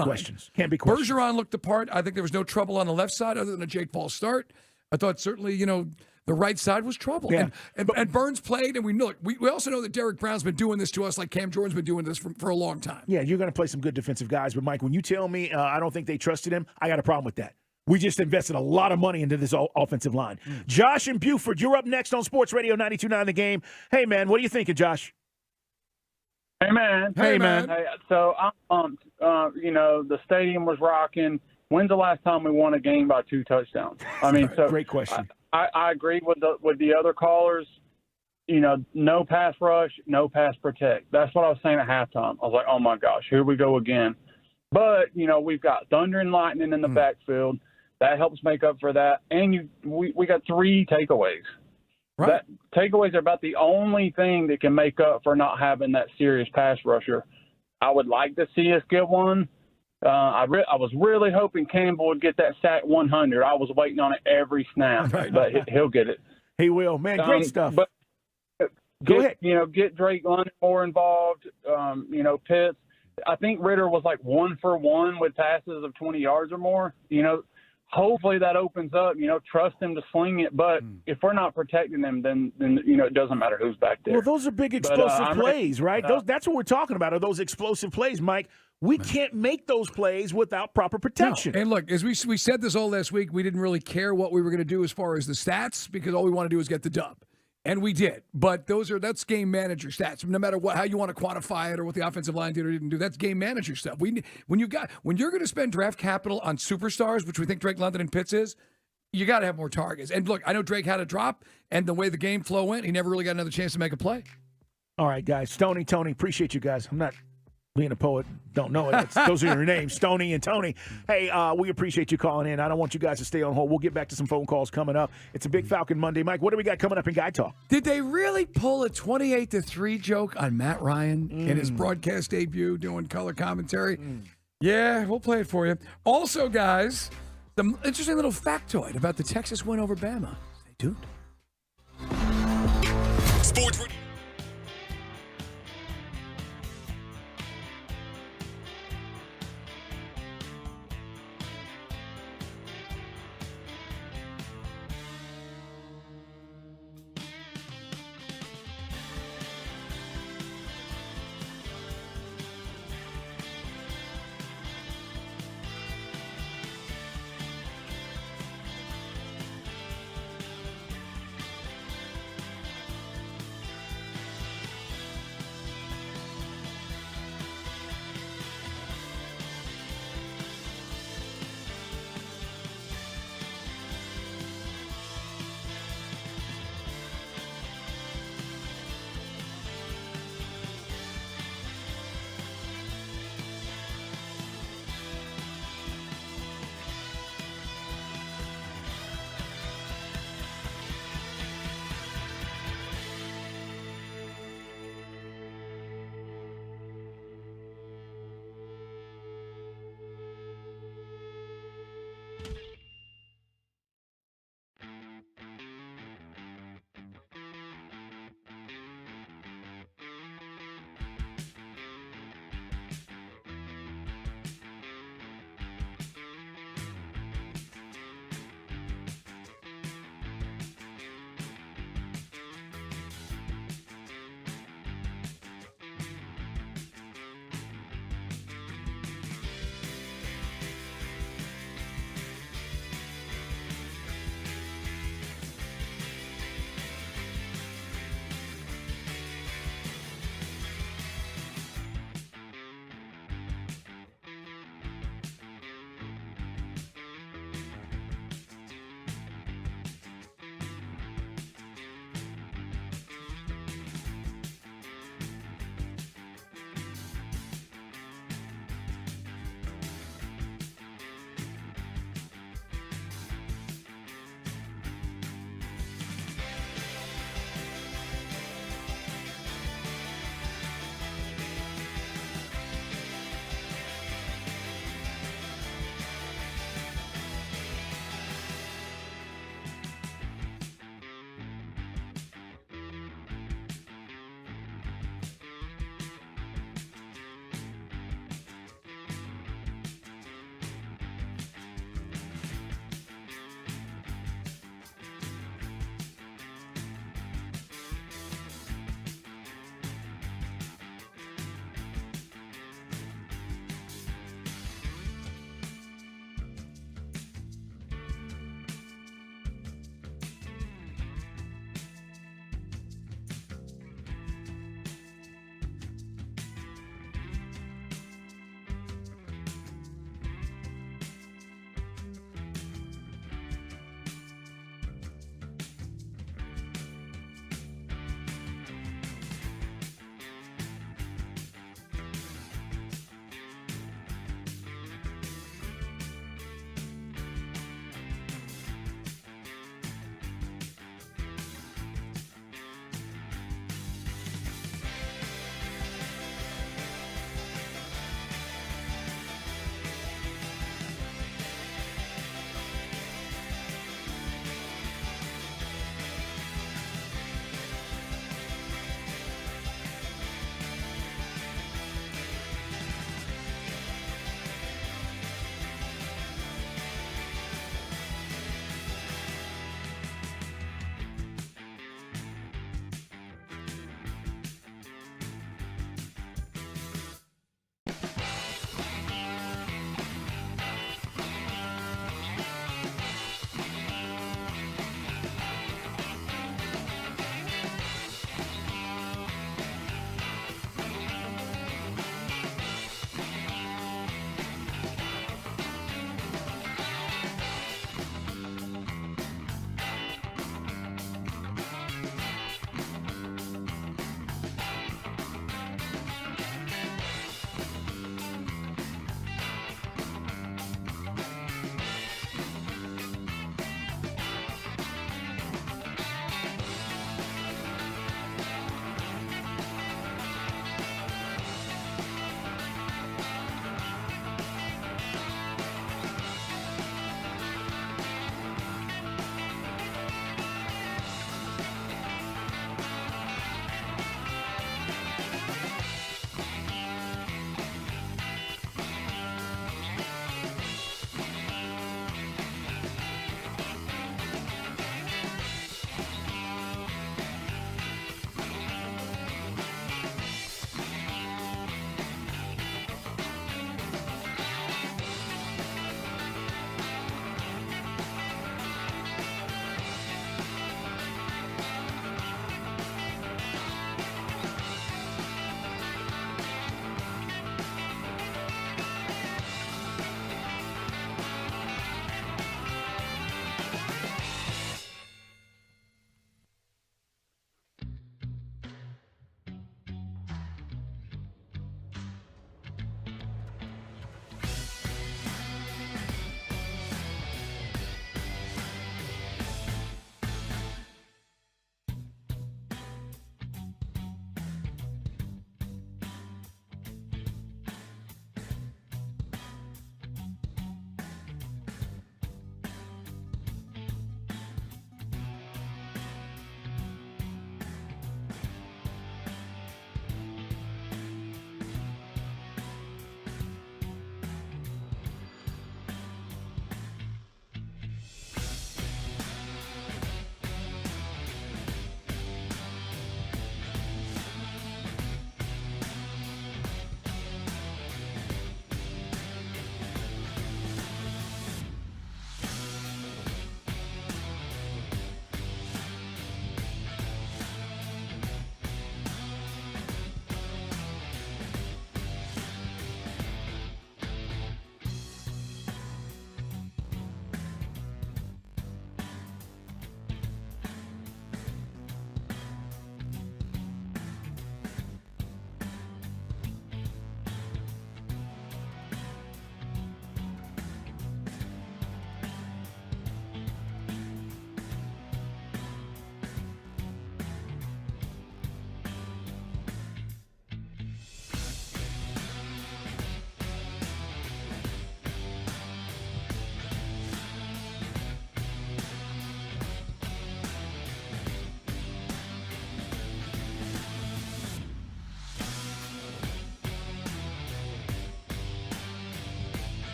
Can't be questions. Bergeron looked the part. I think there was no trouble on the left side other than a Jake Paul start. I thought certainly, the right side was trouble. Yeah. And Burns played, and we also know that Derek Brown's been doing this to us like Cam Jordan's been doing this for a long time. Yeah, you're going to play some good defensive guys. But, Mike, when you tell me I don't think they trusted him, I got a problem with that. We just invested a lot of money into this offensive line. Josh in Buford, you're up next on Sports Radio 92.9 The Game. Hey, man, what are you thinking, Josh? Hey, man. Hey, man. Hey, so I'm pumped. The stadium was rocking. When's the last time we won a game by 2 touchdowns? I mean, so great question. I agree with the other callers. No pass rush, no pass protect. That's what I was saying at halftime. I was like, oh my gosh, here we go again. But we've got thunder and lightning in the backfield. That helps make up for that. And we got 3 takeaways. Right. That takeaways are about the only thing that can make up for not having that serious pass rusher. I would like to see us get one. I was really hoping Campbell would get that sack 100. I was waiting on it every snap, but he'll get it. He will, man. Great stuff. But Go ahead. Get Drake London more involved. Pitts. I think Ridder was like 1 for 1 with passes of 20 yards or more. Hopefully that opens up, trust him to sling it. But if we're not protecting them, then it doesn't matter who's back there. Well, those are big explosive plays, right? That's what we're talking about, are those explosive plays, Mike. We can't make those plays without proper protection. No. And look, as we said this all last week, we didn't really care what we were going to do as far as the stats because all we want to do is get the dub. And we did. But that's game manager stats. No matter how you want to quantify it or what the offensive line did or didn't do, that's game manager stuff. When you're going to spend draft capital on superstars, which we think Drake London and Pitts is, you got to have more targets. And look, I know Drake had a drop, and the way the game flow went, he never really got another chance to make a play. All right, guys. Tony, appreciate you guys. I'm not being a poet, don't know it. Those are your names, Stoney and Tony. Hey, we appreciate you calling in. I don't want you guys to stay on hold. We'll get back to some phone calls coming up. It's a big Falcon Monday. Mike, what do we got coming up in Guy Talk? Did they really pull a 28-3 joke on Matt Ryan in his broadcast debut doing color commentary? Yeah, we'll play it for you. Also, guys, the interesting little factoid about the Texas win over Bama. Stay tuned. Sports Radio.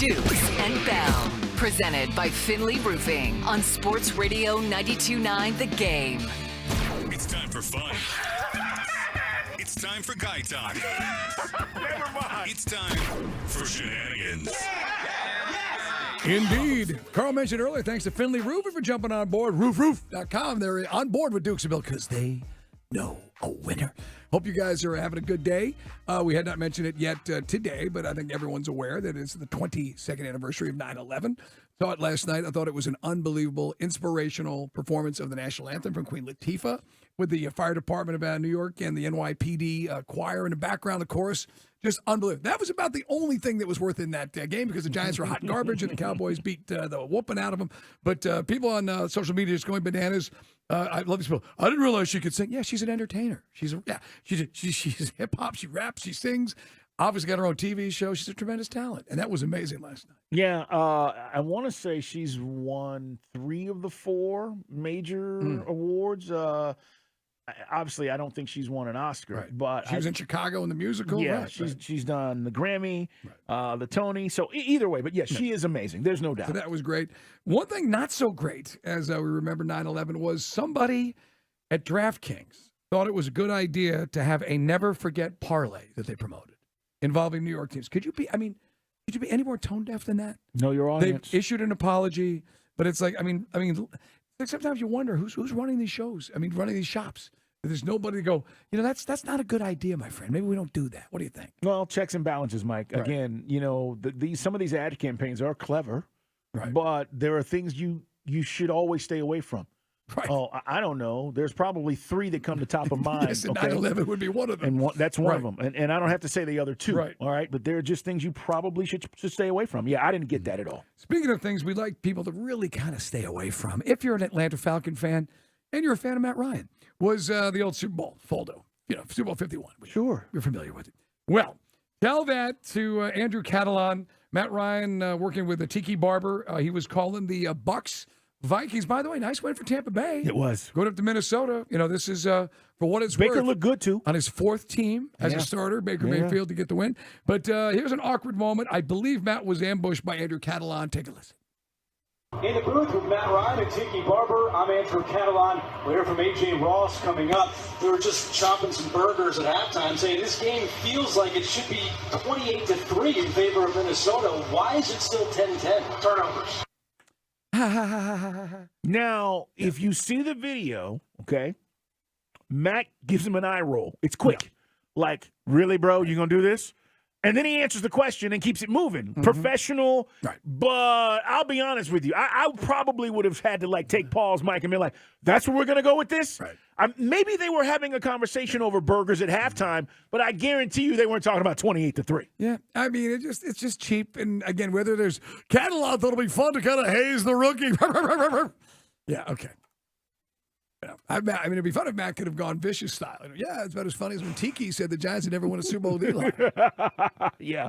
Dukes and Bell. Presented by Finley Roofing on Sports Radio 92.9 The Game. It's time for fun. It's time for guy talk. Never mind. It's time for shenanigans. Indeed. Carl mentioned earlier, thanks to Finley Roofing for jumping on board. Roofroof.com. They're on board with Dukes and Bell because they know a winner. Hope you guys are having a good day. We had not mentioned it yet today, but I think everyone's aware that it's the 22nd anniversary of 9/11. Saw it last night. I thought it was an unbelievable, inspirational performance of the national anthem from Queen Latifah with the fire department of New York and the NYPD choir in the background, the chorus. Just unbelievable. That was about the only thing that was worth in that game because the Giants were hot garbage and the Cowboys beat the whooping out of them. But people on social media just going bananas. I love these people. I didn't realize she could sing. Yeah, she's an entertainer. She's hip hop. She raps. She sings. Obviously got her own TV show. She's a tremendous talent, and that was amazing last night. Yeah, I want to say she's won 3 of the 4 major awards. Obviously, I don't think she's won an Oscar, but she was in Chicago in the musical. Yeah, she's done the Grammy, the Tony. So either way, but yes, she is amazing. There's no doubt. So that was great. One thing not so great, as we remember 9/11, was somebody at DraftKings thought it was a good idea to have a never forget parlay that they promoted involving New York teams. Could you be any more tone deaf than that? No, your audience. They've issued an apology, but it's like, I mean, sometimes you wonder who's running these shows. I mean, running these shops. There's nobody to go, that's not a good idea, my friend. Maybe we don't do that. What do you think? Well, checks and balances, Mike. Right. Again, some of these ad campaigns are clever, but there are things you should always stay away from. Right. Oh, I don't know. There's probably 3 that come to top of mind. Yes, and 9/11 would be one of them. And that's one of them. And I don't have to say the other 2. Right. All right. But there are just things you probably should stay away from. Yeah, I didn't get that at all. Speaking of things we'd like people to really kind of stay away from, if you're an Atlanta Falcon fan and you're a fan of Matt Ryan, was the old Super Bowl, Foldo. Super Bowl 51. Sure. You're familiar with it. Well, tell that to Andrew Catalan. Matt Ryan working with the Tiki Barber. He was calling the Bucks Vikings. By the way, nice win for Tampa Bay. It was. Going up to Minnesota. This is, for what it's worth. Baker looked good, too. On his 4th team as a starter, Baker Mayfield to get the win. But here's an awkward moment. I believe Matt was ambushed by Andrew Catalan. Take a listen. In the booth with Matt Ryan and Tiki Barber, I'm Andrew Catalan. We'll hear from A.J. Ross coming up. We were just chopping some burgers at halftime, saying this game feels like it should be 28-3 in favor of Minnesota. Why is it still 10-10? Turnovers. Now, if you see the video, okay, Matt gives him an eye roll. It's quick. Yeah. Like, really, bro, you going to do this? And then he answers the question and keeps it moving. Mm-hmm. Professional. Right. But I'll be honest with you. I probably would have had to, take Paul's mic and be like, that's where we're going to go with this? Right. Maybe they were having a conversation over burgers at halftime, but I guarantee you they weren't talking about 28-3. Yeah. I mean, it's just cheap. And, again, whether there's catalog, that'll be fun to kind of haze the rookie. Yeah, okay. Yeah. I mean, it'd be fun if Matt could have gone vicious style. Yeah, it's about as funny as when Tiki said the Giants had never won a Super Bowl deal. Yeah.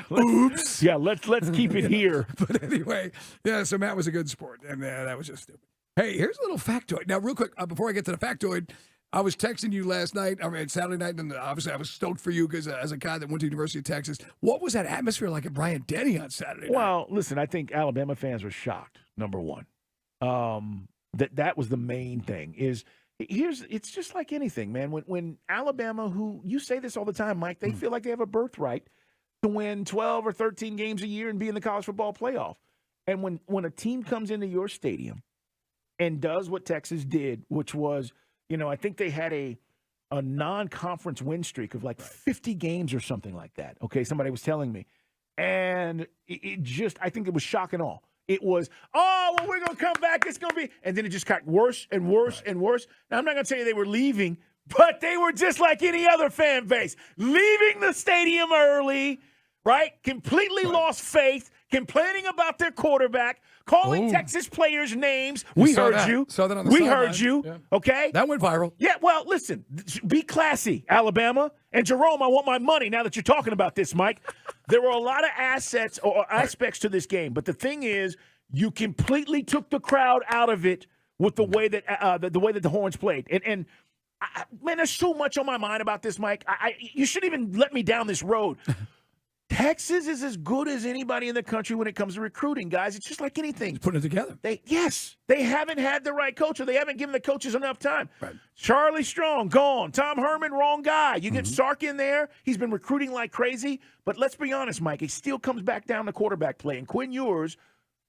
Oops. Yeah, let's keep it here. But anyway, so Matt was a good sport, and that was just stupid. Hey, here's a little factoid. Now, real quick, before I get to the factoid, I was texting you last night, Saturday night, and obviously I was stoked for you because as a guy that went to University of Texas, what was that atmosphere like at Bryant-Denny on Saturday night? Well, listen, I think Alabama fans were shocked, number one. That was the main thing. It's just like anything, man. When Alabama, who you say this all the time, Mike, they feel like they have a birthright to win 12 or 13 games a year and be in the college football playoff. And when a team comes into your stadium and does what Texas did, which was, I think they had a non-conference win streak of 50 games or something like that. Okay, somebody was telling me. And I think it was shock and awe. It was, we're going to come back. It's going to be, and then it just got worse and worse and worse. Now, I'm not going to tell you they were leaving, but they were just like any other fan base, leaving the stadium early, right? Completely lost faith, complaining about their quarterback, calling Texas players names. We heard you. Saw that on the We sideline. heard you. Yeah. Okay? That went viral. Yeah, well, listen, be classy, Alabama. And Jerome, I want my money now that you're talking about this, Mike. There were a lot of assets or aspects to this game, but the thing is, you completely took the crowd out of it with the way that the Horns played. And man, there's so much on my mind about this, Mike. You shouldn't even let me down this road. Texas is as good as anybody in the country when it comes to recruiting, guys. It's just like anything. Putting it together. They haven't had the right coach, or they haven't given the coaches enough time. Right. Charlie Strong, gone. Tom Herman, wrong guy. You get Sark in there. He's been recruiting like crazy. But let's be honest, Mike, it still comes back down to quarterback play. And Quinn Ewers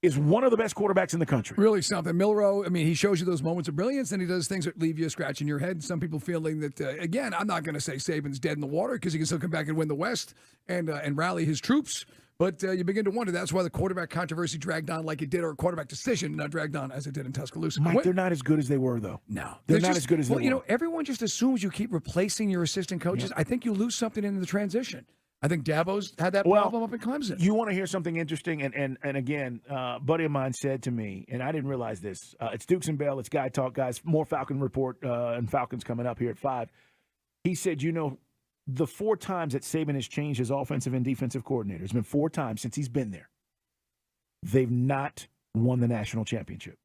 is one of the best quarterbacks in the country. Really something. Milroe, I mean, he shows you those moments of brilliance, and he does things that leave you scratching your head. Some people feeling that, again, I'm not going to say Saban's dead in the water because he can still come back and win the West and rally his troops. But you begin to wonder, that's why the quarterback controversy dragged on like it did, or a quarterback decision not dragged on as it did in Tuscaloosa. Mike, they're not as good as they were, though. No. They're not as good as they were. You know, everyone just assumes you keep replacing your assistant coaches. Yeah. I think you lose something in the transition. I think Dabo's had that problem up in Clemson. You want to hear something interesting? And again, a buddy of mine said to me, and I didn't realize this. It's Dukes and Bell. It's Guy Talk, guys. More Falcon Report and Falcons coming up here at 5. He said, the 4 times that Saban has changed his offensive and defensive coordinator, it's been 4 times since he's been there. They've not won the national championship.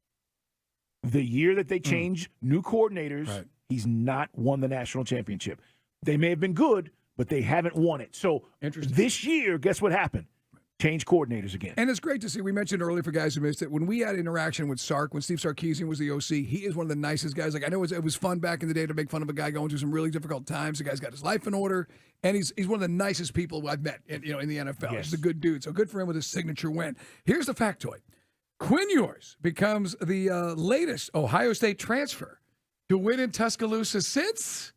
The year that they changed new coordinators, he's not won the national championship. They may have been good, but they haven't won it. So this year, guess what happened? Change coordinators again. And it's great to see. We mentioned earlier, for guys who missed it, when we had interaction with Sark, when Steve Sarkisian was the OC, he is one of the nicest guys. Like, I know it was fun back in the day to make fun of a guy going through some really difficult times. The guy's got his life in order, and he's one of the nicest people I've met in the NFL. Yes. He's a good dude. So good for him with his signature win. Here's the factoid. Quinn Ewers becomes the latest Ohio State transfer to win in Tuscaloosa since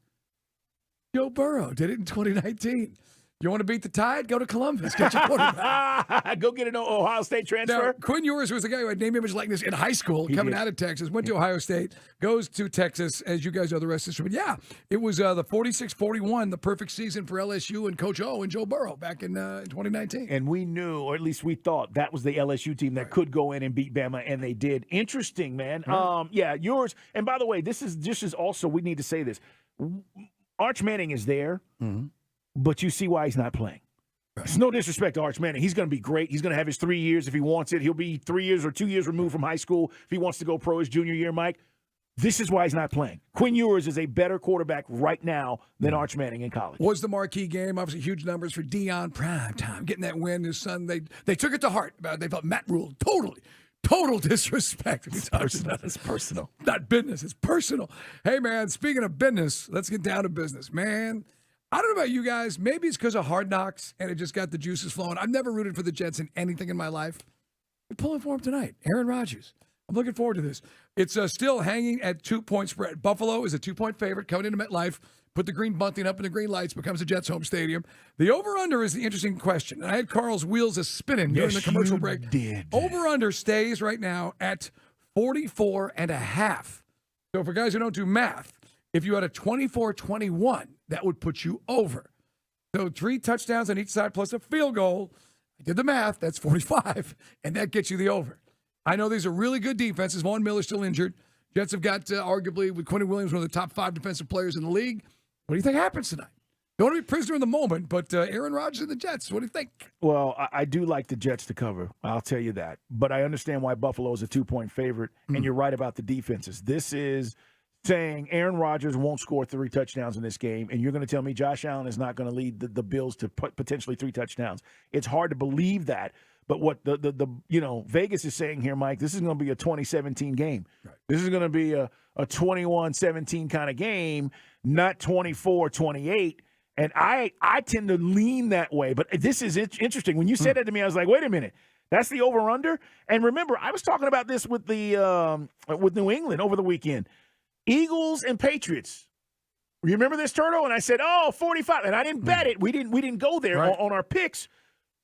Joe Burrow did it in 2019. You want to beat the Tide? Go to Columbus. Get your quarterback. Go get an Ohio State transfer. Now, Quinn Ewers was the guy who had name, image, likeness in high school, coming out of Texas, went to Ohio State, goes to Texas, as you guys know the rest of the story. But yeah, it was the 46-41, the perfect season for LSU and Coach O and Joe Burrow back in 2019. And we knew, or at least we thought, that was the LSU team that could go in and beat Bama, and they did. Interesting, man. Yours. And by the way, this is also, we need to say this. Arch Manning is there. But you see why he's not playing. It's no disrespect to Arch Manning. He's going to be great. He's going to have his 3 years if he wants it. He'll be 3 years or 2 years removed from high school if he wants to go pro his junior year, Mike. This is why he's not playing. Quinn Ewers is a better quarterback right now than Arch Manning in college. Was the marquee game. Obviously, huge numbers for Dion. Prime time. Getting that win. His son, they took it to heart. They felt Matt ruled total disrespect. It's personal. It's personal. Not business. It's personal. Hey, man, speaking of business, let's get down to business, man. I don't know about you guys. Maybe it's because of Hard Knocks and it just got the juices flowing. I've never rooted for the Jets in anything in my life. We're pulling for him tonight. Aaron Rodgers. I'm looking forward to this. It's still hanging at 2-point spread. Buffalo is a 2-point favorite coming into MetLife. Put the green bunting up and the green lights, becomes a Jets home stadium. The over-under is the interesting question. And I had Carl's wheels a-spinning during the commercial break. Did. Over-under stays right now at 44.5. So for guys who don't do math, if you had a 24-21, that would put you over. So 3 touchdowns on each side plus a field goal. I did the math. That's 45, and that gets you the over. I know these are really good defenses. Vaughn Miller's still injured. Jets have got, arguably, with Quentin Williams, one of the top 5 defensive players in the league. What do you think happens tonight? Don't want to be prisoner in the moment, but Aaron Rodgers and the Jets, what do you think? Well, I do like the Jets to cover. I'll tell you that. But I understand why Buffalo is a 2-point favorite, and you're right about the defenses. This is saying Aaron Rodgers won't score 3 touchdowns in this game, and you're going to tell me Josh Allen is not going to lead the Bills to potentially 3 touchdowns. It's hard to believe that, but what the Vegas is saying here, Mike, this is going to be a 2017 game. Right. This is going to be a 21-17 kind of game, not 24-28. And I tend to lean that way, but this is interesting. When you said that to me, I was like, wait a minute. That's the over-under? And remember, I was talking about this with with New England over the weekend. Eagles and Patriots. Remember this, Turtle? And I said, 45. And I didn't bet it. We didn't go there on our picks.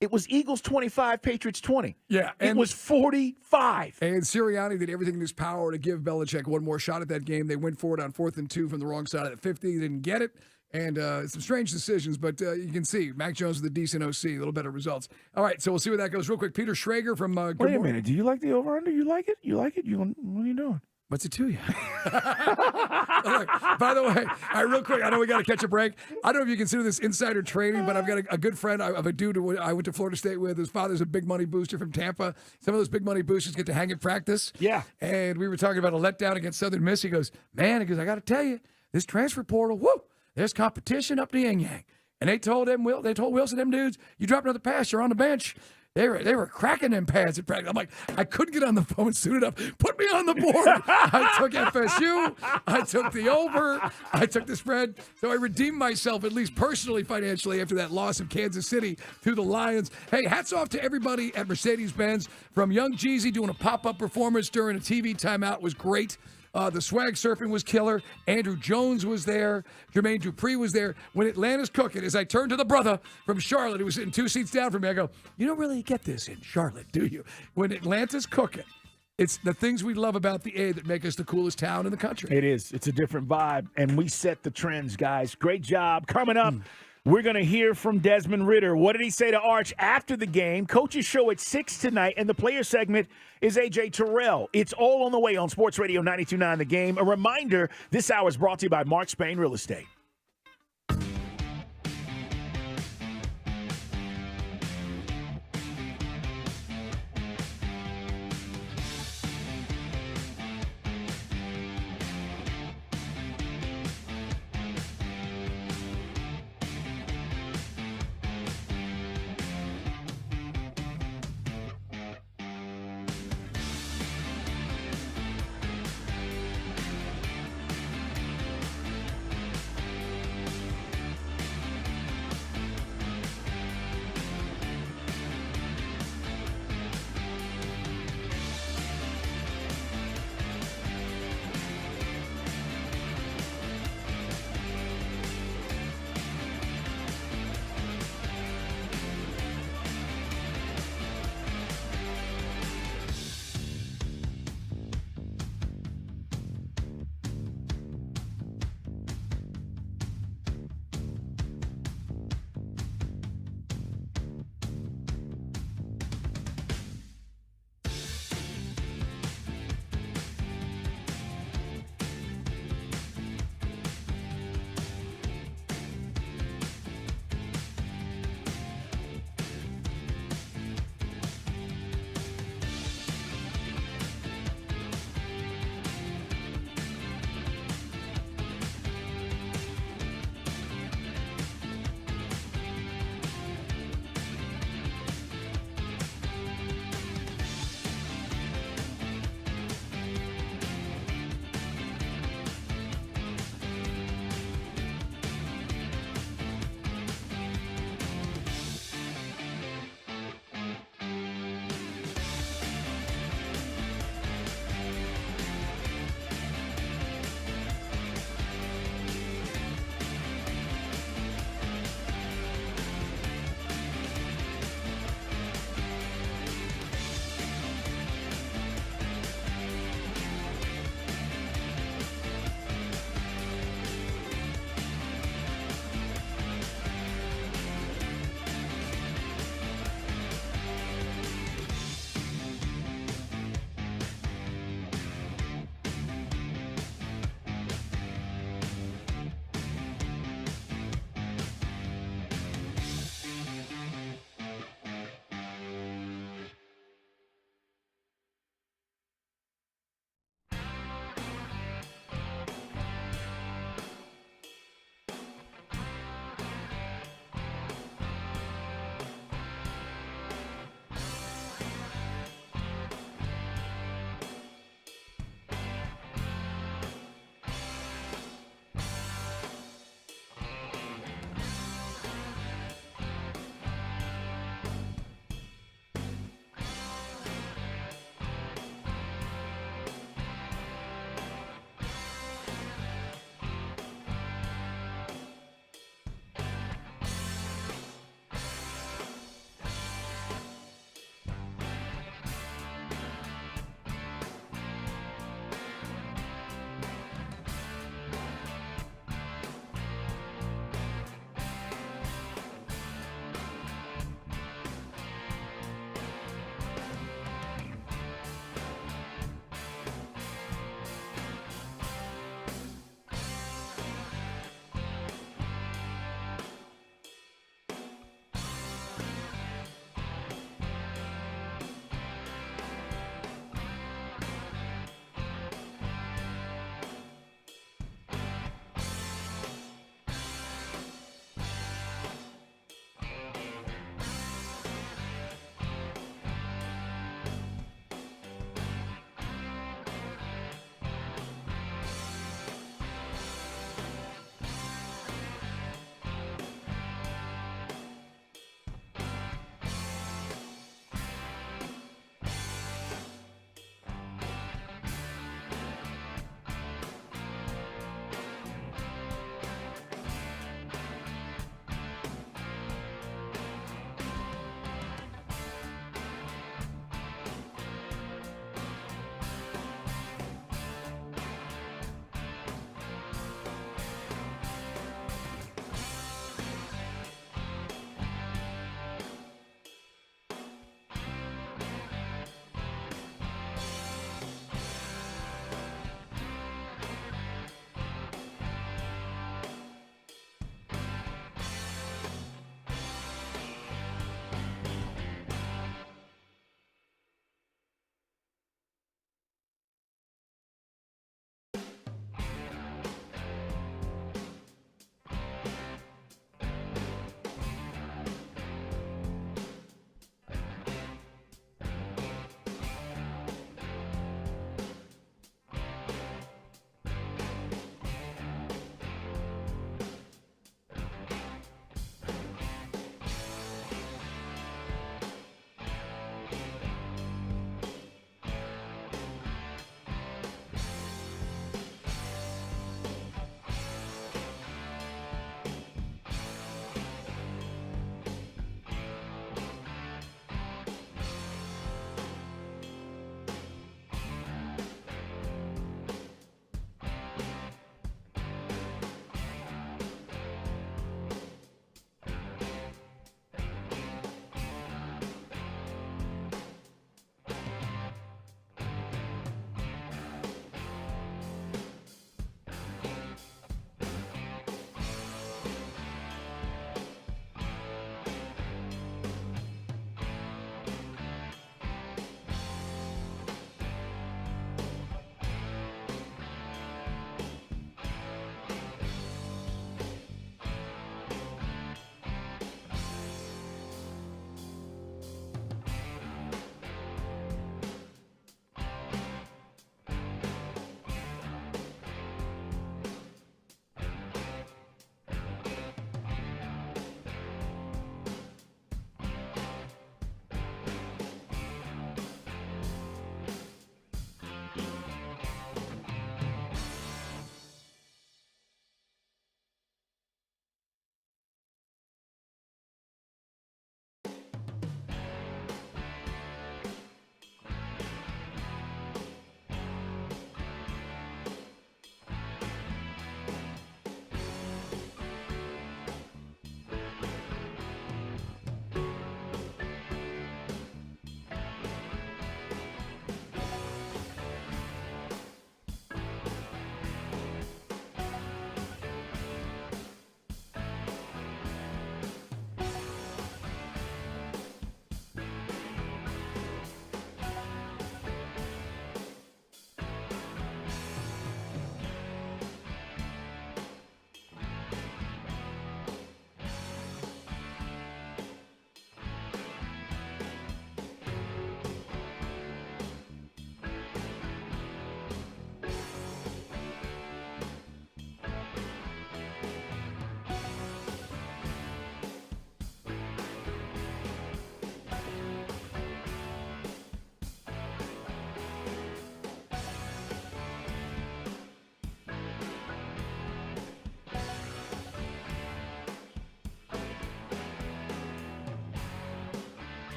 It was Eagles 25, Patriots 20. Yeah. It was 45. And Sirianni did everything in his power to give Belichick one more shot at that game. They went for it on 4th and 2 from the wrong side of the 50. They didn't get it. And some strange decisions, but you can see Mac Jones with a decent OC, a little better results. All right, so we'll see where that goes real quick. Peter Schrager from Wait a minute. Do you like the over-under? You like it? What are you doing? What's it to you? Look, by the way, all right, real quick, I know we got to catch a break. I don't know if you consider this insider trading, but I've got a good friend of a dude who I went to Florida State with. His father's a big money booster from Tampa. Some of those big money boosters get to hang at practice. Yeah. And we were talking about a letdown against Southern Miss. He goes, I got to tell you, this transfer portal, there's competition up the yin-yang. And they told Wilson, them dudes, you drop another pass, you're on the bench. They were cracking them pads at practice. I'm like, I couldn't get on the phone soon enough. Put me on the board. I took FSU. I took the over. I took the spread. So I redeemed myself, at least personally, financially, after that loss of Kansas City to the Lions. Hey, hats off to everybody at Mercedes-Benz. From Young Jeezy doing a pop-up performance during a TV timeout was great. The swag surfing was killer. Andrew Jones was there. Jermaine Dupri was there. When Atlanta's cooking, as I turned to the brother from Charlotte who was sitting 2 seats down from me, I go, you don't really get this in Charlotte, do you? When Atlanta's cooking, it's the things we love about the A that make us the coolest town in the country. It is. It's a different vibe, and we set the trends, guys. Great job. Coming up, we're going to hear from Desmond Ridder. What did he say to Arch after the game? Coach's show at 6 tonight, and the player segment is A.J. Terrell. It's all on the way on Sports Radio 92.9 The Game. A reminder, this hour is brought to you by Mark Spain Real Estate.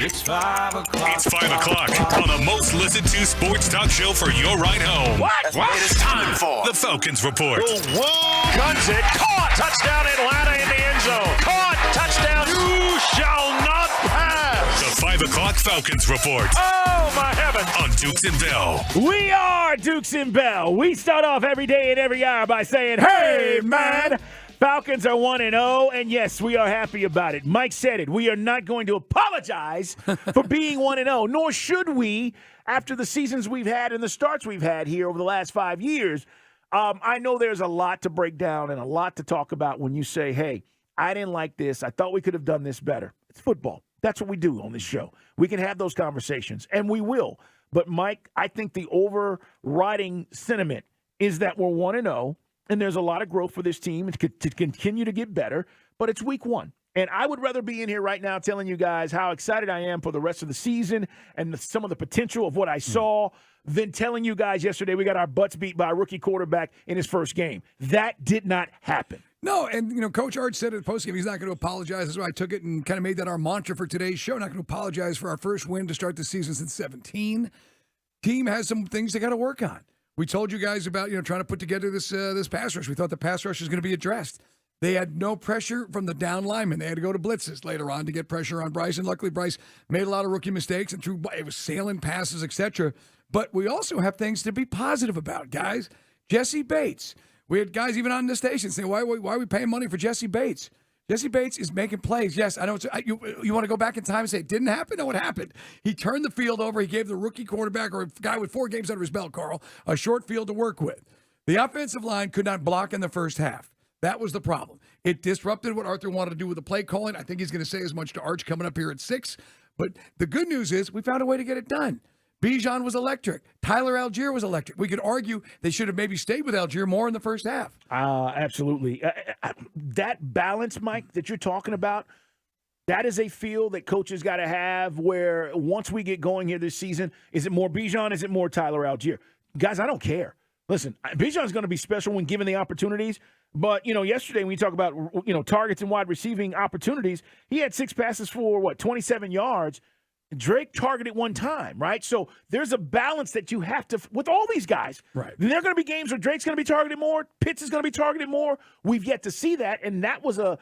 It's 5 o'clock. It's 5 o'clock on the most listened to sports talk show for your ride home. What? It is time for the Falcons Report. Guns it. Caught. Touchdown Atlanta in the end zone. Caught. Touchdown. You shall not pass. The 5 o'clock Falcons Report. Oh, my heavens. On Dukes and Bell. We are Dukes and Bell. We start off every day and every hour by saying, hey, man. Falcons are 1-0, and yes, we are happy about it. Mike said it. We are not going to apologize for being 1-0, nor should we after the seasons we've had and the starts we've had here over the last 5 years. I know there's a lot to break down and a lot to talk about when you say, hey, I didn't like this. I thought we could have done this better. It's football. That's what we do on this show. We can have those conversations, and we will. But, Mike, I think the overriding sentiment is that we're 1-0. And there's a lot of growth for this team to continue to get better, but it's week 1. And I would rather be in here right now telling you guys how excited I am for the rest of the season and some of the potential of what I saw than telling you guys yesterday we got our butts beat by a rookie quarterback in his first game. That did not happen. No, and, Coach Arch said at the postgame he's not going to apologize. That's why I took it and kind of made that our mantra for today's show. Not going to apologize for our first win to start the season since 2017. Team has some things they got to work on. We told you guys about, trying to put together this pass rush. We thought the pass rush was going to be addressed. They had no pressure from the down linemen. They had to go to blitzes later on to get pressure on Bryce. And luckily, Bryce made a lot of rookie mistakes and it was sailing passes, etc. But we also have things to be positive about, guys. Jesse Bates. We had guys even on the station saying, why are we paying money for Jesse Bates? Jesse Bates is making plays. Yes, I know. You want to go back in time and say it didn't happen? No, it happened. He turned the field over. He gave the rookie quarterback, or a guy with 4 games under his belt, Carl, a short field to work with. The offensive line could not block in the first half. That was the problem. It disrupted what Arthur wanted to do with the play calling. I think he's going to say as much to Arch coming up here at 6. But the good news is we found a way to get it done. Bijan was electric. Tyler Algier was electric. We could argue they should have maybe stayed with Algier more in the first half. Absolutely. That balance, Mike, that you're talking about, that is a feel that coaches got to have where once we get going here this season, is it more Bijan? Is it more Tyler Algier? Guys, I don't care. Listen, Bijan's going to be special when given the opportunities. But, yesterday when you talk about, targets and wide receiving opportunities, he had 6 passes for, 27 yards. Drake targeted 1 time, right? So there's a balance that you have to, with all these guys. Right. There are going to be games where Drake's going to be targeted more, Pitts is going to be targeted more. We've yet to see that, and that was a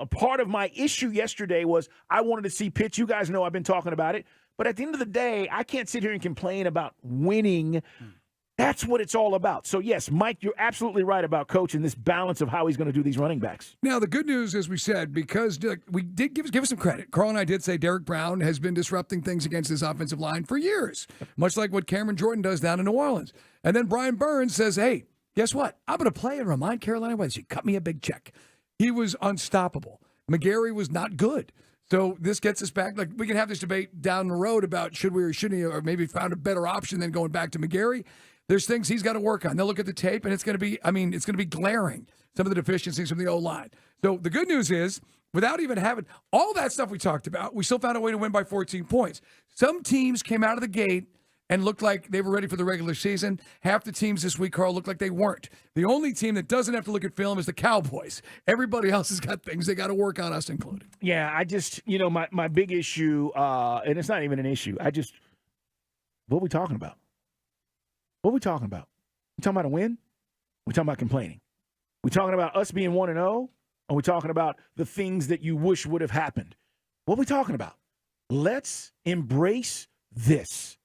part of my issue yesterday was I wanted to see Pitts. You guys know I've been talking about it. But at the end of the day, I can't sit here and complain about winning. That's what it's all about. So, yes, Mike, you're absolutely right about Coach and this balance of how he's going to do these running backs. Now, the good news, as we said, because we did give us some credit. Carl and I did say Derek Brown has been disrupting things against this offensive line for years, much like what Cameron Jordan does down in New Orleans. And then Brian Burns says, hey, guess what? I'm going to play and remind Carolina why she cut me a big check. He was unstoppable. McGarry was not good. So this gets us back. Like, we can have this debate down the road about should we or shouldn't he, or maybe found a better option than going back to McGarry. There's things he's got to work on. They'll look at the tape, and it's going to be glaring, some of the deficiencies from the O-line. So the good news is, without even having all that stuff we talked about, we still found a way to win by 14 points. Some teams came out of the gate and looked like they were ready for the regular season. Half the teams this week, Carl, looked like they weren't. The only team that doesn't have to look at film is the Cowboys. Everybody else has got things they got to work on, us included. Yeah, I just, my big issue, and it's not even an issue. What are we talking about? What are we talking about? We talking about a win? We talking about complaining? We talking about us being 1-0? Or we talking about the things that you wish would have happened? What are we talking about? Let's embrace this.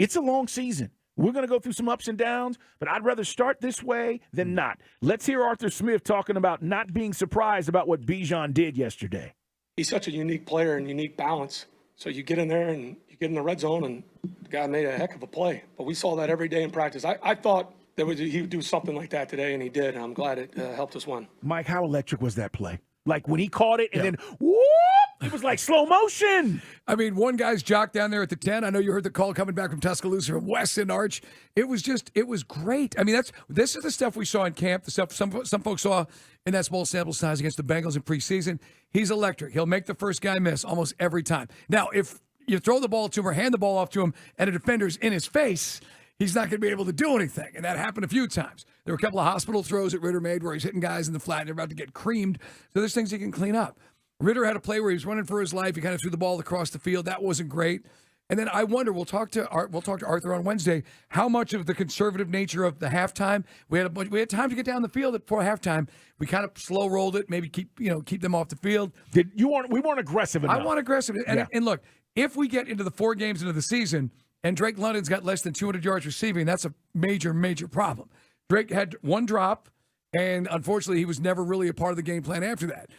It's a long season. We're going to go through some ups and downs, but I'd rather start this way than not. Let's hear Arthur Smith talking about not being surprised about what Bijan did yesterday. He's such a unique player and unique balance. So you get in there and you get in the red zone, and the guy made a heck of a play. But we saw that every day in practice. I thought he would do something like that today, and he did. And I'm glad it helped us win. Mike, how electric was that play? Like when he caught it and then whoop, it was like slow motion. I mean, one guy's jocked down there at the 10. I know you heard the call coming back from Tuscaloosa from Wes and Arch. It was great. I mean, this is the stuff we saw in camp, the stuff some folks saw in that small sample size against the Bengals in preseason. He's electric. He'll make the first guy miss almost every time. Now, if you throw the ball to him or hand the ball off to him and a defender's in his face, he's not going to be able to do anything. And that happened a few times. There were a couple of hospital throws that Ritter made where he's hitting guys in the flat and they're about to get creamed. So there's things he can clean up. Ritter had a play where he was running for his life. He kind of threw the ball across the field. That wasn't great. And then I wonder, we'll talk to Arthur on Wednesday, how much of the conservative nature of the halftime. We had time to get down the field before halftime. We kind of slow rolled it, maybe keep them off the field. We weren't aggressive enough. I want aggressive. And look, if we get into the 4 games into the season and Drake London's got less than 200 yards receiving, that's a major, major problem. Drake had 1 drop, and unfortunately, he was never really a part of the game plan after that.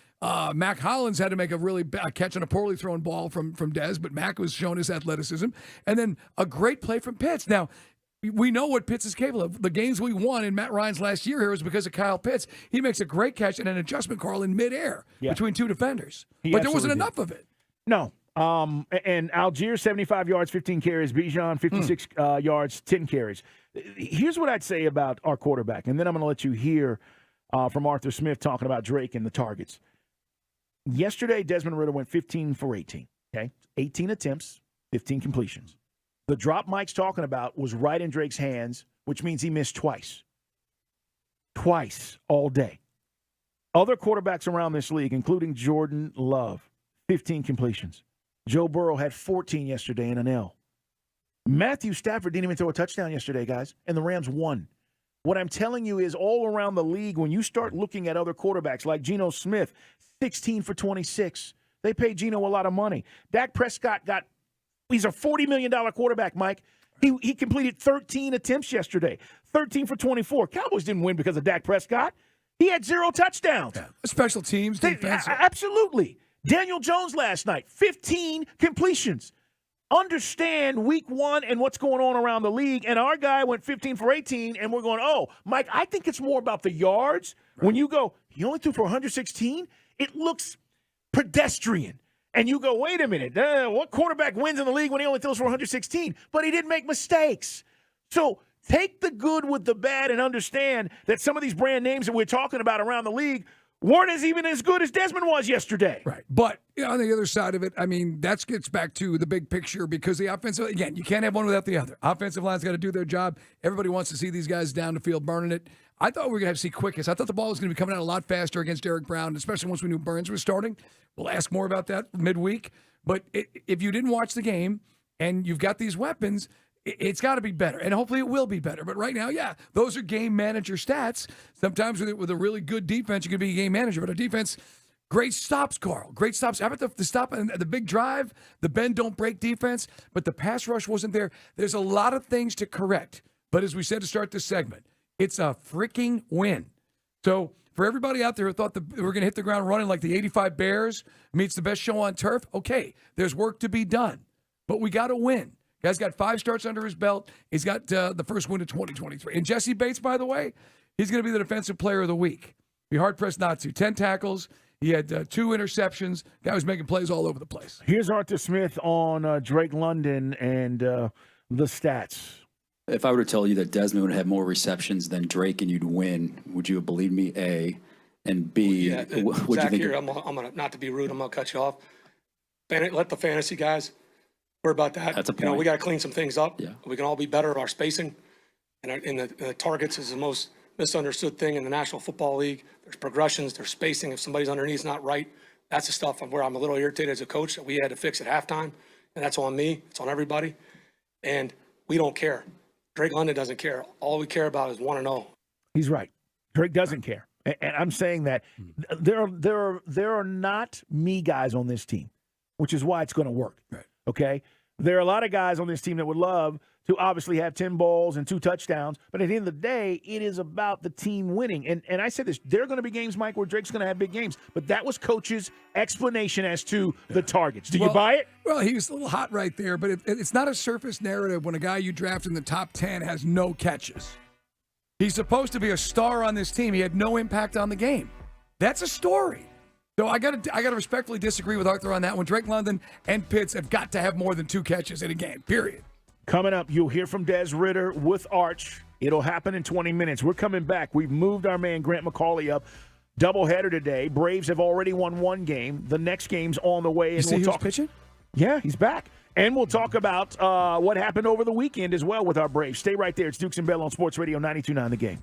Mac Hollins had to make a really bad catch on a poorly thrown ball from Dez, but Mac was showing his athleticism. And then a great play from Pitts. Now, we know what Pitts is capable of. The games we won in Matt Ryan's last year here was because of Kyle Pitts. He makes a great catch and an adjustment call in midair between 2 defenders. But there wasn't enough of it. No. And Algier, 75 yards, 15 carries. Bijan, 56 yards, 10 carries. Here's what I'd say about our quarterback, and then I'm going to let you hear from Arthur Smith talking about Drake and the targets. Yesterday, Desmond Ritter went 15 for 18, okay? 18 attempts, 15 completions. The drop Mike's talking about was right in Drake's hands, which means he missed twice. Twice all day. Other quarterbacks around this league, including Jordan Love, 15 completions. Joe Burrow had 14 yesterday in an L. Matthew Stafford didn't even throw a touchdown yesterday, guys, and the Rams won. What I'm telling you is all around the league, when you start looking at other quarterbacks like Geno Smith, 16 for 26. They paid Geno a lot of money. Dak Prescott he's a $40 million quarterback, Mike. He completed 13 attempts yesterday, 13 for 24. Cowboys didn't win because of Dak Prescott. He had 0 touchdowns. Yeah. Special teams, defense. Absolutely. Daniel Jones last night, 15 completions. Understand week 1 and what's going on around the league, and our guy went 15 for 18, and we're going, oh, Mike, I think it's more about the yards. Right. When you go, he only threw for 116, it looks pedestrian. And you go, wait a minute, what quarterback wins in the league when he only throws for 116? But he didn't make mistakes. So take the good with the bad and understand that some of these brand names that we're talking about around the league weren't even as good as Desmond was yesterday. Right. But on the other side of it, I mean, that gets back to the big picture because the offensive, again, you can't have one without the other. Offensive line's got to do their job. Everybody wants to see these guys down the field burning it. I thought we were going to see quickness. I thought the ball was going to be coming out a lot faster against Derek Brown, especially once we knew Burns was starting. We'll ask more about that midweek. But if you didn't watch the game and you've got these weapons, it's got to be better, and hopefully it will be better. But right now, yeah, those are game manager stats. Sometimes with a really good defense, you can be a game manager. But a defense, great stops, Carl. Great stops. How about the stop and the big drive, the bend, don't break defense? But the pass rush wasn't there. There's a lot of things to correct. But as we said to start this segment, it's a freaking win. So for everybody out there who thought we're going to hit the ground running like the 85 Bears meets the best show on turf, okay, there's work to be done. But we got to win. Guy's got 5 starts under his belt. He's got the first win of 2023. And Jesse Bates, by the way, he's going to be the defensive player of the week. Be hard-pressed not to. 10 tackles. He had 2 interceptions. Guy was making plays all over the place. Here's Arthur Smith on Drake London and the stats. If I were to tell you that Desmond would have more receptions than Drake and you'd win, would you have believed me, A? And B, yeah, would Zach, you think? Here, I'm gonna, not to be rude, I'm going to cut you off. Let the fantasy guys worry about that. That's a point. We got to clean some things up. Yeah. We can all be better at our spacing. And the targets is the most misunderstood thing in the National Football League. There's progressions, there's spacing. If somebody's underneath not right, that's the stuff where I'm a little irritated as a coach that we had to fix at halftime. And that's on me. It's on everybody. And we don't care. Drake London doesn't care. All we care about is 1-0. He's right. Drake doesn't care. And I'm saying that there are not me guys on this team, which is why it's going to work. Right. Okay? There are a lot of guys on this team that would love to obviously have 10 balls and 2 touchdowns, but at the end of the day, it is about the team winning. And I said this, there are going to be games, Mike, where Drake's going to have big games, but that was Coach's explanation as to the targets. Do you buy it? Well, he was a little hot right there, but it's not a surface narrative when a guy you draft in the top 10 has no catches. He's supposed to be a star on this team. He had no impact on the game. That's a story. So I got to respectfully disagree with Arthur on that one. Drake London and Pitts have got to have more than 2 catches in a game, period. Coming up, you'll hear from Des Ritter with Arch. It'll happen in 20 minutes. We're coming back. We've moved our man Grant McCauley up. Doubleheader today. Braves have already won 1 game. The next game's on the way. You see who's pitching? Yeah, he's back. And we'll talk about what happened over the weekend as well with our Braves. Stay right there. It's Dukes and Bell on Sports Radio 92.9 The Game.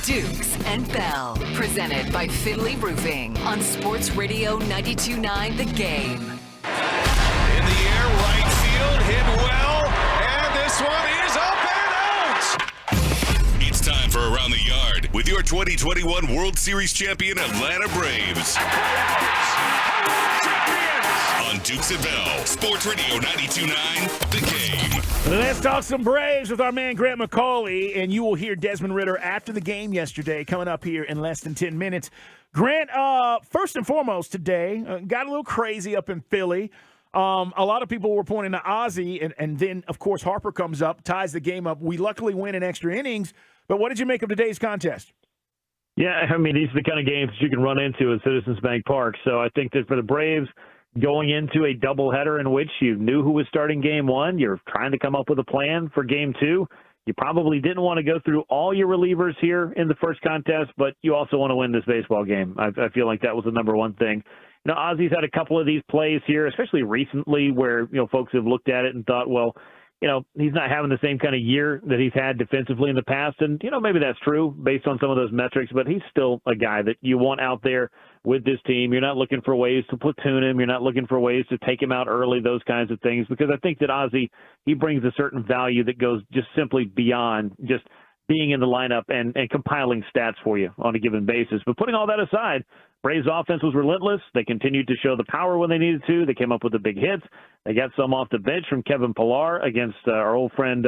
Dukes and Bell, presented by Finley Roofing on Sports Radio 92.9 The Game. In the air, right field, hit well, and this one is up and out. It's time for Around the Yard with your 2021 World Series champion Atlanta Braves. On Dukes and Bell, Sports Radio 92.9 The Game. Let's talk some Braves with our man Grant McCauley, and you will hear Desmond Ritter after the game yesterday coming up here in less than 10 minutes. Grant, first and foremost today, got a little crazy up in Philly. A lot of people were pointing to Ozzie, and then, of course, Harper comes up, ties the game up. We luckily win in extra innings, but what did you make of today's contest? Yeah, I mean, these are the kind of games that you can run into at Citizens Bank Park. So I think that for the Braves, going into a doubleheader in which you knew who was starting game one, you're trying to come up with a plan for game two. You probably didn't want to go through all your relievers here in the first contest, but you also want to win this baseball game. I feel like that was the number one thing. You know, Ozzie's had a couple of these plays here, especially recently, where, you know, folks have looked at it and thought, well, you know, he's not having the same kind of year that he's had defensively in the past. And, you know, maybe that's true based on some of those metrics, but he's still a guy that you want out there with this team. You're not looking for ways to platoon him. You're not looking for ways to take him out early, those kinds of things, because I think that Ozzie, he brings a certain value that goes just simply beyond just being in the lineup and compiling stats for you on a given basis. But putting all that aside, Braves offense was relentless. They continued to show the power when they needed to. They came up with the big hits. They got some off the bench from Kevin Pillar against our old friend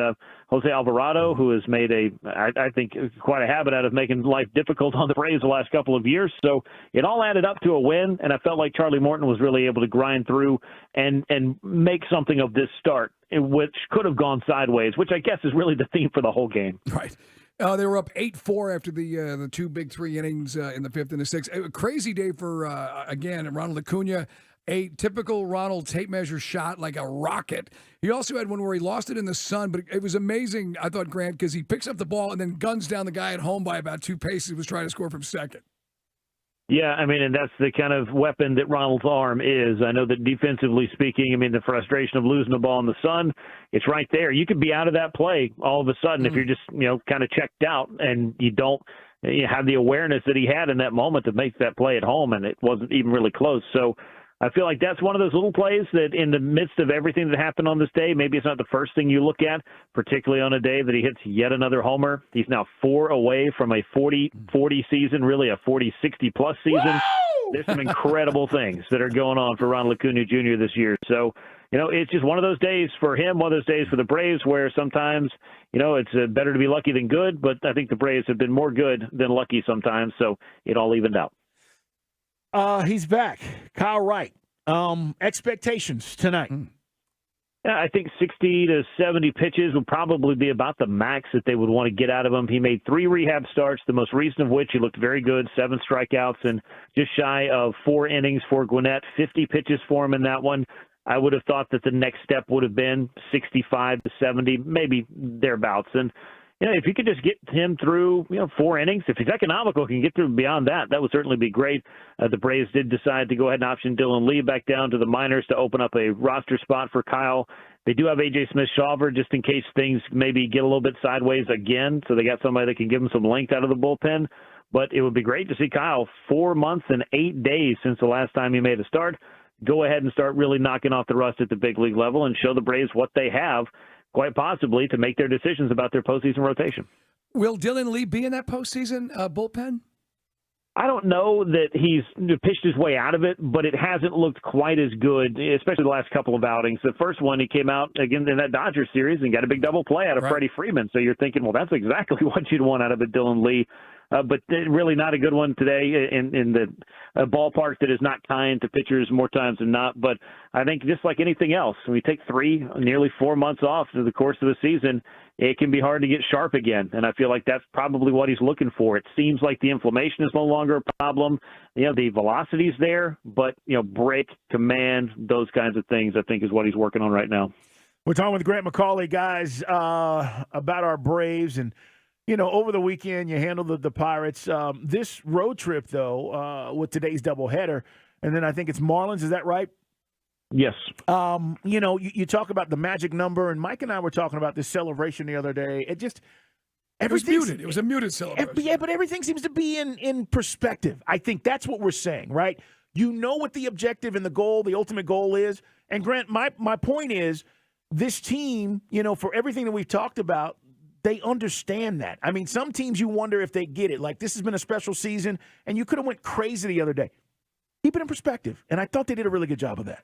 Jose Alvarado, who has made I think, quite a habit out of making life difficult on the Braves the last couple of years. So it all added up to a win, and I felt like Charlie Morton was really able to grind through and make something of this start, which could have gone sideways, which I guess is really the theme for the whole game. Right. They were up 8-4 after the two big three innings in the fifth and the sixth. A crazy day for, again, Ronald Acuna. A typical Ronald tape measure shot like a rocket. He also had one where he lost it in the sun, but it was amazing, I thought, Grant, because he picks up the ball and then guns down the guy at home by about 2 paces. He was trying to score from second. Yeah, I mean, and that's the kind of weapon that Ronald's arm is. I know that defensively speaking, I mean, the frustration of losing the ball in the sun, it's right there. You could be out of that play all of a sudden if you're just, you know, kind of checked out and you don't have the awareness that he had in that moment to make that play at home, and it wasn't even really close. So I feel like that's one of those little plays that in the midst of everything that happened on this day, maybe it's not the first thing you look at, particularly on a day that he hits yet another homer. He's now 4 away from a 40-40 season, really a 40-60+ season. Woo! There's some incredible things that are going on for Ronald Acuna Jr. this year. So, you know, it's just one of those days for him, one of those days for the Braves where sometimes, you know, it's better to be lucky than good, but I think the Braves have been more good than lucky sometimes, so it all evened out. He's back. Kyle Wright. Expectations tonight. Yeah, I think 60 to 70 pitches would probably be about the max that they would want to get out of him. He made 3 rehab starts, the most recent of which he looked very good, 7 strikeouts and just shy of 4 innings for Gwinnett, 50 pitches for him in that one. I would have thought that the next step would have been 65 to 70, maybe thereabouts. And you know, if you could just get him through, 4 innings, if he's economical, can get through beyond that, that would certainly be great. The Braves did decide to go ahead and option Dylan Lee back down to the minors to open up a roster spot for Kyle. They do have A.J. Smith-Shawver just in case things maybe get a little bit sideways again, so they got somebody that can give him some length out of the bullpen. But it would be great to see Kyle 4 months and 8 days since the last time he made a start. Go ahead and start really knocking off the rust at the big league level and show the Braves what they have, quite possibly, to make their decisions about their postseason rotation. Will Dylan Lee be in that postseason bullpen? I don't know that he's pitched his way out of it, but it hasn't looked quite as good, especially the last couple of outings. The first one, he came out again in that Dodgers series and got a big double play out of Freddie Freeman. So you're thinking, well, that's exactly what you'd want out of a Dylan Lee. But really not a good one today in the ballpark that is not kind to pitchers more times than not. But I think just like anything else, when you take nearly 4 months off through the course of the season, it can be hard to get sharp again. And I feel like that's probably what he's looking for. It seems like the inflammation is no longer a problem. The velocity's there, but, break, command, those kinds of things, I think is what he's working on right now. We're talking with Grant McCauley, guys, about our Braves. And, over the weekend, you handled the Pirates. This road trip, though, with today's doubleheader, and then I think it's Marlins. Is that right? Yes. You talk about the magic number, and Mike and I were talking about this celebration the other day. It was muted. It was a muted celebration. Yeah, but everything seems to be in perspective. I think that's what we're saying, right? You know what the objective and the goal, the ultimate goal is. And Grant, my point is this team, for everything that we've talked about, they understand that. I mean, some teams you wonder if they get it. Like, this has been a special season, and you could have went crazy the other day. Keep it in perspective. And I thought they did a really good job of that.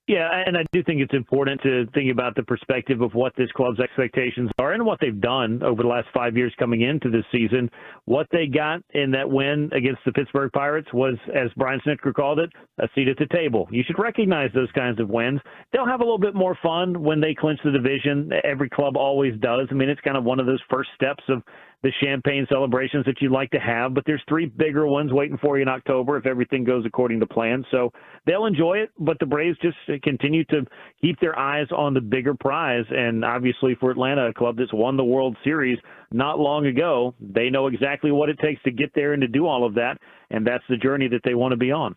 Yeah, and I do think it's important to think about the perspective of what this club's expectations are and what they've done over the last 5 years coming into this season. What they got in that win against the Pittsburgh Pirates was, as Brian Snitker called it, a seat at the table. You should recognize those kinds of wins. They'll have a little bit more fun when they clinch the division. Every club always does. I mean, it's kind of one of those first steps of the champagne celebrations that you'd like to have, but there's 3 bigger ones waiting for you in October if everything goes according to plan. So they'll enjoy it, but the Braves just continue to keep their eyes on the bigger prize. And obviously for Atlanta, a club that's won the World Series not long ago, they know exactly what it takes to get there and to do all of that, and that's the journey that they want to be on.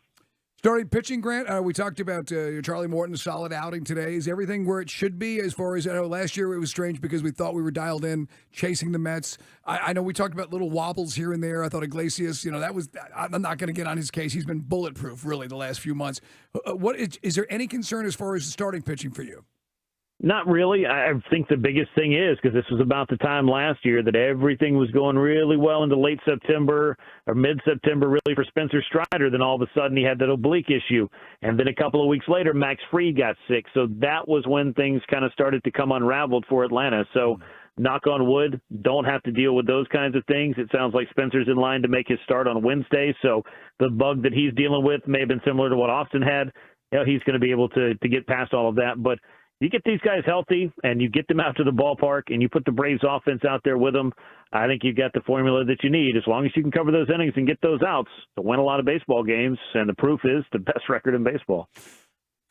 Starting pitching, Grant, we talked about Charlie Morton's solid outing today. Is everything where it should be as far as, I know last year it was strange because we thought we were dialed in chasing the Mets. I know we talked about little wobbles here and there. I thought Iglesias, I'm not going to get on his case. He's been bulletproof really the last few months. Is there any concern as far as starting pitching for you? Not really. I think the biggest thing is, because this was about the time last year that everything was going really well into late September or mid-September really for Spencer Strider. Then all of a sudden he had that oblique issue. And then a couple of weeks later, Max Fried got sick. So that was when things kind of started to come unraveled for Atlanta. So knock on wood, don't have to deal with those kinds of things. It sounds like Spencer's in line to make his start on Wednesday. So the bug that he's dealing with may have been similar to what Austin had. He's going to be able to get past all of that. But you get these guys healthy and you get them out to the ballpark and you put the Braves offense out there with them, I think you've got the formula that you need as long as you can cover those innings and get those outs to win a lot of baseball games. And the proof is the best record in baseball.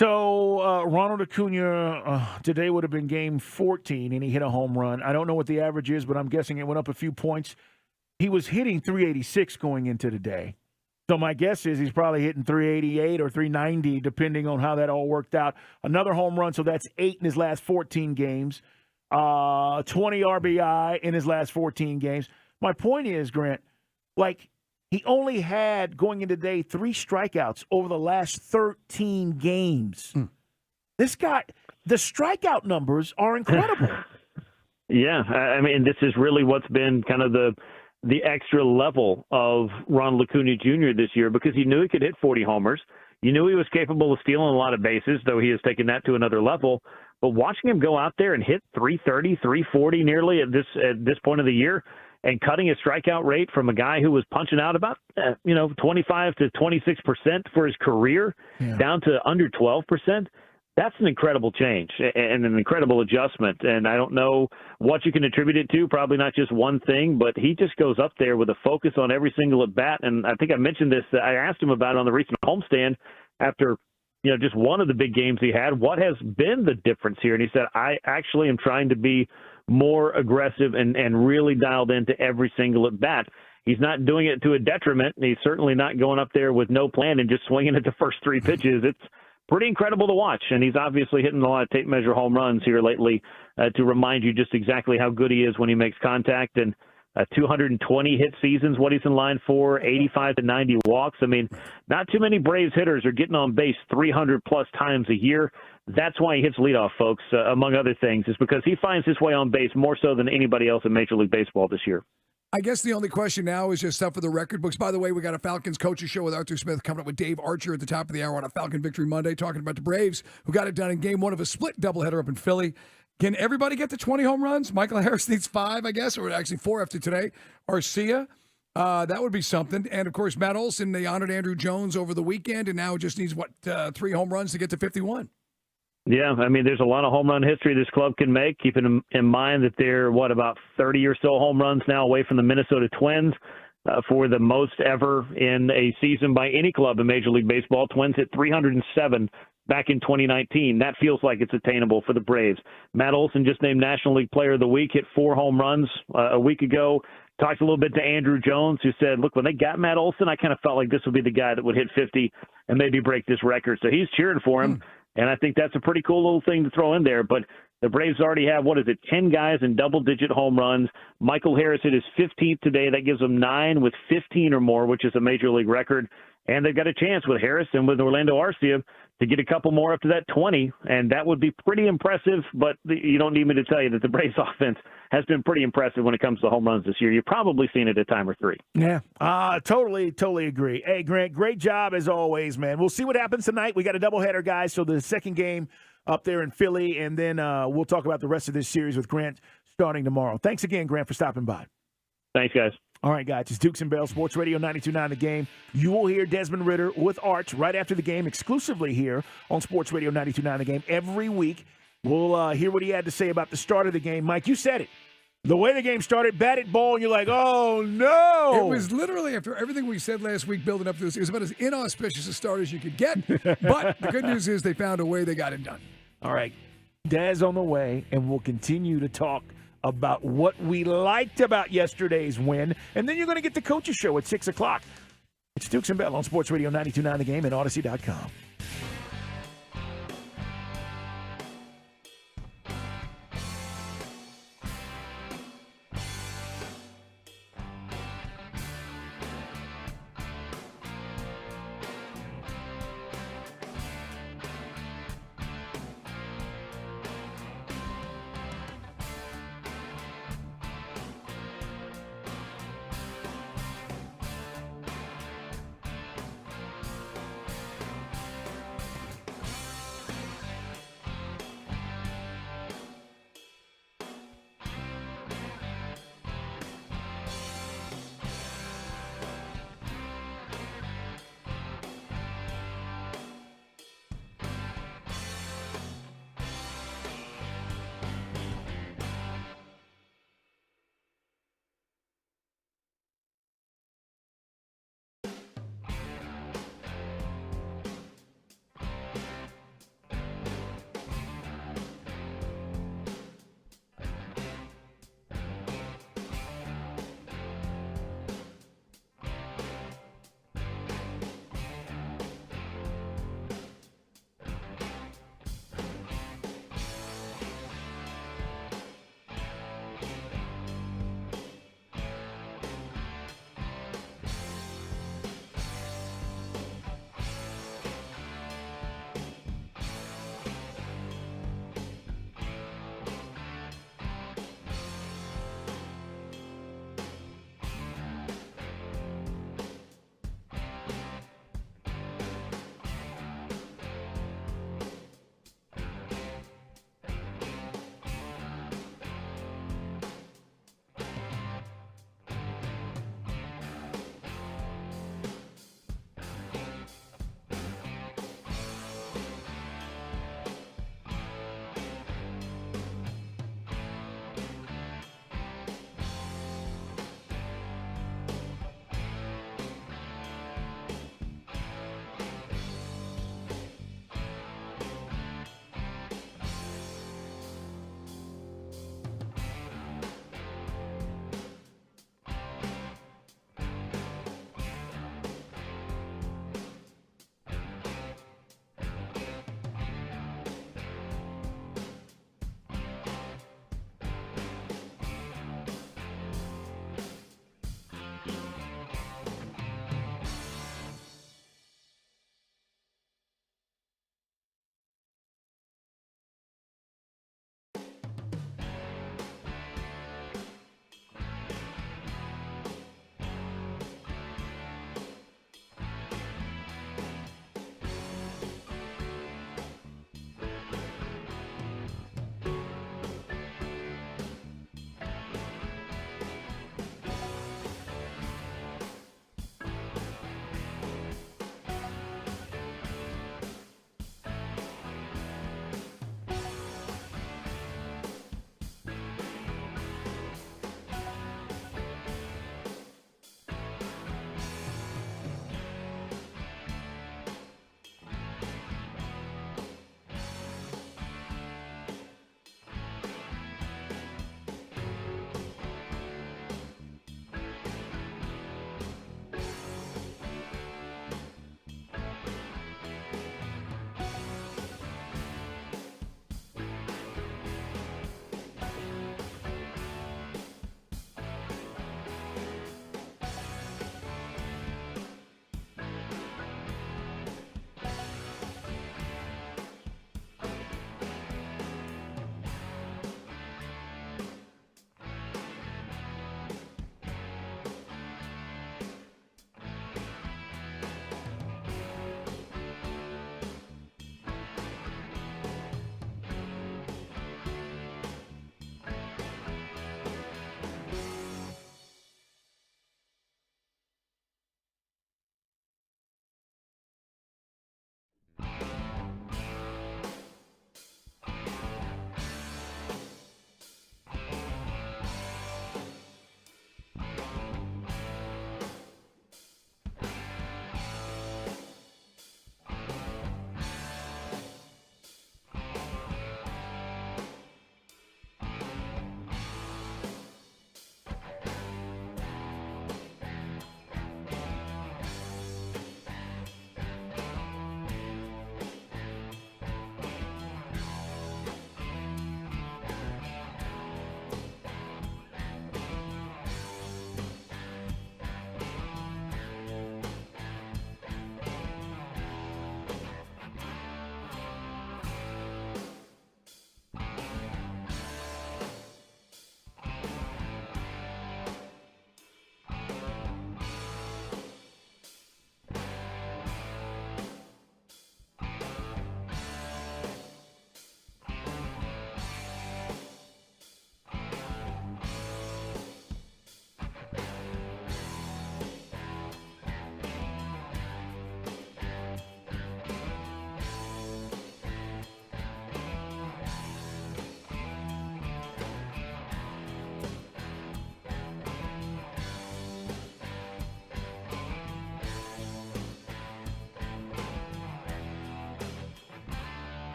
So Ronald Acuna today would have been game 14 and he hit a home run. I don't know what the average is, but I'm guessing it went up a few points. He was hitting 386 going into today. So my guess is he's probably hitting 388 or 390, depending on how that all worked out. Another home run, so that's 8 in his last 14 games. 20 RBI in his last 14 games. My point is, Grant, he only had, going into today, 3 strikeouts over the last 13 games. This guy, the strikeout numbers are incredible. Yeah, I mean, this is really what's been kind of the extra level of Ronald Acuna Jr. this year, because you knew he could hit 40 homers. You knew he was capable of stealing a lot of bases, though he has taken that to another level. But watching him go out there and hit 330, 340 nearly at this point of the year, and cutting his strikeout rate from a guy who was punching out about 25 to 26% for his career down to under 12%. That's an incredible change and an incredible adjustment. And I don't know what you can attribute it to, probably not just one thing, but he just goes up there with a focus on every single at-bat. And I think I mentioned this. I asked him about it on the recent homestand after just one of the big games he had. What has been the difference here? And he said, I actually am trying to be more aggressive and really dialed into every single at-bat. He's not doing it to a detriment. He's certainly not going up there with no plan and just swinging at the first 3 pitches. It's pretty incredible to watch, and he's obviously hitting a lot of tape measure home runs here lately to remind you just exactly how good he is when he makes contact. And 220 hit seasons, what he's in line for, 85 to 90 walks. I mean, not too many Braves hitters are getting on base 300-plus times a year. That's why he hits leadoff, folks, among other things, is because he finds his way on base more so than anybody else in Major League Baseball this year. I guess the only question now is just stuff for the record books. By the way, we got a Falcons coaches show with Arthur Smith coming up with Dave Archer at the top of the hour on a Falcon Victory Monday, talking about the Braves, who got it done in game 1 of a split doubleheader up in Philly. Can everybody get to 20 home runs? Michael Harris needs 5, I guess, or actually 4 after today. Arcia, that would be something. And, of course, Matt Olson, they honored Andrew Jones over the weekend, and now just needs, 3 home runs to get to 51. Yeah, I mean, there's a lot of home run history this club can make, keeping in mind that they're, about 30 or so home runs now away from the Minnesota Twins for the most ever in a season by any club in Major League Baseball. Twins hit 307 back in 2019. That feels like it's attainable for the Braves. Matt Olson, just named National League Player of the Week, hit 4 home runs a week ago. Talked a little bit to Andrew Jones, who said, look, when they got Matt Olson, I kind of felt like this would be the guy that would hit 50 and maybe break this record. So he's cheering for him. And I think that's a pretty cool little thing to throw in there. But The Braves already have, 10 guys in double-digit home runs. Michael Harris hit his 15th today. That gives them 9 with 15 or more, which is a major league record. And they've got a chance with Harris and with Orlando Arcia to get a couple more up to that 20, and that would be pretty impressive. But you don't need me to tell you that the Braves offense has been pretty impressive when it comes to home runs this year. You've probably seen it a time or three. Yeah, totally agree. Hey, Grant, great job as always, man. We'll see what happens tonight. We got a doubleheader, guys, so the second game up there in Philly, and then we'll talk about the rest of this series with Grant starting tomorrow. Thanks again, Grant, for stopping by. Thanks, guys. All right, guys, it's Dukes and Bell, Sports Radio 92.9 The Game. You will hear Desmond Ritter with Arch right after the game, exclusively here on Sports Radio 92.9 The Game. Every week, we'll hear what he had to say about the start of the game. Mike, you said it. The way the game started, batted ball, and you're like, oh, no. It was literally, after everything we said last week building up to this, it was about as inauspicious a start as you could get. But the good news is they found a way, they got it done. All right, Dez on the way, and we'll continue to talk about what we liked about yesterday's win. And then you're going to get the Coach's Show at 6 o'clock. It's Dukes and Bell on Sports Radio 92.9 The Game and Odyssey.com.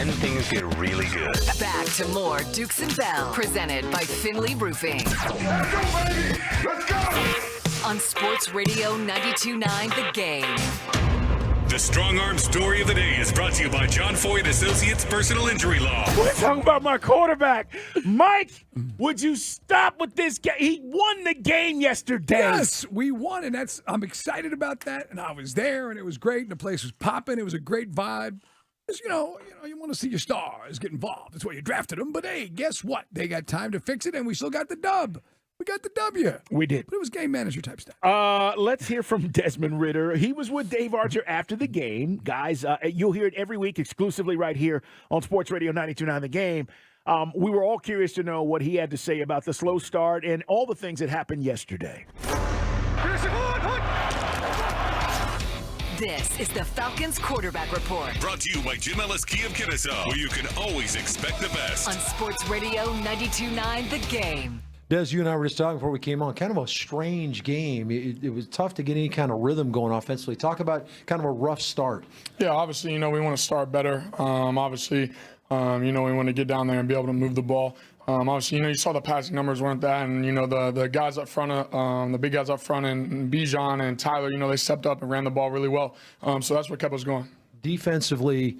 Then things get really good. Back to more Dukes and Bell, presented by Finley Roofing. Let's go, baby! Let's go! On Sports Radio 92.9 The Game. The Strong Arm Story of the Day is brought to you by John Foyd Associates Personal Injury Law. We're talking about my quarterback. Mike, would you stop with this game? He won the game yesterday. Yes, we won, and I'm excited about that. And I was there, and it was great, and the place was popping. It was a great vibe. Because, you want to see your stars get involved. That's why you drafted them. But, hey, guess what? They got time to fix it, and we still got the dub. We got the W. We did. But it was game manager type stuff. Let's hear from Desmond Ridder. He was with Dave Archer after the game. Guys, you'll hear it every week exclusively right here on Sports Radio 92.9 The Game. We were all curious to know what he had to say about the slow start and all the things that happened yesterday. This is the Falcons Quarterback Report. Brought to you by Jim Ellis Key of Kennesaw, where you can always expect the best. On Sports Radio 92.9 The Game. Des, you and I were just talking before we came on. Kind of a strange game. It was tough to get any kind of rhythm going offensively. Talk about kind of a rough start. Yeah, obviously, we want to start better. We want to get down there and be able to move the ball. Obviously, you saw the passing numbers weren't that, and the guys up front, the big guys up front, and Bijan and Tyler, they stepped up and ran the ball really well. So that's what kept us going. Defensively,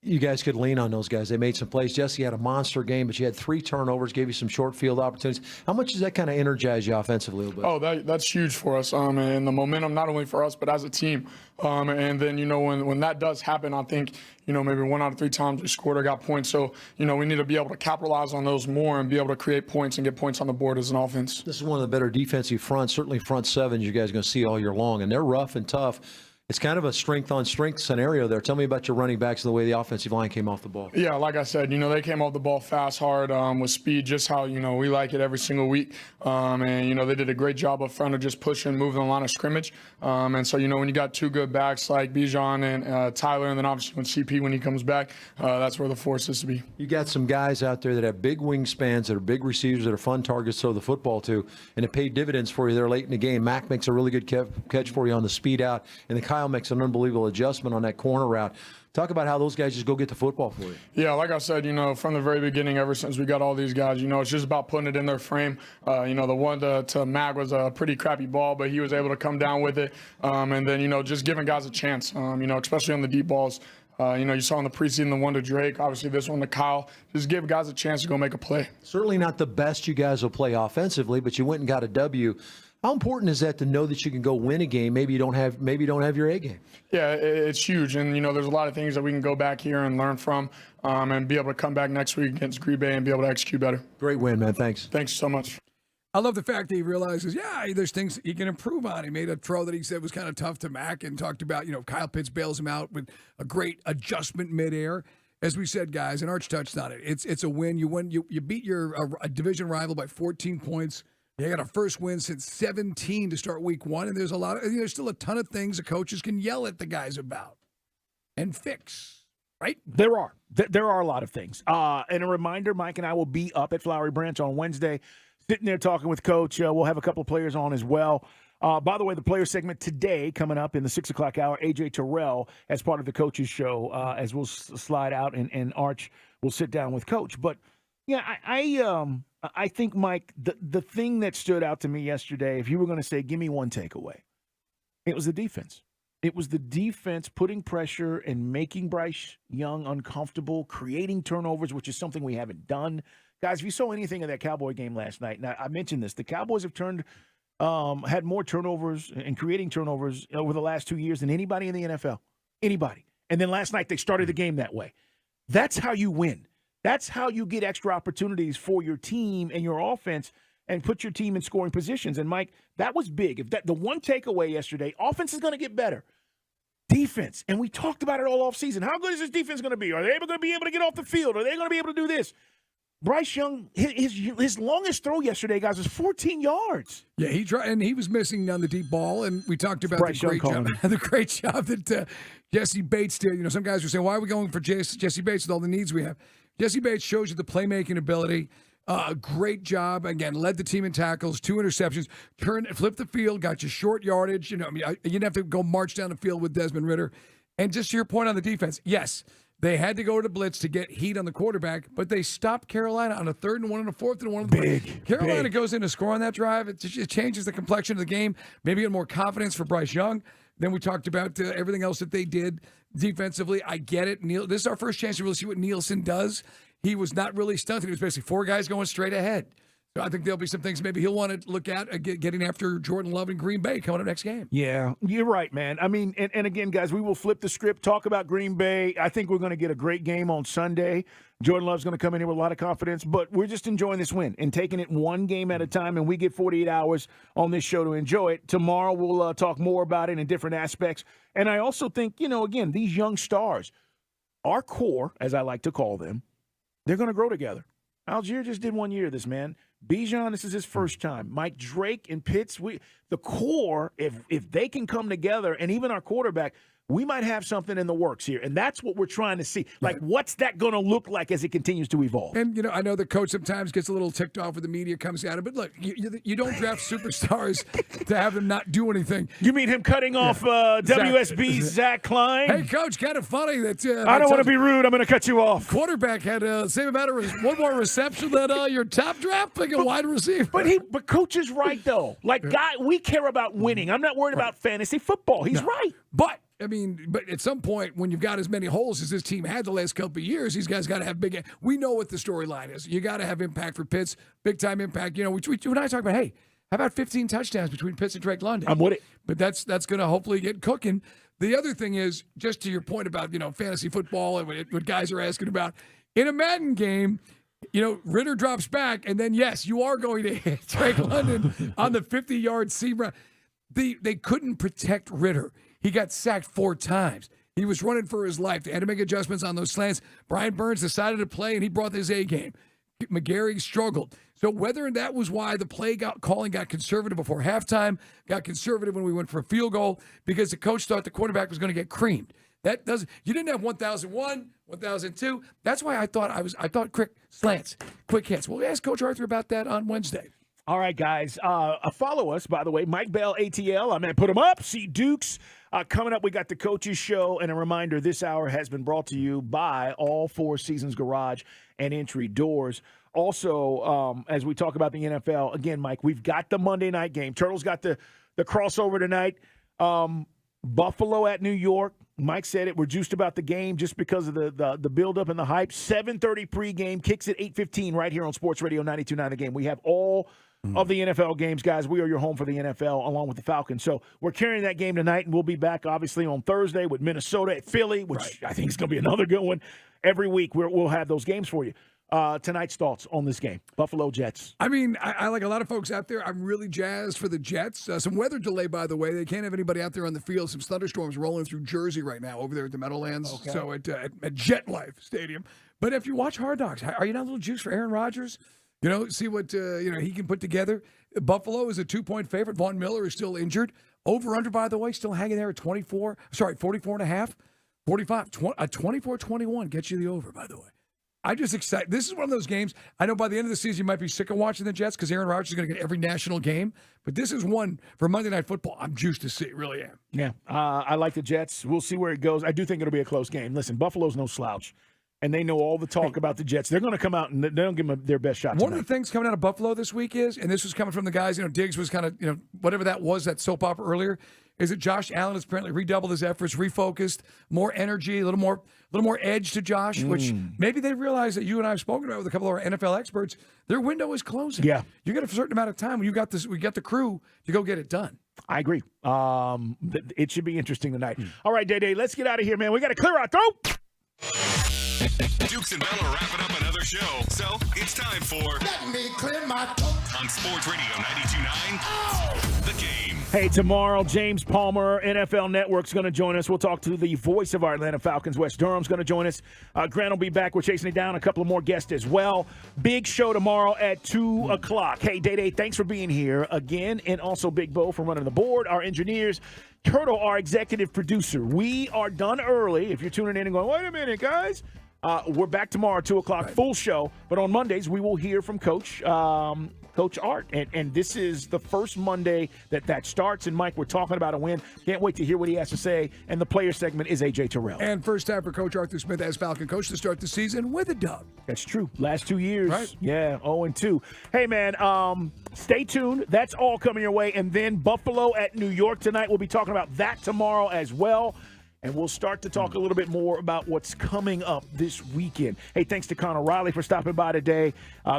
you guys could lean on those guys. They made some plays. Jesse had a monster game, but you had 3 turnovers, gave you some short field opportunities. How much does that kind of energize you offensively a little bit? Oh, that's huge for us, and the momentum not only for us but as a team. And then when that does happen, I think maybe 1 out of 3 times we scored or got points. So we need to be able to capitalize on those more and be able to create points and get points on the board as an offense. This is one of the better defensive fronts, certainly front sevens you guys are going to see all year long, and they're rough and tough. It's kind of a strength-on-strength scenario there. Tell me about your running backs and the way the offensive line came off the ball. Yeah, like I said, they came off the ball fast, hard, with speed, just how, we like it every single week. And, they did a great job up front of just pushing, moving the line of scrimmage. And so, when you got 2 good backs like Bijan and Tyler, and then obviously when CP, when he comes back, that's where the force is to be. You got some guys out there that have big wingspans, that are big receivers, that are fun targets to throw the football to, and it paid dividends for you there late in the game. Mack makes a really good catch for you on the speed out, and then Kyle makes an unbelievable adjustment on that corner route. Talk about how those guys just go get the football for you. Yeah, like I said, from the very beginning, ever since we got all these guys, it's just about putting it in their frame. The one to Mag was a pretty crappy ball, but he was able to come down with it. And then, just giving guys a chance, especially on the deep balls. You saw in the preseason the one to Drake, obviously this one to Kyle. Just give guys a chance to go make a play. Certainly not the best you guys will play offensively, but you went and got a W. How important is that to know that you can go win a game? Maybe you don't have your A game. Yeah, it's huge, and there's a lot of things that we can go back here and learn from, and be able to come back next week against Green Bay and be able to execute better. Great win, man. Thanks. Thanks so much. I love the fact that he realizes, there's things he can improve on. He made a throw that he said was kind of tough to Mack and talked about, Kyle Pitts bails him out with a great adjustment midair. As we said, guys, and Arch touched on it. It's a win. You win. You beat your a division rival by 14 points. They got a first win since 17 to start week 1, and there's still a ton of things the coaches can yell at the guys about and fix, right? There are a lot of things. And a reminder, Mike and I will be up at Flowery Branch on Wednesday, sitting there talking with Coach. We'll have a couple of players on as well. By the way, the player segment today coming up in the 6 o'clock hour, AJ Terrell as part of the coaches show, as we'll slide out and Arch will sit down with Coach. But yeah, I think, Mike, the thing that stood out to me yesterday, if you were going to say, give me one takeaway, it was the defense. It was the defense putting pressure and making Bryce Young uncomfortable, creating turnovers, which is something we haven't done. Guys, if you saw anything of that Cowboy game last night, now I mentioned this, the Cowboys have had more turnovers and creating turnovers over the last 2 years than anybody in the NFL. Anybody. And then last night they started the game that way. That's how you win. That's how you get extra opportunities for your team and your offense and put your team in scoring positions. And, Mike, that was big. If the one takeaway yesterday, offense is going to get better. Defense, and we talked about it all offseason. How good is this defense going to be? Are they going to be able to get off the field? Are they going to be able to do this? Bryce Young, his longest throw yesterday, guys, was 14 yards. Yeah, he tried, and he was missing on the deep ball, and we talked about the great job that Jesse Bates did. Some guys were saying, why are we going for Jesse Bates with all the needs we have? Jesse Bates shows you the playmaking ability. Great job. Again, led the team in tackles, 2 interceptions, flipped the field, got you short yardage. You didn't have to go march down the field with Desmond Ridder. And just to your point on the defense, yes, They had to go to blitz to get heat on the quarterback, but they stopped Carolina on a 3rd and 1 and a 4th and 1. Big. Carolina goes in to score on that drive. It changes the complexion of the game. Maybe get more confidence for Bryce Young. Then we talked about everything else that they did defensively. I get it. This is our first chance to really see what Nielsen does. He was not really stunted. He was basically 4 guys going straight ahead. So I think there'll be some things maybe he'll want to look at getting after Jordan Love in Green Bay coming up next game. Yeah, you're right, man. I mean, and again, guys, we will flip the script, talk about Green Bay. I think we're going to get a great game on Sunday. Jordan Love's going to come in here with a lot of confidence, but we're just enjoying this win and taking it one game at a time, and we get 48 hours on this show to enjoy it. Tomorrow we'll talk more about it in different aspects. And I also think, again, these young stars, our core, as I like to call them, they're going to grow together. Algier just did 1 year of this, man. Bijan, this is his first time. Mike Drake and Pitts, the core, if they can come together, and even our quarterback, we might have something in the works here. And that's what we're trying to see. Like, what's that going to look like as it continues to evolve? And, I know the coach sometimes gets a little ticked off when the media comes at him. But, look, you don't draft superstars to have them not do anything. You mean him cutting off WSB Zach Klein? Hey, Coach, kind of funny that I don't want to be rude. I'm going to cut you off. Quarterback had same amount of one more reception than your top draft pick and wide receiver. But Coach is right, though. Like, we care about winning. I'm not worried about fantasy football. He's right. But at some point, when you've got as many holes as this team had the last couple of years, these guys got to have big. We know what the storyline is. You got to have impact for Pitts, big time impact. We and I talk about, hey, how about 15 touchdowns between Pitts and Drake London? I'm with it. But that's going to hopefully get cooking. The other thing is, just to your point about fantasy football and what guys are asking about, in a Madden game, Ritter drops back, and then yes, you are going to hit Drake London on the 50-yard seam route. They couldn't protect Ritter. He got sacked 4 times. He was running for his life. They had to make adjustments on those slants. Brian Burns decided to play, and he brought his A game. McGarry struggled. So whether that was why the play calling got conservative before halftime, got conservative when we went for a field goal, because the coach thought the quarterback was going to get creamed. You didn't have 1,001, 1,002. That's why I thought quick slants, quick hits. We'll ask Coach Arthur about that on Wednesday. All right, guys. Follow us, by the way. Mike Bell, ATL. I'm going to put him up. See Dukes. Coming up, we got the Coaches Show. And a reminder, this hour has been brought to you by All Four Seasons Garage and Entry Doors. Also, as we talk about the NFL, again, Mike, we've got the Monday night game. Turtles got the crossover tonight. Buffalo at New York. Mike said it. We're juiced about the game just because of the buildup and the hype. 7:30 pregame. Kicks at 8:15 right here on Sports Radio 92.9 The Game. We have all of the NFL games, guys. We are your home for the NFL along with the Falcons. So we're carrying that game tonight, and we'll be back, obviously, on Thursday with Minnesota at Philly, which I think is going to be another good one. Every week we'll have those games for you. Tonight's thoughts on this game. Buffalo Jets. I mean, I like a lot of folks out there. I'm really jazzed for the Jets. Some weather delay, by the way. They can't have anybody out there on the field. Some thunderstorms rolling through Jersey right now over there at the Meadowlands. Okay. So at Jet Life Stadium. But if you watch Hard Knocks, are you not a little juiced for Aaron Rodgers? See what he can put together. Buffalo is a 2-point favorite. Von Miller is still injured. Over-under, by the way, still hanging there at 44.5. 45. 24-21 gets you the over, by the way. I'm just excited. This is one of those games. I know by the end of the season you might be sick of watching the Jets because Aaron Rodgers is going to get every national game. But this is one for Monday Night Football I'm juiced to see. Really am. Yeah, I like the Jets. We'll see where it goes. I do think it'll be a close game. Listen, Buffalo's no slouch. And they know all the talk about the Jets. They're going to come out and they don't give them their best shot tonight. One of the things coming out of Buffalo this week is, and this was coming from the guys, Diggs was kind of, whatever that was, that soap opera earlier, is that Josh Allen has apparently redoubled his efforts, refocused, more energy, a little more edge to Josh, which maybe they realize that you and I have spoken about with a couple of our NFL experts. Their window is closing. Yeah. You got a certain amount of time when we got the crew to go get it done. I agree. It should be interesting tonight. All right, Day, let's get out of here, man. We got to clear our throat. Dukes and Bell are wrapping up another show, so it's time for Let me clear my throat. On Sports Radio 92.9, The Game. Hey, tomorrow, James Palmer, NFL Network's going to join us. We'll talk to the voice of our Atlanta Falcons, Wes Durham's going to join us. Grant will be back. We're chasing it down. A couple of more guests as well. Big show tomorrow at 2 o'clock. Hey, Day, thanks for being here again. And also Big Bo for running the board. Our engineers, Turtle, our executive producer. We are done early. If you're tuning in and going, wait a minute, guys. We're back tomorrow, 2 o'clock, full show. But on Mondays, we will hear from Coach. Coach Art. And this is the first Monday that starts. And, Mike, we're talking about a win. Can't wait to hear what he has to say. And the player segment is A.J. Terrell. And first time for Coach Arthur Smith as Falcon coach to start the season with a dub. That's true. Last 2 years. Right. Yeah, 0-2. Hey, man, stay tuned. That's all coming your way. And then Buffalo at New York tonight. We'll be talking about that tomorrow as well. And we'll start to talk a little bit more about what's coming up this weekend. Hey, thanks to Connor Riley for stopping by today.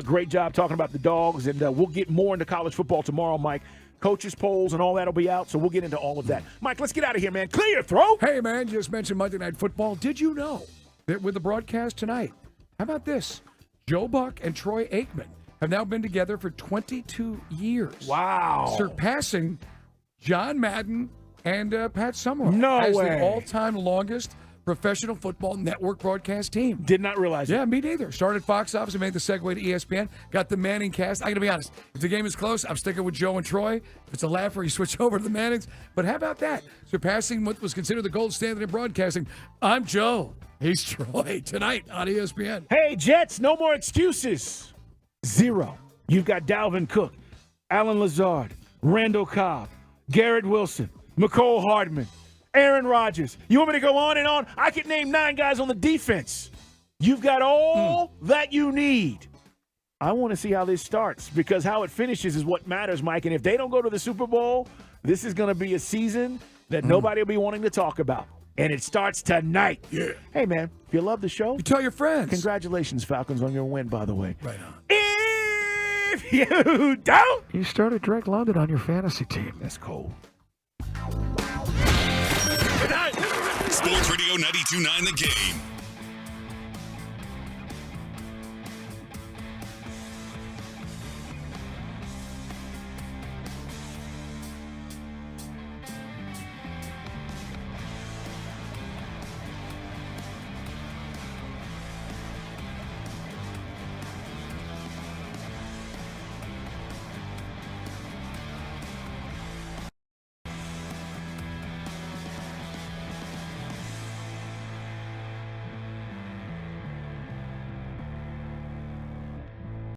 Great job talking about the Dogs. And we'll get more into college football tomorrow, Mike. Coaches polls and all that will be out, so we'll get into all of that. Mike, let's get out of here, man. Clear your throat. Hey, man, just mentioned Monday Night Football. Did you know that with the broadcast tonight, how about this? Joe Buck and Troy Aikman have now been together for 22 years. Wow. Surpassing John Madden and Pat Summerall No as way. the all-time longest professional football network broadcast team. Did not realize Yeah, it. me neither. Started Fox, obviously made the segue to ESPN. Got the Manning cast. I got to be honest. If the game is close, I'm sticking with Joe and Troy. If it's a laugher, you switch over to the Mannings. But how about that? Surpassing what was considered the gold standard in broadcasting. I'm Joe. He's Troy tonight on ESPN. Hey, Jets, no more excuses. 0. You've got Dalvin Cook, Alan Lazard, Randall Cobb, Garrett Wilson, McCole Hardman, Aaron Rodgers. You want me to go on and on? I could name 9 guys on the defense. You've got all that you need. I want to see how this starts because how it finishes is what matters, Mike. And if they don't go to the Super Bowl, this is going to be a season that nobody will be wanting to talk about. And it starts tonight. Yeah. Hey, man, if you love the show, You tell your friends. congratulations, Falcons, on your win, by the way. Right on. If you don't, You started Drake London on your fantasy team. that's cold. Sports Radio 92.9 The Game.